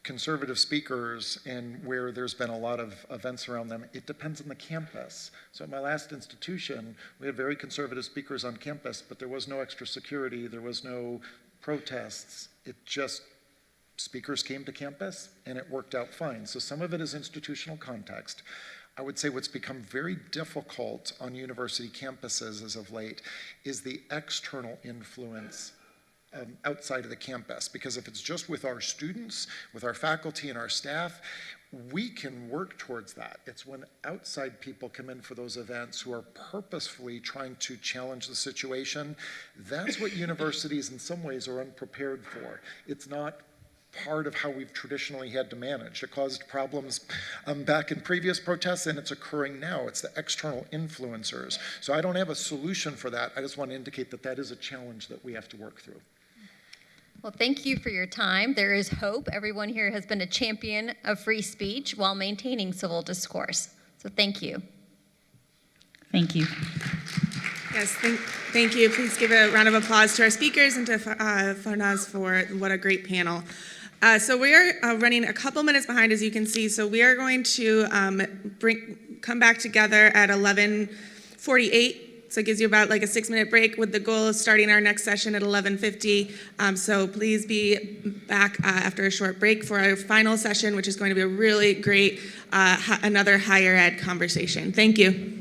Speaker 17: Conservative speakers and where there's been a lot of events around them, it depends on the campus. So at my last institution, we had very conservative speakers on campus, but there was no extra security, there was no protests. It just, speakers came to campus and it worked out fine. So some of it is institutional context. I would say what's become very difficult on university campuses as of late is the external influence outside of the campus, because if it's just with our students, with our faculty and our staff, we can work towards that. It's when outside people come in for those events who are purposefully trying to challenge the situation, that's what universities in some ways are unprepared for. It's not part of how we've traditionally had to manage. It caused problems back in previous protests, and it's occurring now. It's the external influencers. So I don't have a solution for that. I just want to indicate that that is a challenge that we have to work through.
Speaker 14: Well, thank you for your time. There is hope. Everyone here has been a champion of free speech while maintaining civil discourse. So thank you.
Speaker 16: Thank you.
Speaker 1: Yes, thank you. Please give a round of applause to our speakers and to Farnaz for what a great panel. So we are running a couple minutes behind, as you can see. So we are going to come back together at 11:48. So it gives you about like a 6-minute break with the goal of starting our next session at 11:50. So please be back after a short break for our final session, which is going to be a really great, another higher ed conversation. Thank you.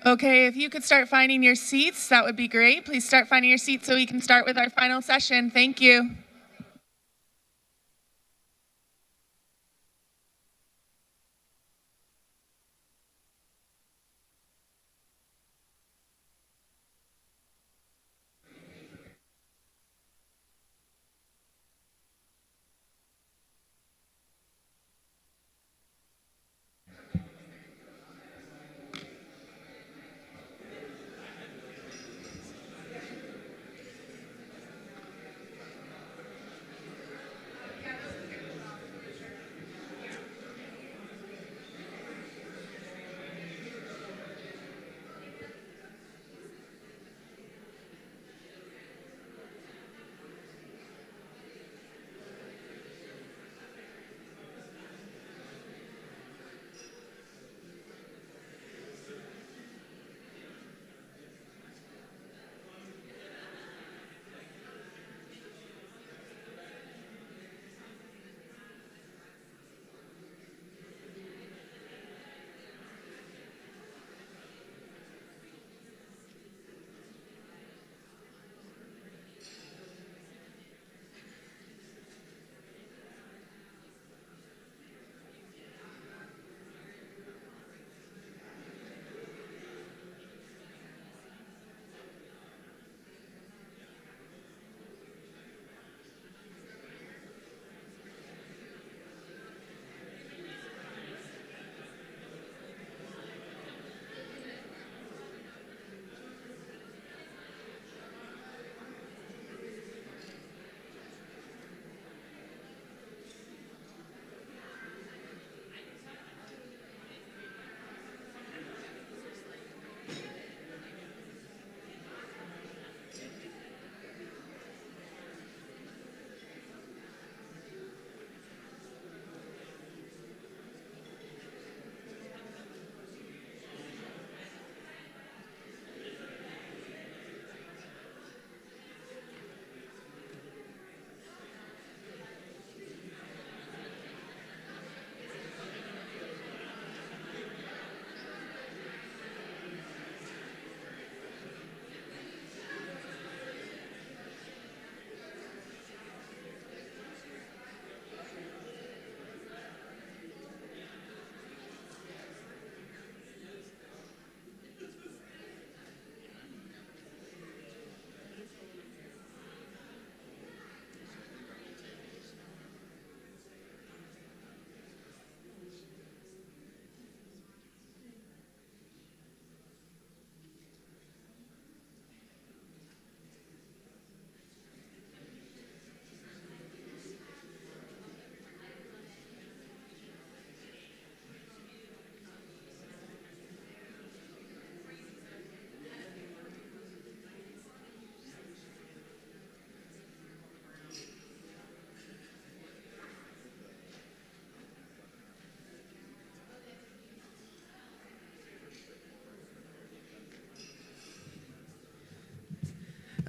Speaker 1: Okay, if you could start finding your seats, that would be great. Please start finding your seats so we can start with our final session. Thank you.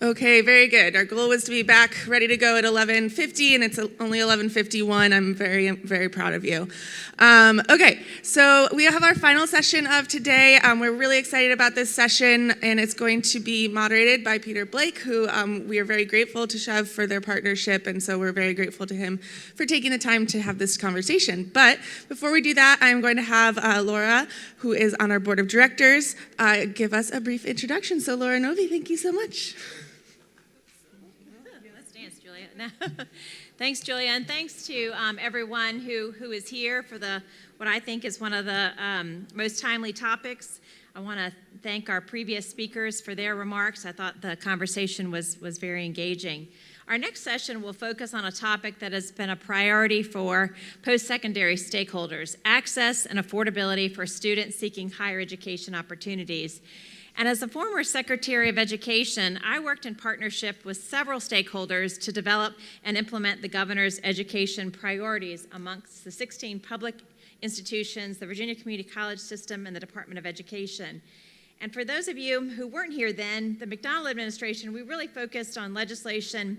Speaker 1: Okay, very good. Our goal was to be back ready to go at 11:50, and it's only 11:51. I'm very, very proud of you. Okay, so we have our final session of today. We're really excited about this session, and it's going to be moderated by Peter Blake, who we are very grateful to Chev for their partnership, and so we're very grateful to him for taking the time to have this conversation. But before we do that, I'm going to have Laura, who is on our board of directors, give us a brief introduction. So Laura Novi, thank you so much.
Speaker 2: Thanks, Julia, and thanks to everyone who is here for what I think is one of the most timely topics. I want to thank our previous speakers for their remarks. I thought the conversation was very engaging. Our next session will focus on a topic that has been a priority for post-secondary stakeholders: access and affordability for students seeking higher education opportunities. And as a former Secretary of Education, I worked in partnership with several stakeholders to develop and implement the governor's education priorities amongst the 16 public institutions, the Virginia Community College System, and the Department of Education. And for those of you who weren't here then, the McDonnell administration, we really focused on legislation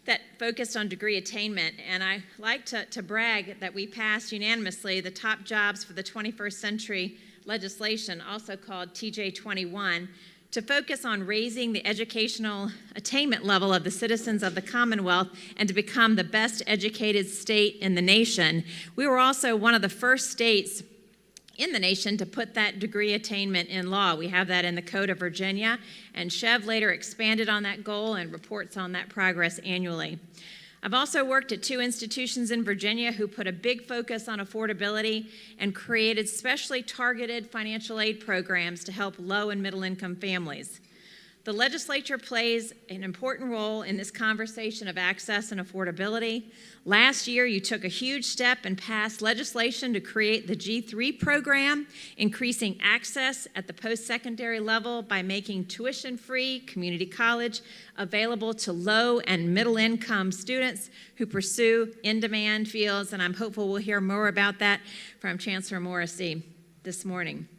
Speaker 2: that focused on degree attainment. And I like to brag that we passed unanimously the Top Jobs for the 21st Century legislation, also called TJ 21, to focus on raising the educational attainment level of the citizens of the Commonwealth and to become the best educated state in the nation. We were also one of the first states in the nation to put that degree attainment in law. We have that in the Code of Virginia, and Chev later expanded on that goal and reports on that progress annually. I've also worked at 2 institutions in Virginia who put a big focus on affordability and created specially targeted financial aid programs to help low and middle income families. The legislature plays an important role in this conversation of access and affordability. Last year, you took a huge step and passed legislation to create the G3 program, increasing access at the post-secondary level by making tuition-free community college available to low and middle-income students who pursue in-demand fields, and I'm hopeful we'll hear more about that from Chancellor Morrissey this morning.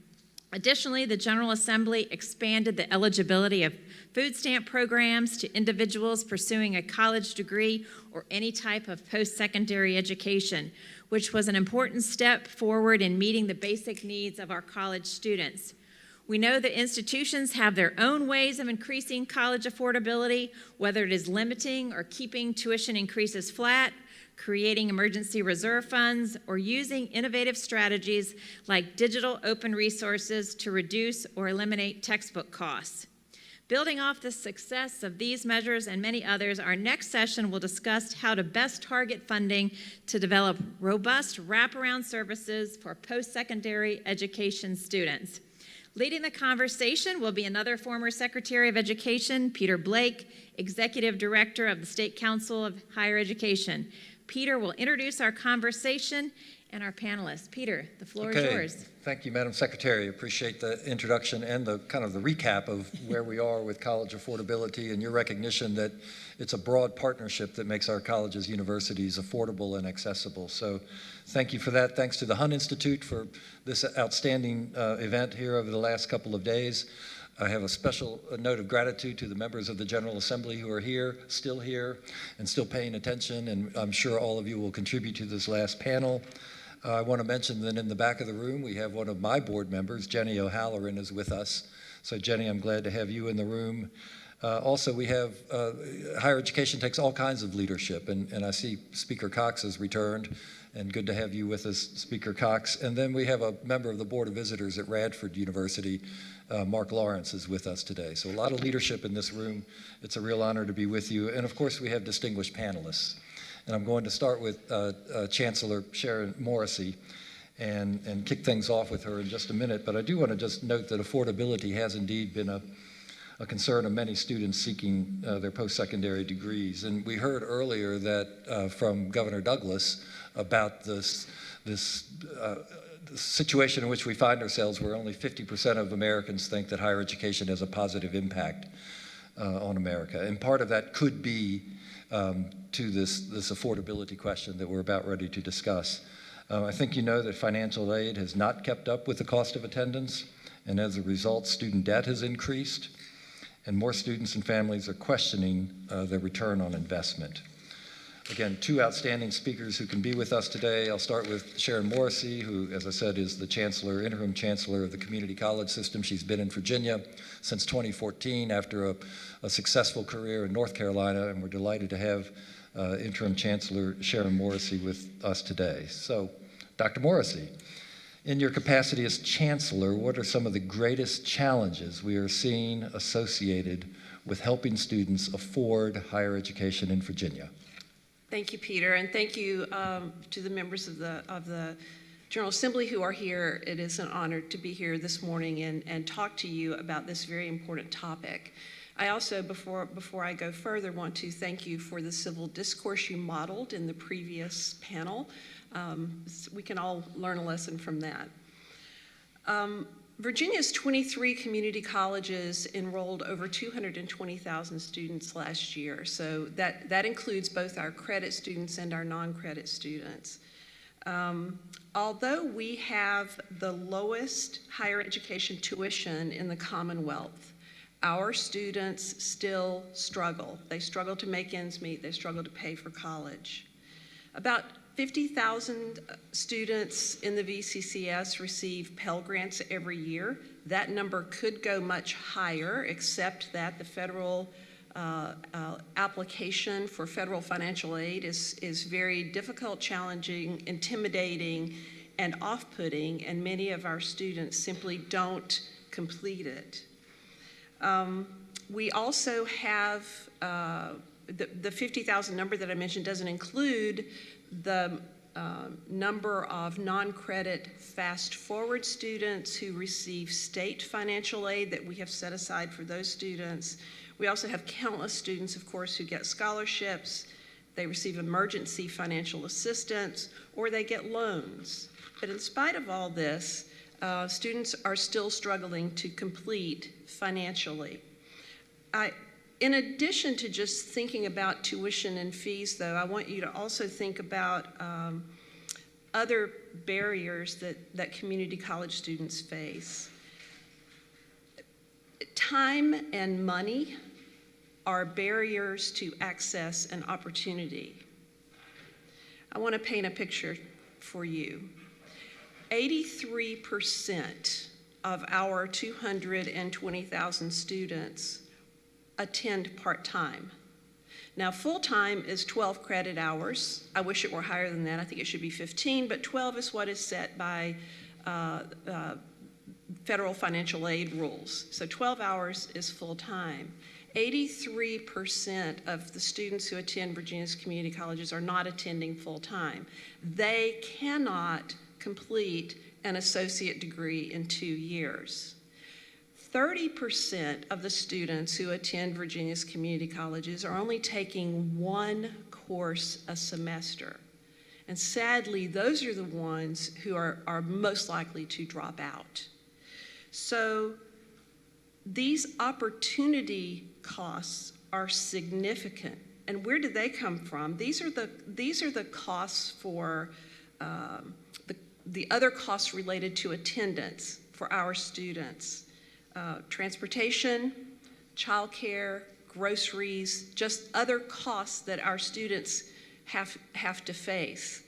Speaker 2: Additionally, the General Assembly expanded the eligibility of food stamp programs to individuals pursuing a college degree or any type of post-secondary education, which was an important step forward in meeting the basic needs of our college students. We know that institutions have their own ways of increasing college affordability, whether it is limiting or keeping tuition increases flat, creating emergency reserve funds, or using innovative strategies like digital open resources to reduce or eliminate textbook costs. Building off the success of these measures and many others, our next session will discuss how to best target funding to develop robust wraparound services for post-secondary education students. Leading the conversation will be another former Secretary of Education, Peter Blake, Executive Director of the State Council of Higher Education. Peter will introduce our conversation and our panelists. Peter, the floor is yours.
Speaker 7: Thank you, Madam Secretary. Appreciate the introduction and the kind of the recap of where we are with college affordability and your recognition that it's a broad partnership that makes our colleges, universities affordable and accessible. So thank you for that. Thanks to the Hunt Institute for this outstanding event here over the last couple of days. I have a special note of gratitude to the members of the General Assembly who are here, and still paying attention, and I'm sure all of you will contribute to this last panel. I want to mention that in the back of the room, we have one of my board members, Jenny O'Halloran, is with us. So Jenny, I'm glad to have you in the room. Also, we have, higher education takes all kinds of leadership, and I see Speaker Cox has returned, and good to have you with us, Speaker Cox. And then we have a member of the Board of Visitors at Radford University, Mark Lawrence, is with us today. So a lot of leadership in this room. It's a real honor to be with you. And of course, we have distinguished panelists. And I'm going to start with Chancellor Sharon Morrissey and kick things off with her in just a minute. But I do want to just note that affordability has indeed been a concern of many students seeking their post-secondary degrees. And we heard earlier that from Governor Douglas about this situation in which we find ourselves where only 50% of Americans think that higher education has a positive impact on America. And part of that could be to this affordability question that we're about ready to discuss. I think you know that financial aid has not kept up with the cost of attendance, and as a result, student debt has increased, and more students and families are questioning their return on investment. Again, 2 outstanding speakers who can be with us today. I'll start with Sharon Morrissey, who, as I said, is the chancellor, interim chancellor of the community college system. She's been in Virginia since 2014 after a successful career in North Carolina, and we're delighted to have interim chancellor Sharon Morrissey with us today. So, Dr. Morrissey, in your capacity as chancellor, what are some of the greatest challenges we are seeing associated with helping students afford higher education in Virginia?
Speaker 22: Thank you, Peter, and thank you to the members of the General Assembly who are here. It is an honor to be here this morning and talk to you about this very important topic. I also, before I go further, want to thank you for the civil discourse you modeled in the previous panel. We can all learn a lesson from that. Virginia's 23 community colleges enrolled over 220,000 students last year. So that includes both our credit students and our non-credit students. Although we have the lowest higher education tuition in the Commonwealth, our students still struggle. They struggle to make ends meet. They struggle to pay for college. About 50,000 students in the VCCS receive Pell Grants every year. That number could go much higher, except that the federal application for federal financial aid is very difficult, challenging, intimidating, and off-putting, and many of our students simply don't complete it. We also have the 50,000 number that I mentioned doesn't include the number of non-credit fast-forward students who receive state financial aid that we have set aside for those students. We also have countless students, of course, who get scholarships, they receive emergency financial assistance, or they get loans. But in spite of all this, students are still struggling to complete financially. In addition to just thinking about tuition and fees, though, I want you to also think about other barriers that community college students face. Time and money are barriers to access and opportunity. I want to paint a picture for you. 83% of our 220,000 students attend part-time. Now, full-time is 12 credit hours. I wish it were higher than that. I think it should be 15, but 12 is what is set by federal financial aid rules. So 12 hours is full-time. 83% of the students who attend Virginia's community colleges are not attending full-time. They cannot complete an associate degree in 2 years. 30% of the students who attend Virginia's community colleges are only taking one course a semester. And sadly, those are the ones who are most likely to drop out. So these opportunity costs are significant. And where do they come from? These are the costs for the other costs related to attendance for our students. Transportation, childcare, groceries, just other costs that our students have to face.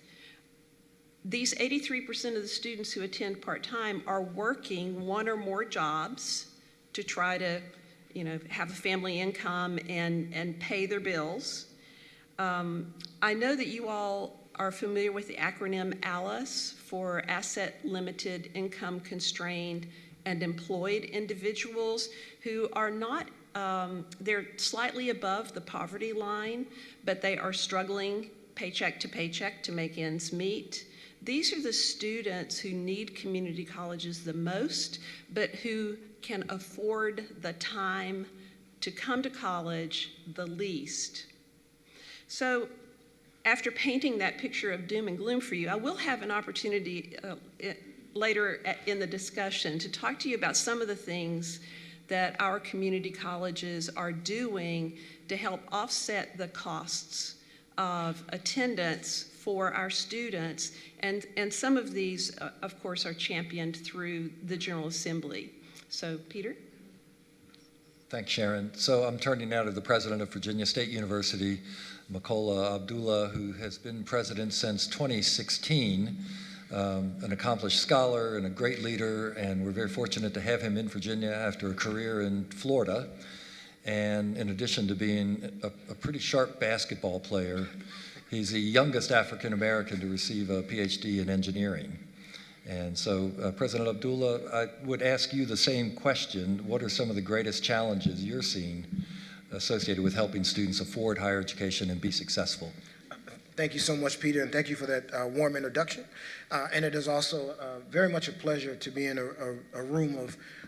Speaker 22: These 83% of the students who attend part-time are working one or more jobs to try to, have a family income and pay their bills. I know that you all are familiar with the acronym ALICE for Asset Limited Income Constrained and Employed Individuals who are not, they're slightly above the poverty line, but they are struggling paycheck to make ends meet. These are the students who need community colleges the most, but who can afford the time to come to college the least. So after painting that picture of doom and gloom for you, I will have an opportunity later in the discussion to talk to you about some of the things that our community colleges are doing to help offset the costs of attendance for our students. And some of these, of course, are championed through the General Assembly. So, Peter?
Speaker 7: Thanks, Sharon. So I'm turning now to the president of Virginia State University, Makola Abdullah, who has been president since 2016, an accomplished scholar and a great leader, and we're very fortunate to have him in Virginia after a career in Florida. And in addition to being a pretty sharp basketball player, he's the youngest African American to receive a PhD in engineering. And so, President Abdullah, I would ask you the same question. What are some of the greatest challenges you're seeing associated with helping students afford higher education and be successful?
Speaker 8: Thank you so much, Peter, and thank you for that warm introduction. And it is also very much a pleasure to be in a room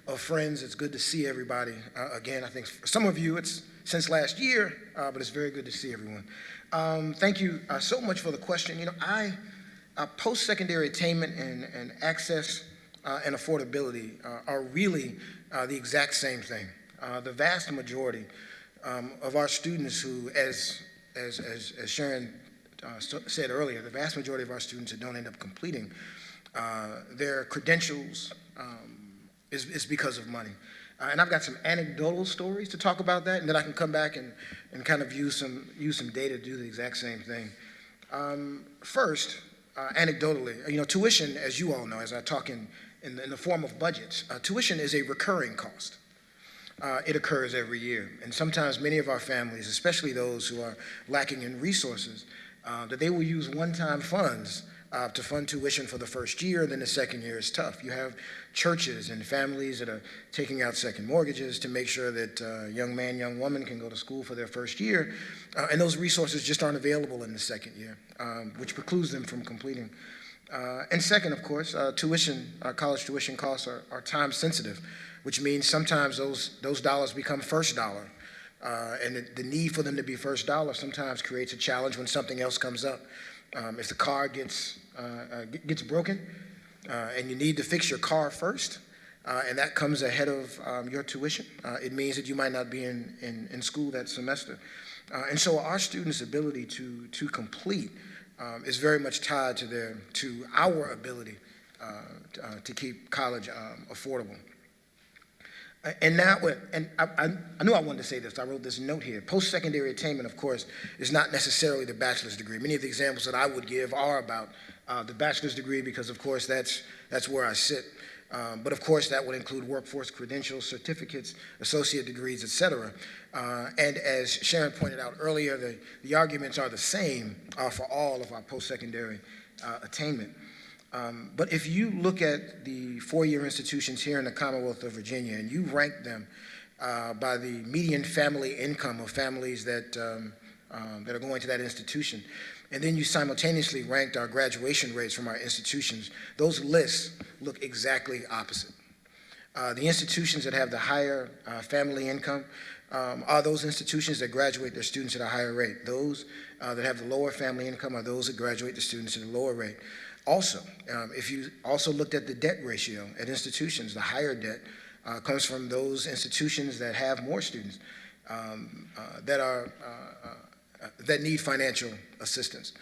Speaker 8: of friends. It's good to see everybody again. I think for some of you it's since last year, but it's very good to see everyone. Thank you so much for the question. Post-secondary attainment and access and affordability are really the exact same thing. The vast majority of our students who, as Sharon said earlier, the vast majority of our students who don't end up completing their credentials is because of money. And I've got some anecdotal stories to talk about that, and then I can come back and kind of use some data to do the exact same thing. First, anecdotally, tuition, as you all know, as I talk in the form of budgets, tuition is a recurring cost. It occurs every year. And sometimes many of our families, especially those who are lacking in resources, that they will use one-time funds to fund tuition for the first year, then the second year is tough. You have churches and families that are taking out second mortgages to make sure that young man, young woman can go to school for their first year, and those resources just aren't available in the second year, which precludes them from completing. And second, of course, college tuition costs are time sensitive, which means sometimes those dollars become first dollar. And the need for them to be first dollar sometimes creates a challenge when something else comes up. If the car gets broken and you need to fix your car first, and that comes ahead of your tuition, it means that you might not be in school that semester. And so our students' ability to complete is very much tied to our ability to keep college affordable. And now, I knew I wanted to say this. I wrote this note here. Post-secondary attainment, of course, is not necessarily the bachelor's degree. Many of the examples that I would give are about the bachelor's degree because, of course, that's where I sit. But, of course, that would include workforce credentials, certificates, associate degrees, et cetera. And as Sharon pointed out earlier, the arguments are the same for all of our post-secondary attainment. But if you look at the four-year institutions here in the Commonwealth of Virginia and you rank them by the median family income of families that are going to that institution, and then you simultaneously ranked our graduation rates from our institutions, those lists look exactly opposite. The institutions that have the higher family income are those institutions that graduate their students at a higher rate. Those that have the lower family income are those that graduate the students at a lower rate. Also, if you also looked at the debt ratio at institutions, the higher debt comes from those institutions that have more students that need financial assistance.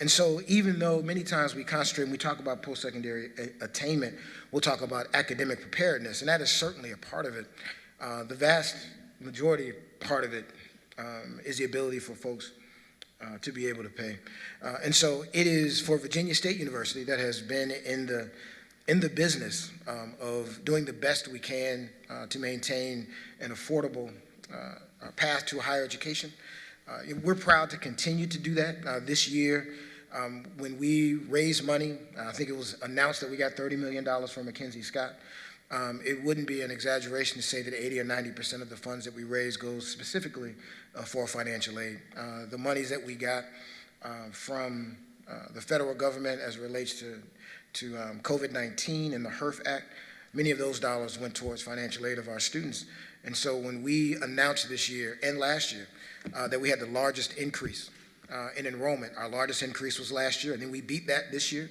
Speaker 8: And so even though many times we concentrate and we talk about post-secondary attainment, we'll talk about academic preparedness, and that is certainly a part of it. The vast majority part of it is the ability for folks to be able to pay. And so it is for Virginia State University that has been in the business of doing the best we can to maintain an affordable path to higher education. We're proud to continue to do that. This year, when we raised money, I think it was announced that we got $30 million from Mackenzie Scott. It wouldn't be an exaggeration to say that 80 or 90% of the funds that we raise goes specifically for financial aid. The monies that we got from the federal government as it relates to COVID-19 and the HERF Act, many of those dollars went towards financial aid of our students. And so when we announced this year and last year that we had the largest increase in enrollment, our largest increase was last year, and then we beat that this year.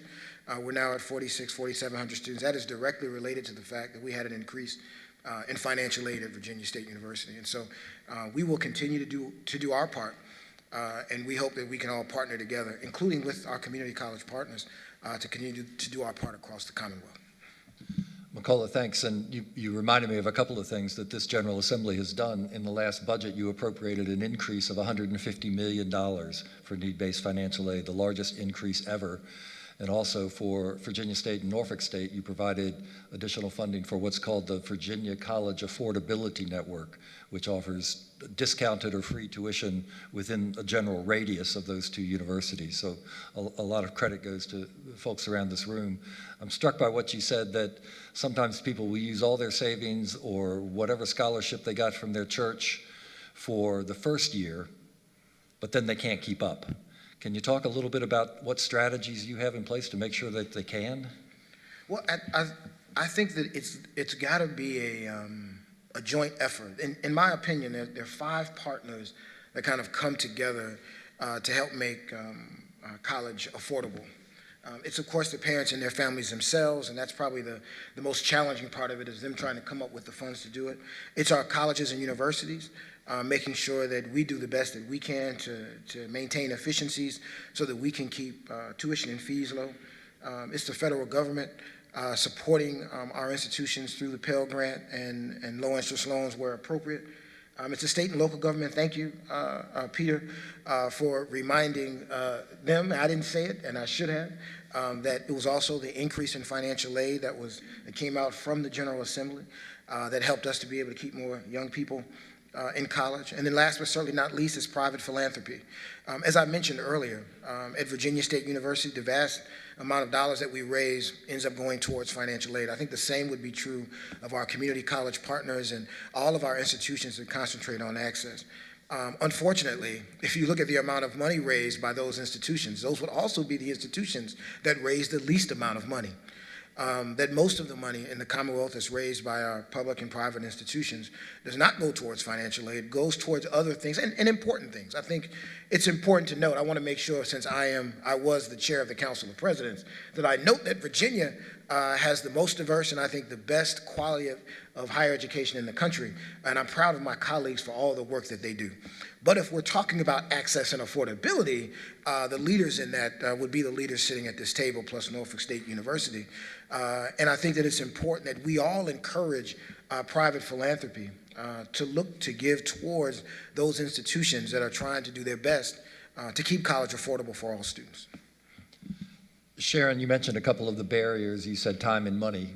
Speaker 8: We're now at 4,700 students. That is directly related to the fact that we had an increase in financial aid at Virginia State University. And so we will continue to do our part, and we hope that we can all partner together, including with our community college partners, to continue to do our part across the Commonwealth.
Speaker 7: McCullough, thanks. And you reminded me of a couple of things that this General Assembly has done. In the last budget, you appropriated an increase of $150 million for need-based financial aid, the largest increase ever. And also for Virginia State and Norfolk State, you provided additional funding for what's called the Virginia College Affordability Network, which offers discounted or free tuition within a general radius of those two universities. So a lot of credit goes to folks around this room. I'm struck by what you said, that sometimes people will use all their savings or whatever scholarship they got from their church for the first year, but then they can't keep up. Can you talk a little bit about what strategies you have in place to make sure that they can?
Speaker 8: Well, I think that it's got to be a joint effort. In my opinion, there are 5 partners that kind of come together to help make college affordable. It's, of course, the parents and their families themselves, and that's probably the most challenging part of it, is them trying to come up with the funds to do it. It's our colleges and universities, making sure that we do the best that we can to maintain efficiencies so that we can keep tuition and fees low. It's the federal government supporting our institutions through the Pell Grant and low interest loans where appropriate. It's a state and local government. Thank you, Peter, for reminding them. I didn't say it, and I should have, that it was also the increase in financial aid that came out from the General Assembly that helped us to be able to keep more young people in college. And then last but certainly not least is private philanthropy. As I mentioned earlier, at Virginia State University, the vast amount of dollars that we raise ends up going towards financial aid. I think the same would be true of our community college partners and all of our institutions that concentrate on access. Unfortunately, if you look at the amount of money raised by those institutions, those would also be the institutions that raise the least amount of money. That most of the money in the Commonwealth that's raised by our public and private institutions does not go towards financial aid, goes towards other things and important things. I think it's important to note, I want to make sure, since I was the chair of the Council of Presidents, that I note that Virginia has the most diverse and I think the best quality of higher education in the country, and I'm proud of my colleagues for all the work that they do. But if we're talking about access and affordability, the leaders in that would be the leaders sitting at this table, plus Norfolk State University. And I think that it's important that we all encourage private philanthropy to look to give towards those institutions that are trying to do their best to keep college affordable for all students.
Speaker 7: Sharon, you mentioned a couple of the barriers. You said time and money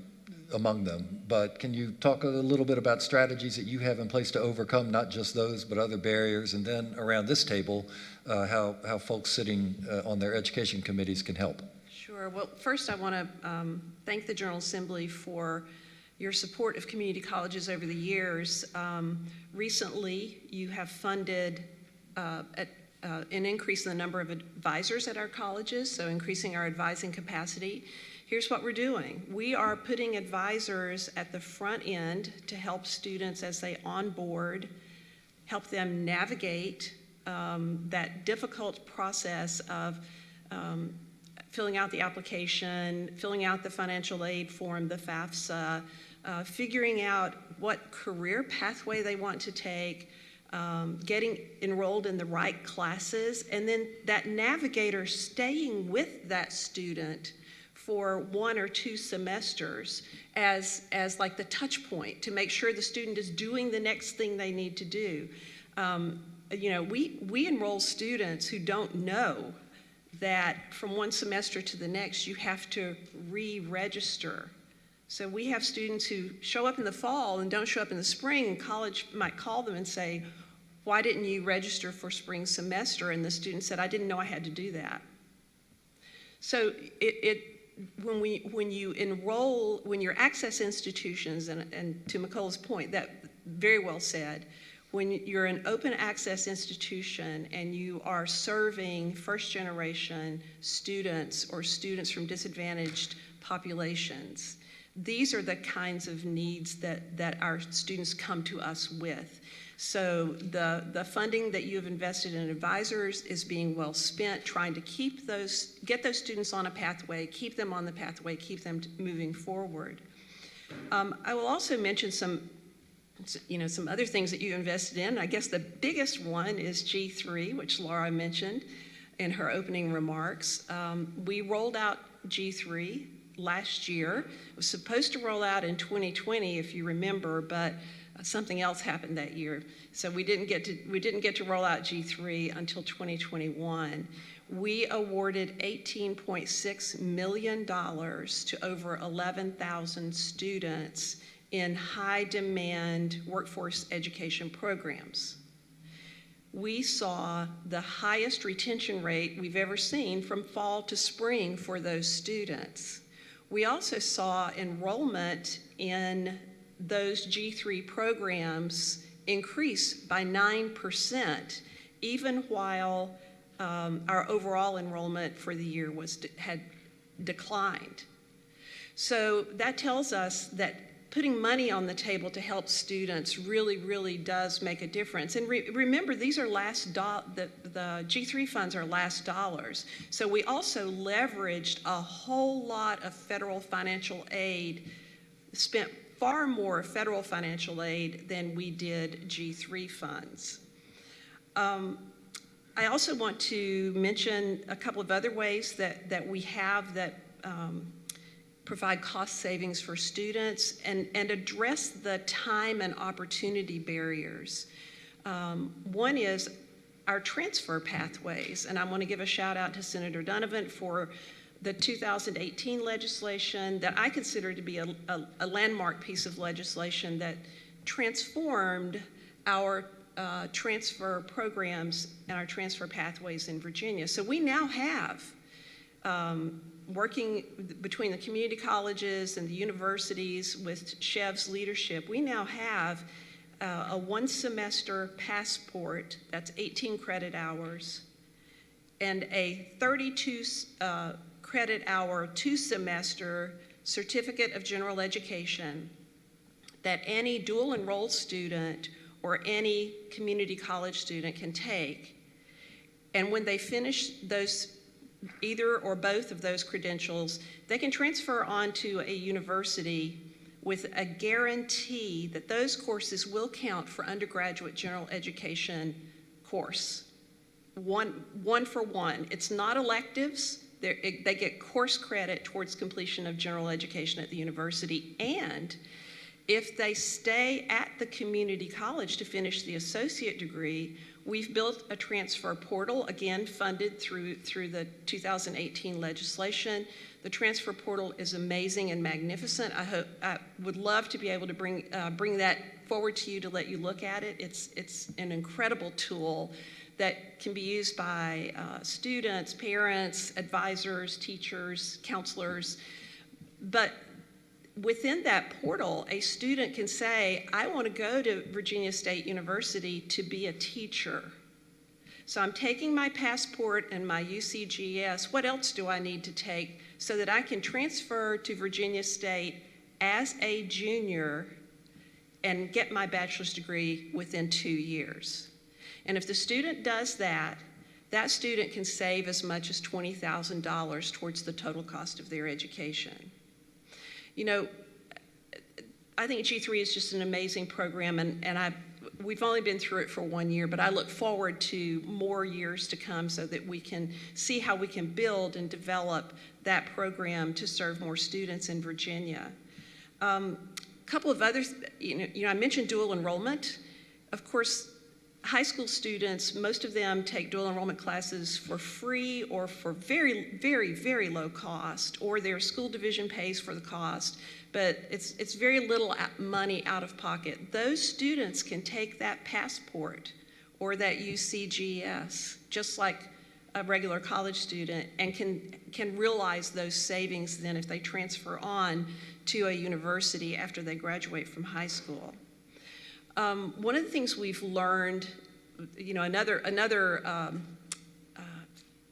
Speaker 7: among them, but can you talk a little bit about strategies that you have in place to overcome not just those, but other barriers, and then around this table, how folks sitting on their education committees can help?
Speaker 22: Sure. Well, first I want to thank the General Assembly for your support of community colleges over the years. Recently, you have funded an increase in the number of advisors at our colleges, so increasing our advising capacity. Here's what we're doing. We are putting advisors at the front end to help students as they onboard, help them navigate that difficult process of filling out the application, filling out the financial aid form, the FAFSA, figuring out what career pathway they want to take, getting enrolled in the right classes, and then that navigator staying with that student for 1 or 2 semesters as like the touch point to make sure the student is doing the next thing they need to do. You know, we enroll students who don't know that from one semester to the next you have to re-register. So we have students who show up in the fall and don't show up in the spring, and college might call them and say, why didn't you register for spring semester? And the student said, I didn't know I had to do that. So when you enroll, when your access institutions, and to Nicole's point, that very well said, when you're an open access institution and you are serving first generation students or students from disadvantaged populations, these are the kinds of needs that our students come to us with. So the funding that you have invested in advisors is being well spent, trying to get those students on a pathway, keep them on the pathway, keep them moving forward. I will also mention some other things that you invested in. I guess the biggest one is G3, which Laura mentioned in her opening remarks. We rolled out G3 last year. It was supposed to roll out in 2020, if you remember, but something else happened that year. So we didn't get to roll out G3 until 2021. We awarded $18.6 million to over 11,000 students in high demand workforce education programs. We saw the highest retention rate we've ever seen from fall to spring for those students. We also saw enrollment in those G3 programs increase by 9%, even while our overall enrollment for the year had declined. So that tells us that putting money on the table to help students really, really does make a difference. And remember, these are the G3 funds are last dollars. So we also leveraged a whole lot of federal financial aid, spent far more federal financial aid than we did G3 funds. I also want to mention a couple of other ways that we have that provide cost savings for students and address the time and opportunity barriers. One is our transfer pathways, and I want to give a shout out to Senator Donovan for the 2018 legislation that I consider to be a landmark piece of legislation that transformed our transfer programs and our transfer pathways in Virginia. So we now have, working between the community colleges and the universities with Chev's leadership, we now have a 1 semester passport, that's 18 credit hours, and a 32 credit hour 2 semester certificate of general education that any dual enrolled student or any community college student can take. And when they finish those, either or both of those credentials, they can transfer on to a university with a guarantee that those courses will count for undergraduate general education course. One for one. It's not electives. They get course credit towards completion of general education at the university, and if they stay at the community college to finish the associate degree, we've built a transfer portal, again funded through the 2018 legislation. The transfer portal is amazing and magnificent. I would love to be able to bring that forward to you to let you look at it. It's an incredible tool that can be used by students, parents, advisors, teachers, counselors. But within that portal, a student can say, I want to go to Virginia State University to be a teacher. So I'm taking my passport and my UCGS. What else do I need to take so that I can transfer to Virginia State as a junior and get my bachelor's degree within 2 years? And if the student does that, that student can save as much as $20,000 towards the total cost of their education. You know, I think G3 is just an amazing program, and we've only been through it for 1 year, but I look forward to more years to come so that we can see how we can build and develop that program to serve more students in Virginia. A couple of others, I mentioned dual enrollment. Of course, high school students, most of them take dual enrollment classes for free or for very, very, very low cost, or their school division pays for the cost, but it's very little money out of pocket. Those students can take that passport or that UCGS, just like a regular college student, and can realize those savings then if they transfer on to a university after they graduate from high school. One of the things we've learned, another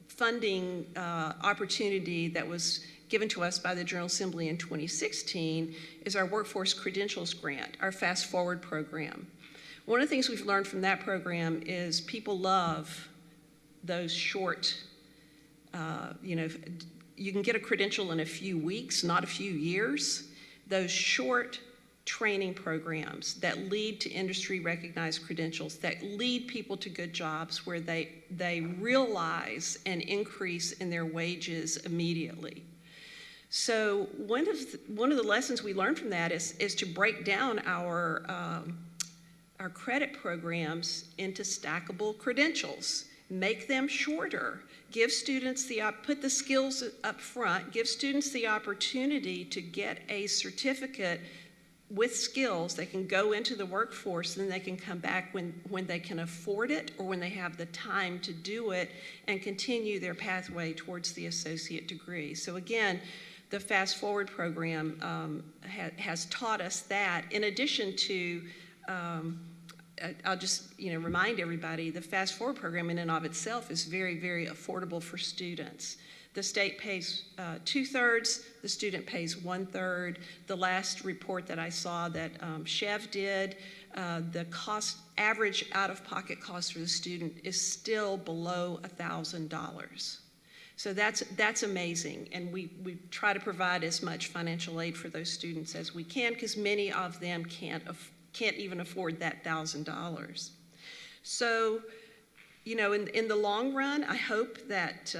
Speaker 22: funding opportunity that was given to us by the General Assembly in 2016 is our Workforce Credentials Grant, our Fast Forward program. One of the things we've learned from that program is people love those short, you can get a credential in a few weeks, not a few years. Those short training programs that lead to industry recognized credentials, that lead people to good jobs where they realize an increase in their wages immediately. So one of the lessons we learned from that is to break down our credit programs into stackable credentials, make them shorter, give students put the skills up front, give students the opportunity to get a certificate with skills. They can go into the workforce, and then they can come back when they can afford it or when they have the time to do it and continue their pathway towards the associate degree. So again, the Fast Forward program has taught us that. In addition to, I'll just remind everybody, the Fast Forward program in and of itself is very, very affordable for students. The state pays 2/3, the student pays 1/3. The last report that I saw that Chev did, the average out-of-pocket cost for the student is still below $1,000. So that's amazing, and we try to provide as much financial aid for those students as we can, because many of them can't even afford that $1,000. So, in the long run, I hope that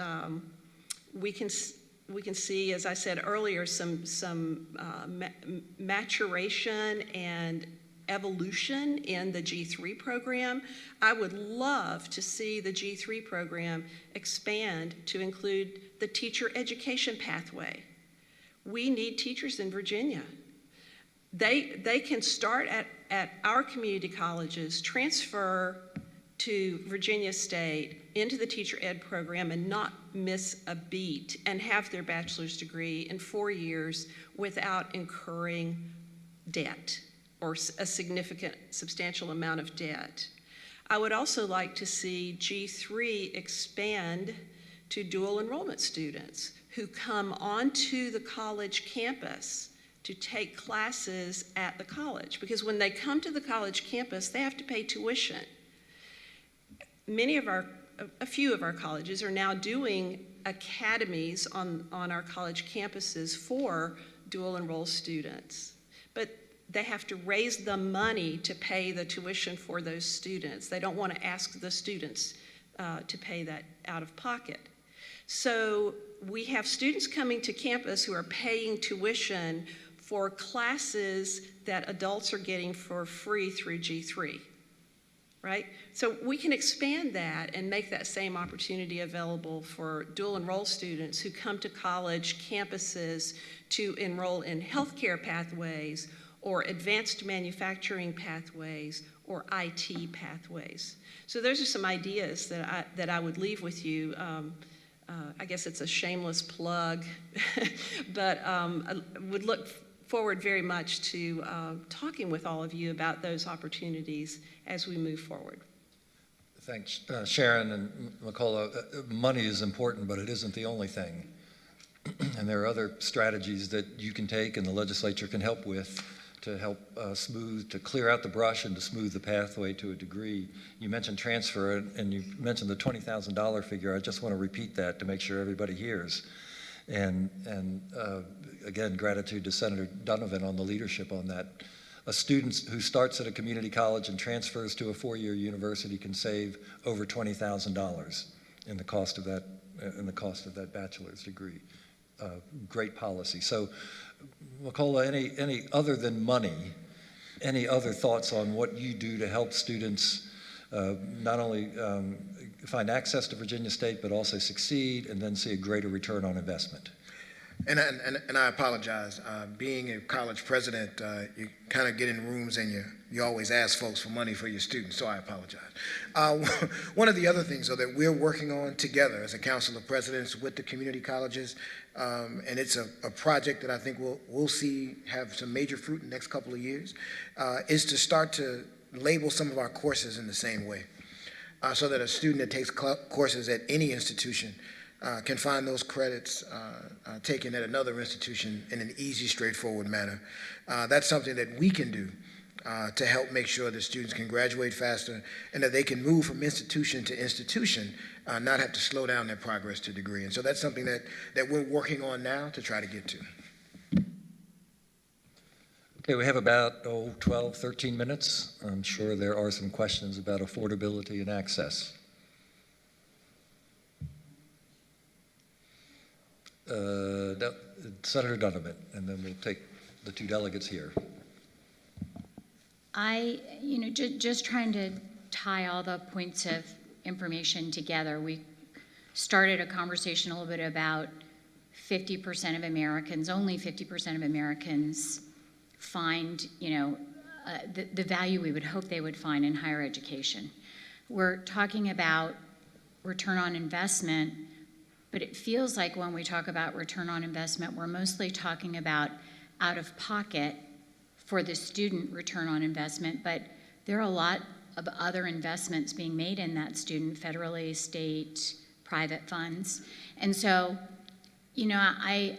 Speaker 22: we can see, as I said earlier, some maturation and evolution in the G3 program. I would love to see the G3 program expand to include the teacher education pathway. We need teachers in Virginia. They can start at our community colleges, transfer to Virginia State into the teacher ed program and not miss a beat, and have their bachelor's degree in 4 years without incurring debt or a significant, substantial amount of debt. I would also like to see G3 expand to dual enrollment students who come onto the college campus to take classes at the college, because when they come to the college campus, they have to pay tuition. A few of our colleges are now doing academies on our college campuses for dual enroll students, but they have to raise the money to pay the tuition for those students. They don't want to ask the students to pay that out of pocket. So we have students coming to campus who are paying tuition for classes that adults are getting for free through G3, right? So we can expand that and make that same opportunity available for dual enroll students who come to college campuses to enroll in healthcare pathways or advanced manufacturing pathways or IT pathways. So those are some ideas that I would leave with you. I guess it's a shameless plug, but I would look forward very much to talking with all of you about those opportunities as we move forward.
Speaker 7: Thanks, Sharon and McCullough. Money is important, but it isn't the only thing. And there are other strategies that you can take and the legislature can help with to help to clear out the brush and to smooth the pathway to a degree. You mentioned transfer, and you mentioned the $20,000 figure. I just want to repeat that to make sure everybody hears. And again, gratitude to Senator Donovan on the leadership on that. A student who starts at a community college and transfers to a four-year university can save over $20,000 in the cost of that bachelor's degree. Great policy. So, McCullough, any other than money, any other thoughts on what you do to help students not only find access to Virginia State, but also succeed and then see a greater return on investment?
Speaker 8: And I apologize. Being a college president, you kind of get in rooms and you always ask folks for money for your students, so I apologize. One of the other things, though, that we're working on together as a council of presidents with the community colleges, and it's a project that I think we'll see have some major fruit in the next couple of years, is to start to label some of our courses in the same way, so that a student that takes courses at any institution can find those credits taken at another institution in an easy, straightforward manner. That's something that we can do to help make sure that students can graduate faster and that they can move from institution to institution, not have to slow down their progress to degree. And so that's something that we're working on now to try to get to.
Speaker 7: Okay, we have about 12, 13 minutes. I'm sure there are some questions about affordability and access. Senator Donovan, and then we'll take the two delegates here.
Speaker 9: Just trying to tie all the points of information together, we started a conversation a little bit about 50% of Americans, only 50% of Americans find, the value we would hope they would find in higher education. We're talking about return on investment, but it feels like when we talk about return on investment, we're mostly talking about out of pocket for the student return on investment, but there are a lot of other investments being made in that student, federally, state, private funds. And so, I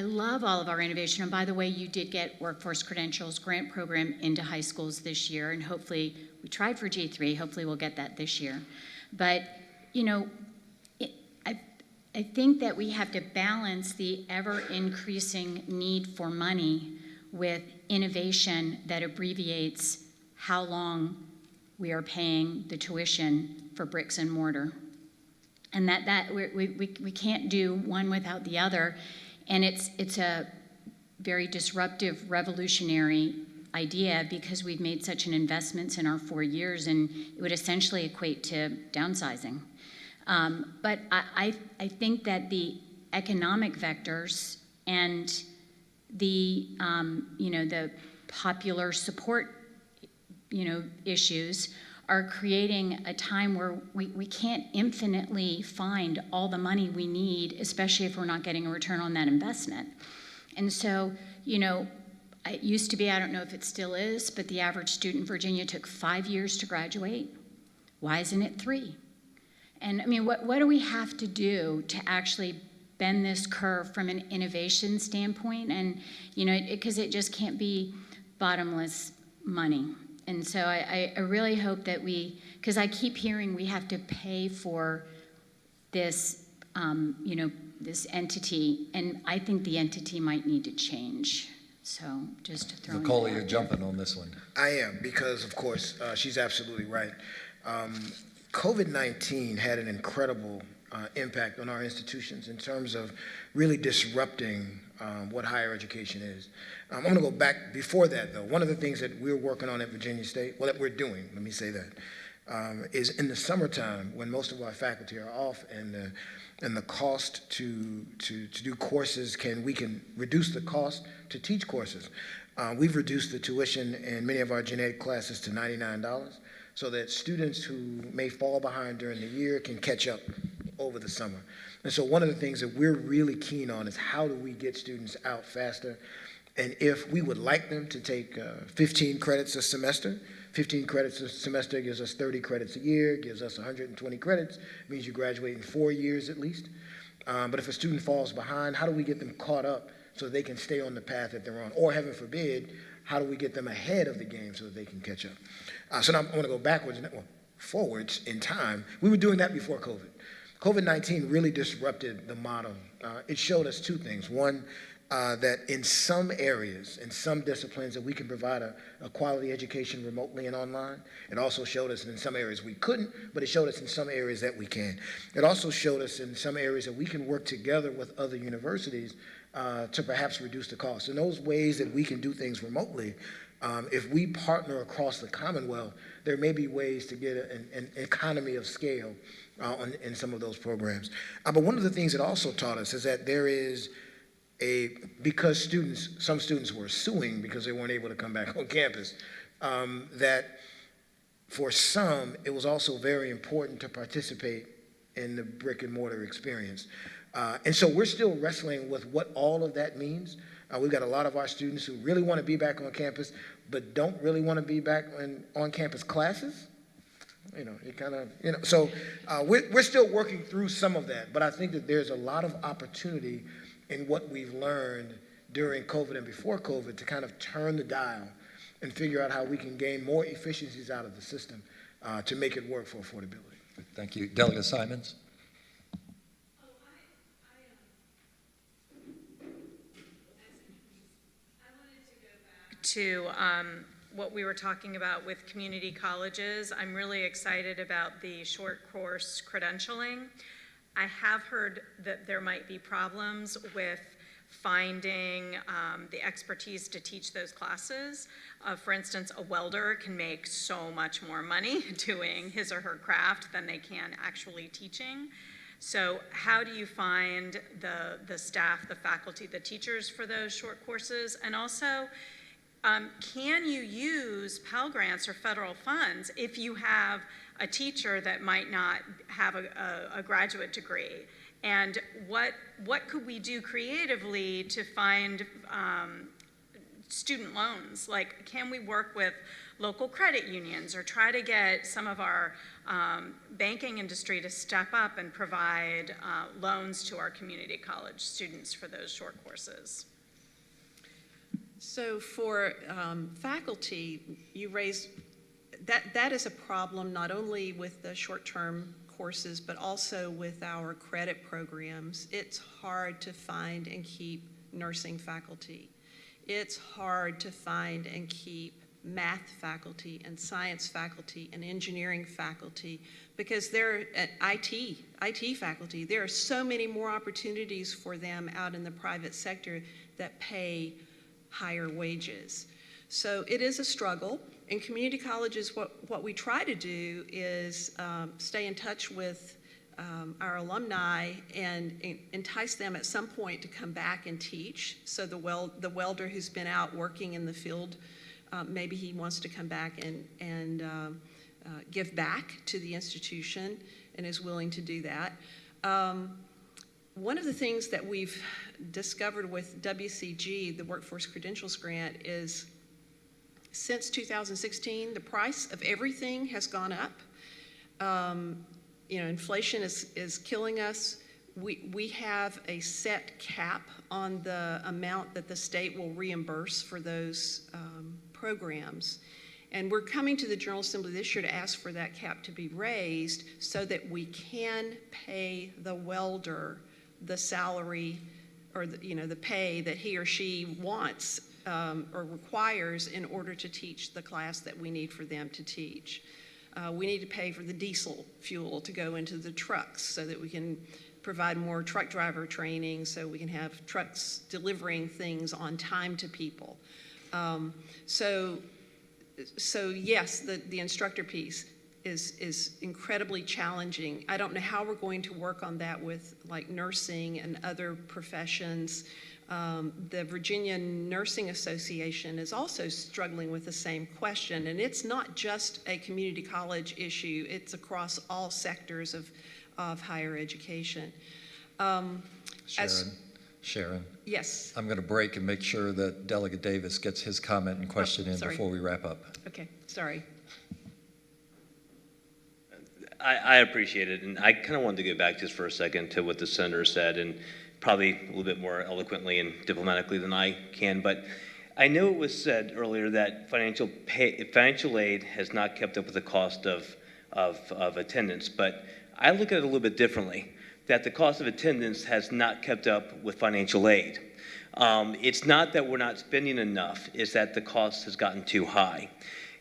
Speaker 9: love all of our innovation. And by the way, you did get Workforce Credentials Grant Program into high schools this year, and hopefully, we tried for G3, hopefully we'll get that this year. But, I think that we have to balance the ever-increasing need for money with innovation that abbreviates how long we are paying the tuition for bricks and mortar. And that we can't do one without the other. And it's a very disruptive, revolutionary idea because we've made such an investments in our 4 years, and it would essentially equate to downsizing. But I think that the economic vectors and the the popular support issues are creating a time where we can't infinitely find all the money we need, especially if we're not getting a return on that investment. And so, it used to be, I don't know if it still is, but the average student in Virginia took 5 years to graduate. Why isn't it 3? And I mean, what do we have to do to actually bend this curve from an innovation standpoint? And, because it just can't be bottomless money. And so I really hope that because I keep hearing we have to pay for this, this entity, and I think the entity might need to change. So just throwing
Speaker 7: Nicola, you're jumping on this one.
Speaker 8: I am, because of course, she's absolutely right. COVID-19 had an incredible impact on our institutions in terms of really disrupting what higher education is. I'm going to go back before that, though. One of the things that we're working on at Virginia State, well, that we're doing, let me say that, is in the summertime when most of our faculty are off and the cost to do courses, we can reduce the cost to teach courses. We've reduced the tuition in many of our gen ed classes to $99 so that students who may fall behind during the year can catch up over the summer. And so one of the things that we're really keen on is how do we get students out faster. And if we would like them to take 15 credits a semester, 15 credits a semester gives us 30 credits a year, gives us 120 credits, means you graduate in 4 years at least. But if a student falls behind, how do we get them caught up so they can stay on the path that they're on? Or heaven forbid, how do we get them ahead of the game so that they can catch up? So now I want to go forwards in time. We were doing that before COVID. COVID-19 really disrupted the model. It showed us two things. One, that in some areas, in some disciplines, that we can provide a quality education remotely and online. It also showed us in some areas we couldn't, but it showed us in some areas that we can. It also showed us in some areas that we can work together with other universities to perhaps reduce the cost. In those ways that we can do things remotely, if we partner across the Commonwealth, there may be ways to get an economy of scale in some of those programs. But one of the things it also taught us is that there is because some students were suing because they weren't able to come back on campus, that for some, it was also very important to participate in the brick and mortar experience. And so we're still wrestling with what all of that means. We've got a lot of our students who really want to be back on campus, but don't really want to be back in on-campus classes. So we're still working through some of that, but I think that there's a lot of opportunity in what we've learned during COVID and before COVID to kind of turn the dial and figure out how we can gain more efficiencies out of the system to make it work for affordability.
Speaker 7: Thank you. Delegate Simons.
Speaker 10: To what we were talking about with community colleges, I'm really excited about the short course credentialing. I have heard that there might be problems with finding the expertise to teach those classes. For instance, a welder can make so much more money doing his or her craft than they can actually teaching. So how do you find the staff, the faculty, the teachers for those short courses? And also, can you use Pell Grants or federal funds if you have a teacher that might not have a graduate degree? And what could we do creatively to find student loans? Like, can we work with local credit unions or try to get some of our banking industry to step up and provide loans to our community college students for those short courses?
Speaker 22: So for faculty, you raise, that is a problem not only with the short-term courses, but also with our credit programs. It's hard to find and keep nursing faculty. It's hard to find and keep math faculty and science faculty and engineering faculty because they're at IT faculty. There are so many more opportunities for them out in the private sector that pay higher wages. So it is a struggle. In community colleges, what we try to do is stay in touch with our alumni and entice them at some point to come back and teach. So the welder who's been out working in the field, maybe he wants to come back and give back to the institution and is willing to do that. One of the things that we've discovered with WCG, the Workforce Credentials Grant, is since 2016, the price of everything has gone up. Inflation is killing us. We have a set cap on the amount that the state will reimburse for those programs. And we're coming to the General Assembly this year to ask for that cap to be raised so that we can pay the welder the salary or the pay that he or she wants or requires in order to teach the class that we need for them to teach. We need to pay for the diesel fuel to go into the trucks so that we can provide more truck driver training, so we can have trucks delivering things on time to people. So yes, the instructor piece is incredibly challenging. I don't know how we're going to work on that with like nursing and other professions. The Virginia Nursing Association is also struggling with the same question, and it's not just a community college issue, it's across all sectors of higher education.
Speaker 7: Sharon.
Speaker 22: Yes.
Speaker 7: I'm going to break and make sure that Delegate Davis gets his comment and question in before we wrap up.
Speaker 22: Okay, sorry.
Speaker 6: I appreciate it, and I kind of wanted to go back just for a second to what the senator said, and probably a little bit more eloquently and diplomatically than I can, but I know it was said earlier that financial aid has not kept up with the cost of attendance, but I look at it a little bit differently, that the cost of attendance has not kept up with financial aid. It's not that we're not spending enough, it's that the cost has gotten too high.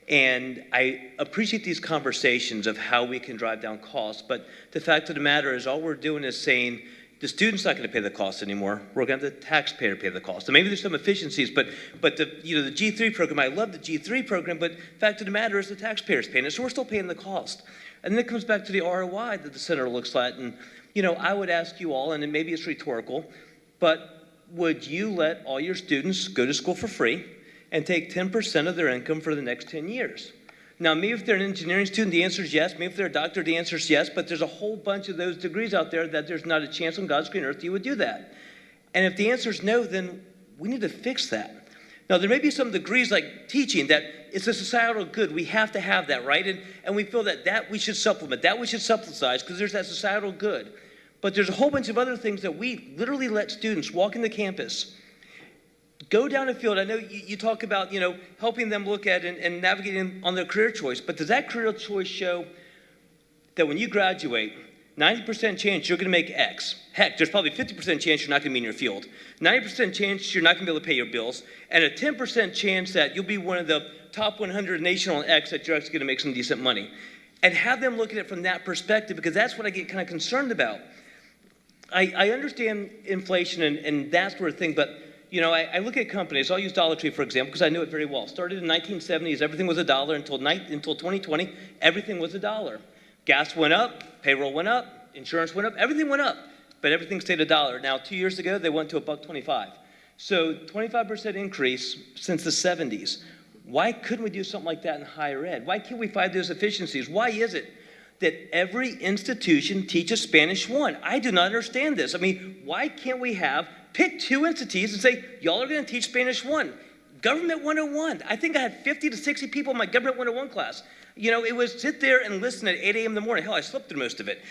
Speaker 6: And I appreciate these conversations of how we can drive down costs, but the fact of the matter is all we're doing is saying the student's not going to pay the cost anymore. We're going to have the taxpayer pay the cost. And maybe there's some efficiencies, but the G3 program, I love the G3 program, but the fact of the matter is the taxpayer's paying it, so we're still paying the cost. And then it comes back to the ROI that the senator looks at, and I would ask you all, and maybe it's rhetorical, but would you let all your students go to school for free and take 10% of their income for the next 10 years? Now, maybe if they're an engineering student, the answer is yes. Maybe if they're a doctor, the answer is yes. But there's a whole bunch of those degrees out there that there's not a chance on God's green earth you would do that. And if the answer is no, then we need to fix that. Now, there may be some degrees like teaching that it's a societal good. We have to have that, right? And we feel that we should supplement, that we should subsidize because there's that societal good. But there's a whole bunch of other things that we literally let students walk into campus, go down a field. I know you talk about, helping them look at and navigating on their career choice, but does that career choice show that when you graduate, 90% chance you're going to make X? Heck, there's probably 50% chance you're not going to be in your field. 90% chance you're not going to be able to pay your bills, and a 10% chance that you'll be one of the top 100 nation on X that you're actually going to make some decent money. And have them look at it from that perspective, because that's what I get kind of concerned about. I understand inflation and that sort of thing, but I look at companies. I'll use Dollar Tree, for example, because I know it very well. Started in the 1970s, everything was $1 until 2020, everything was $1. Gas went up, payroll went up, insurance went up, everything went up, but everything stayed $1. Now, 2 years ago, they went to $1.25. So 25% increase since the 70s. Why couldn't we do something like that in higher ed? Why can't we find those efficiencies? Why is it that every institution teaches Spanish 1? I do not understand this. I mean, why can't we pick 2 entities and say, y'all are going to teach Spanish 1? Government 101. I think I had 50 to 60 people in my Government 101 class. It was sit there and listen at 8 a.m. in the morning. Hell, I slept through most of it.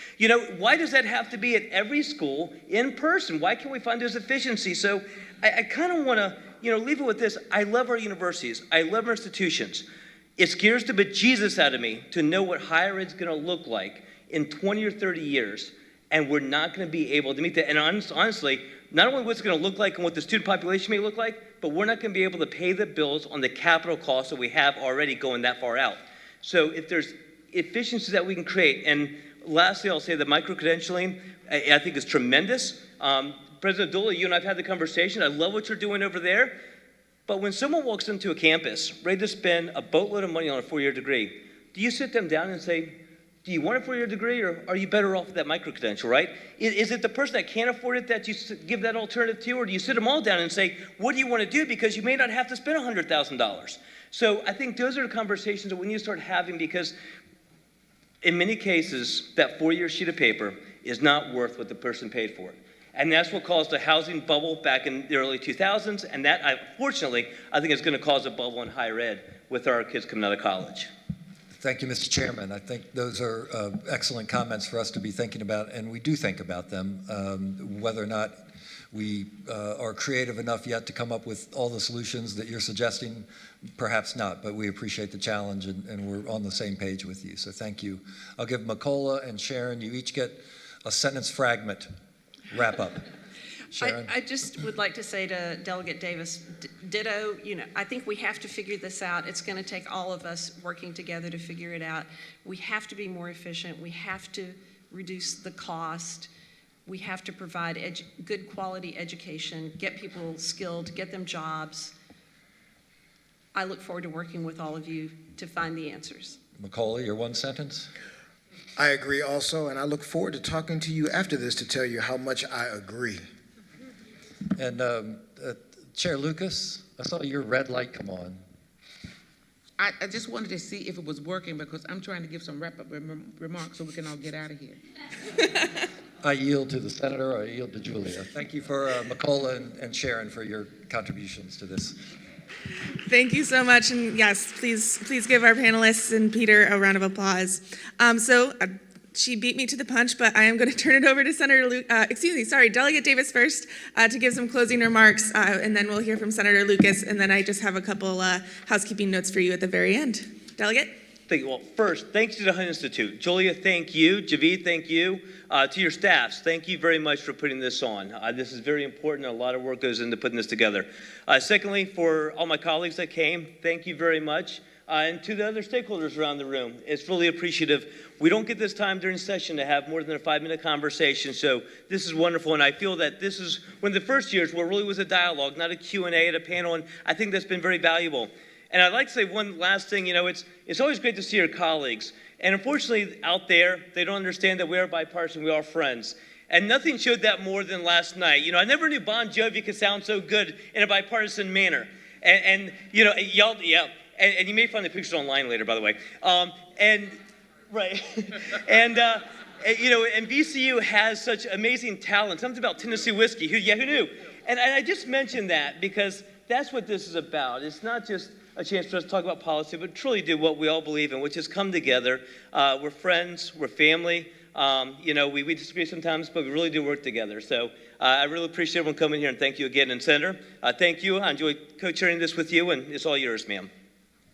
Speaker 6: Why does that have to be at every school in person? Why can't we find those efficiencies? So I kind of want to, leave it with this. I love our universities. I love our institutions. It scares the bejesus out of me to know what higher ed's going to look like in 20 or 30 years, and we're not going to be able to meet that. And honestly, not only what's it going to look like and what the student population may look like, but we're not going to be able to pay the bills on the capital costs that we have already going that far out. So if there's efficiencies that we can create, and lastly, I'll say the micro-credentialing, I think is tremendous. President Dula, you and I have had the conversation. I love what you're doing over there. But when someone walks into a campus ready to spend a boatload of money on a 4-year degree, do you sit them down and say, do you want a 4-year degree, or are you better off with that micro-credential, right? Is it the person that can't afford it that you give that alternative to, or do you sit them all down and say, what do you want to do, because you may not have to spend $100,000? So I think those are the conversations that we need to start having, because in many cases, that 4-year sheet of paper is not worth what the person paid for it. And that's what caused the housing bubble back in the early 2000s, and that, unfortunately, I think is going to cause a bubble in higher ed with our kids coming out of college.
Speaker 7: Thank you, Mr. Chairman. I think those are excellent comments for us to be thinking about, and we do think about them. Whether or not we are creative enough yet to come up with all the solutions that you're suggesting, perhaps not, but we appreciate the challenge, and we're on the same page with you, so thank you. I'll give Makola and Sharon, you each get a sentence fragment wrap up. Sharon?
Speaker 22: I just would like to say to Delegate Davis, ditto, I think we have to figure this out. It's going to take all of us working together to figure it out. We have to be more efficient. We have to reduce the cost. We have to provide good quality education, get people skilled, get them jobs. I look forward to working with all of you to find the answers.
Speaker 7: Macaulay, your one sentence?
Speaker 8: I agree also, and I look forward to talking to you after this to tell you how much I agree.
Speaker 7: And Chair Lucas, I saw your red light come on.
Speaker 5: I just wanted to see if it was working, because I'm trying to give some wrap-up remarks so we can all get out of here.
Speaker 7: I yield to the senator, I yield to Julia. Thank you for Makola and Sharon for your contributions to this.
Speaker 1: Thank you so much, and yes, please give our panelists and Peter a round of applause. She beat me to the punch, but I am going to turn it over to Delegate Davis first to give some closing remarks, and then we'll hear from Senator Lucas, and then I just have a couple housekeeping notes for you at the very end. Delegate?
Speaker 6: Thank you. Well, first, thanks to the Hunt Institute. Julia, thank you. Javid, thank you. To your staffs, thank you very much for putting this on. This is very important. A lot of work goes into putting this together. Secondly, for all my colleagues that came, thank you very much. And to the other stakeholders around the room, it's really appreciative. We don't get this time during session to have more than a 5-minute conversation, so this is wonderful, and I feel that this is one of the first years where it really was a dialogue, not a Q&A at a panel, and I think that's been very valuable. And I'd like to say one last thing, it's always great to see your colleagues, and unfortunately out there, they don't understand that we are bipartisan, we are friends. And nothing showed that more than last night. I never knew Bon Jovi could sound so good in a bipartisan manner. And y'all, yeah. And you may find the pictures online later, by the way. Right. And VCU has such amazing talent. Something about Tennessee whiskey. Who knew? And I just mentioned that because that's what this is about. It's not just a chance for us to talk about policy, but truly do what we all believe in, which is come together. We're friends. We're family. We disagree sometimes, but we really do work together. So I really appreciate everyone coming here, and thank you again. And Senator, thank you. I enjoyed co-chairing this with you, and it's all yours, ma'am.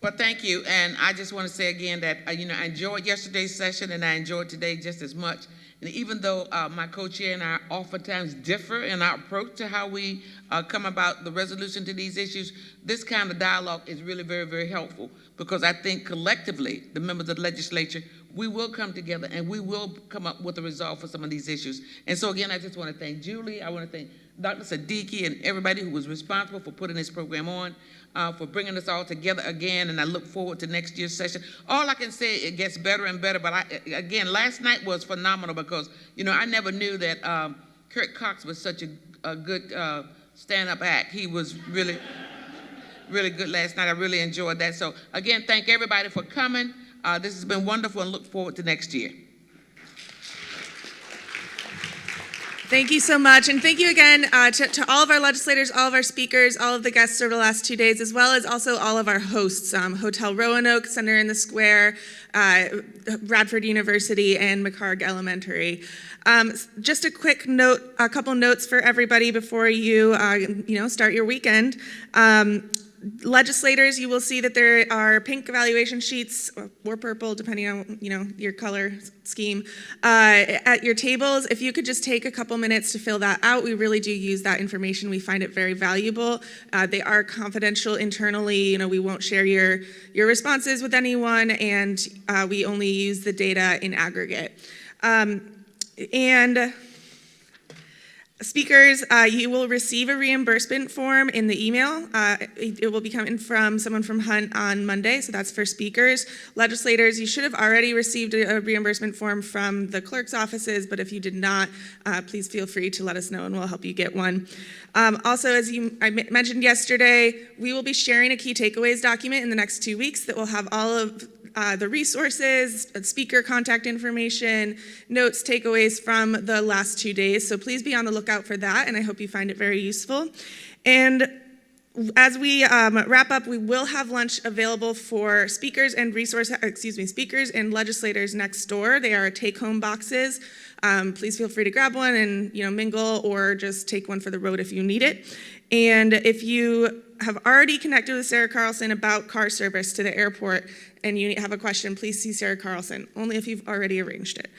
Speaker 5: Well, thank you, and I just want to say again that I enjoyed yesterday's session, and I enjoyed today just as much. And even though my co-chair and I oftentimes differ in our approach to how we come about the resolution to these issues, this kind of dialogue is really very, very helpful, because I think collectively, the members of the legislature, we will come together and we will come up with a resolve for some of these issues. And so again, I just want to thank Julie. I want to thank Dr. Siddiqui and everybody who was responsible for putting this program on, for bringing us all together again, and I look forward to next year's session. All I can say, it gets better and better, but again, last night was phenomenal because, I never knew that Kurt Cox was such a good stand-up act. He was really, really good last night. I really enjoyed that. So again, thank everybody for coming. This has been wonderful, and look forward to next year.
Speaker 1: Thank you so much, and thank you again to all of our legislators, all of our speakers, all of the guests over the last 2 days, as well as also all of our hosts, Hotel Roanoke, Center in the Square, Radford University, and McHarg Elementary. Just a quick note, a couple notes for everybody before you, start your weekend. Legislators, you will see that there are pink evaluation sheets, or purple, depending on your color scheme, at your tables. If you could just take a couple minutes to fill that out, we really do use that information. We find it very valuable. They are confidential internally. We won't share your responses with anyone, and we only use the data in aggregate. And Speakers, you will receive a reimbursement form in the email. It will be coming from someone from Hunt on Monday, so that's for speakers. Legislators, you should have already received a reimbursement form from the clerk's offices, but if you did not, please feel free to let us know and we'll help you get one. Also, as I mentioned yesterday, we will be sharing a key takeaways document in the next 2 weeks that will have all of the resources, speaker contact information, notes, takeaways from the last 2 days. So please be on the lookout for that, and I hope you find it very useful. And as we wrap up, we will have lunch available for speakers and speakers and legislators next door. They are take-home boxes. Please feel free to grab one and mingle, or just take one for the road if you need it. And if you have already connected with Sarah Carlson about car service to the airport and you have a question, please see Sarah Carlson, only if you've already arranged it.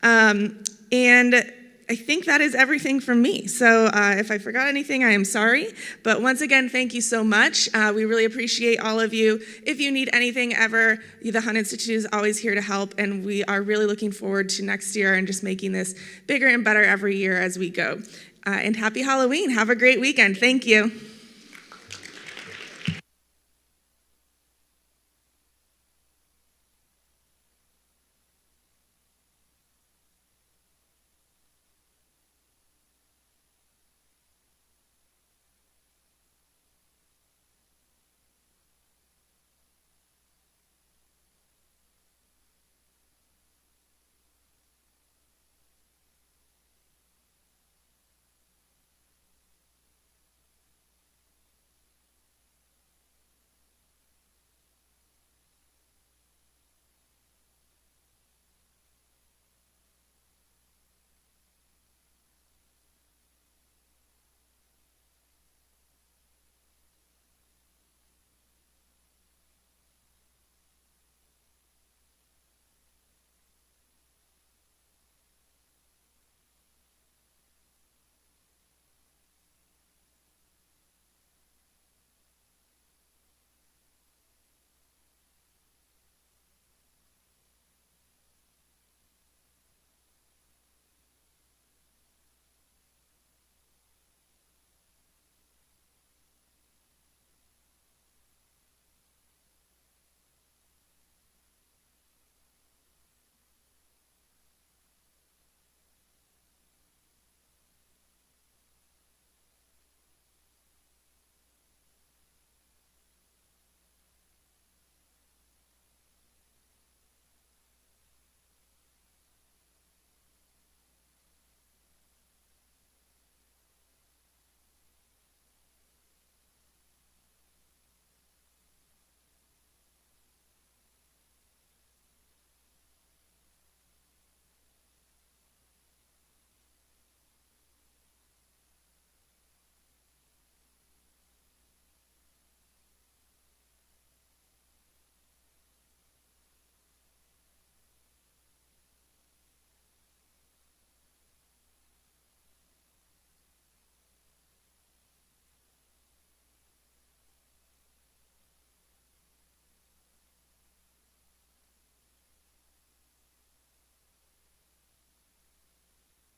Speaker 1: And I think that is everything from me. So if I forgot anything, I am sorry. But once again, thank you so much. We really appreciate all of you. If you need anything ever, the Hunt Institute is always here to help, and we are really looking forward to next year and just making this bigger and better every year as we go. And happy Halloween. Have a great weekend. Thank you.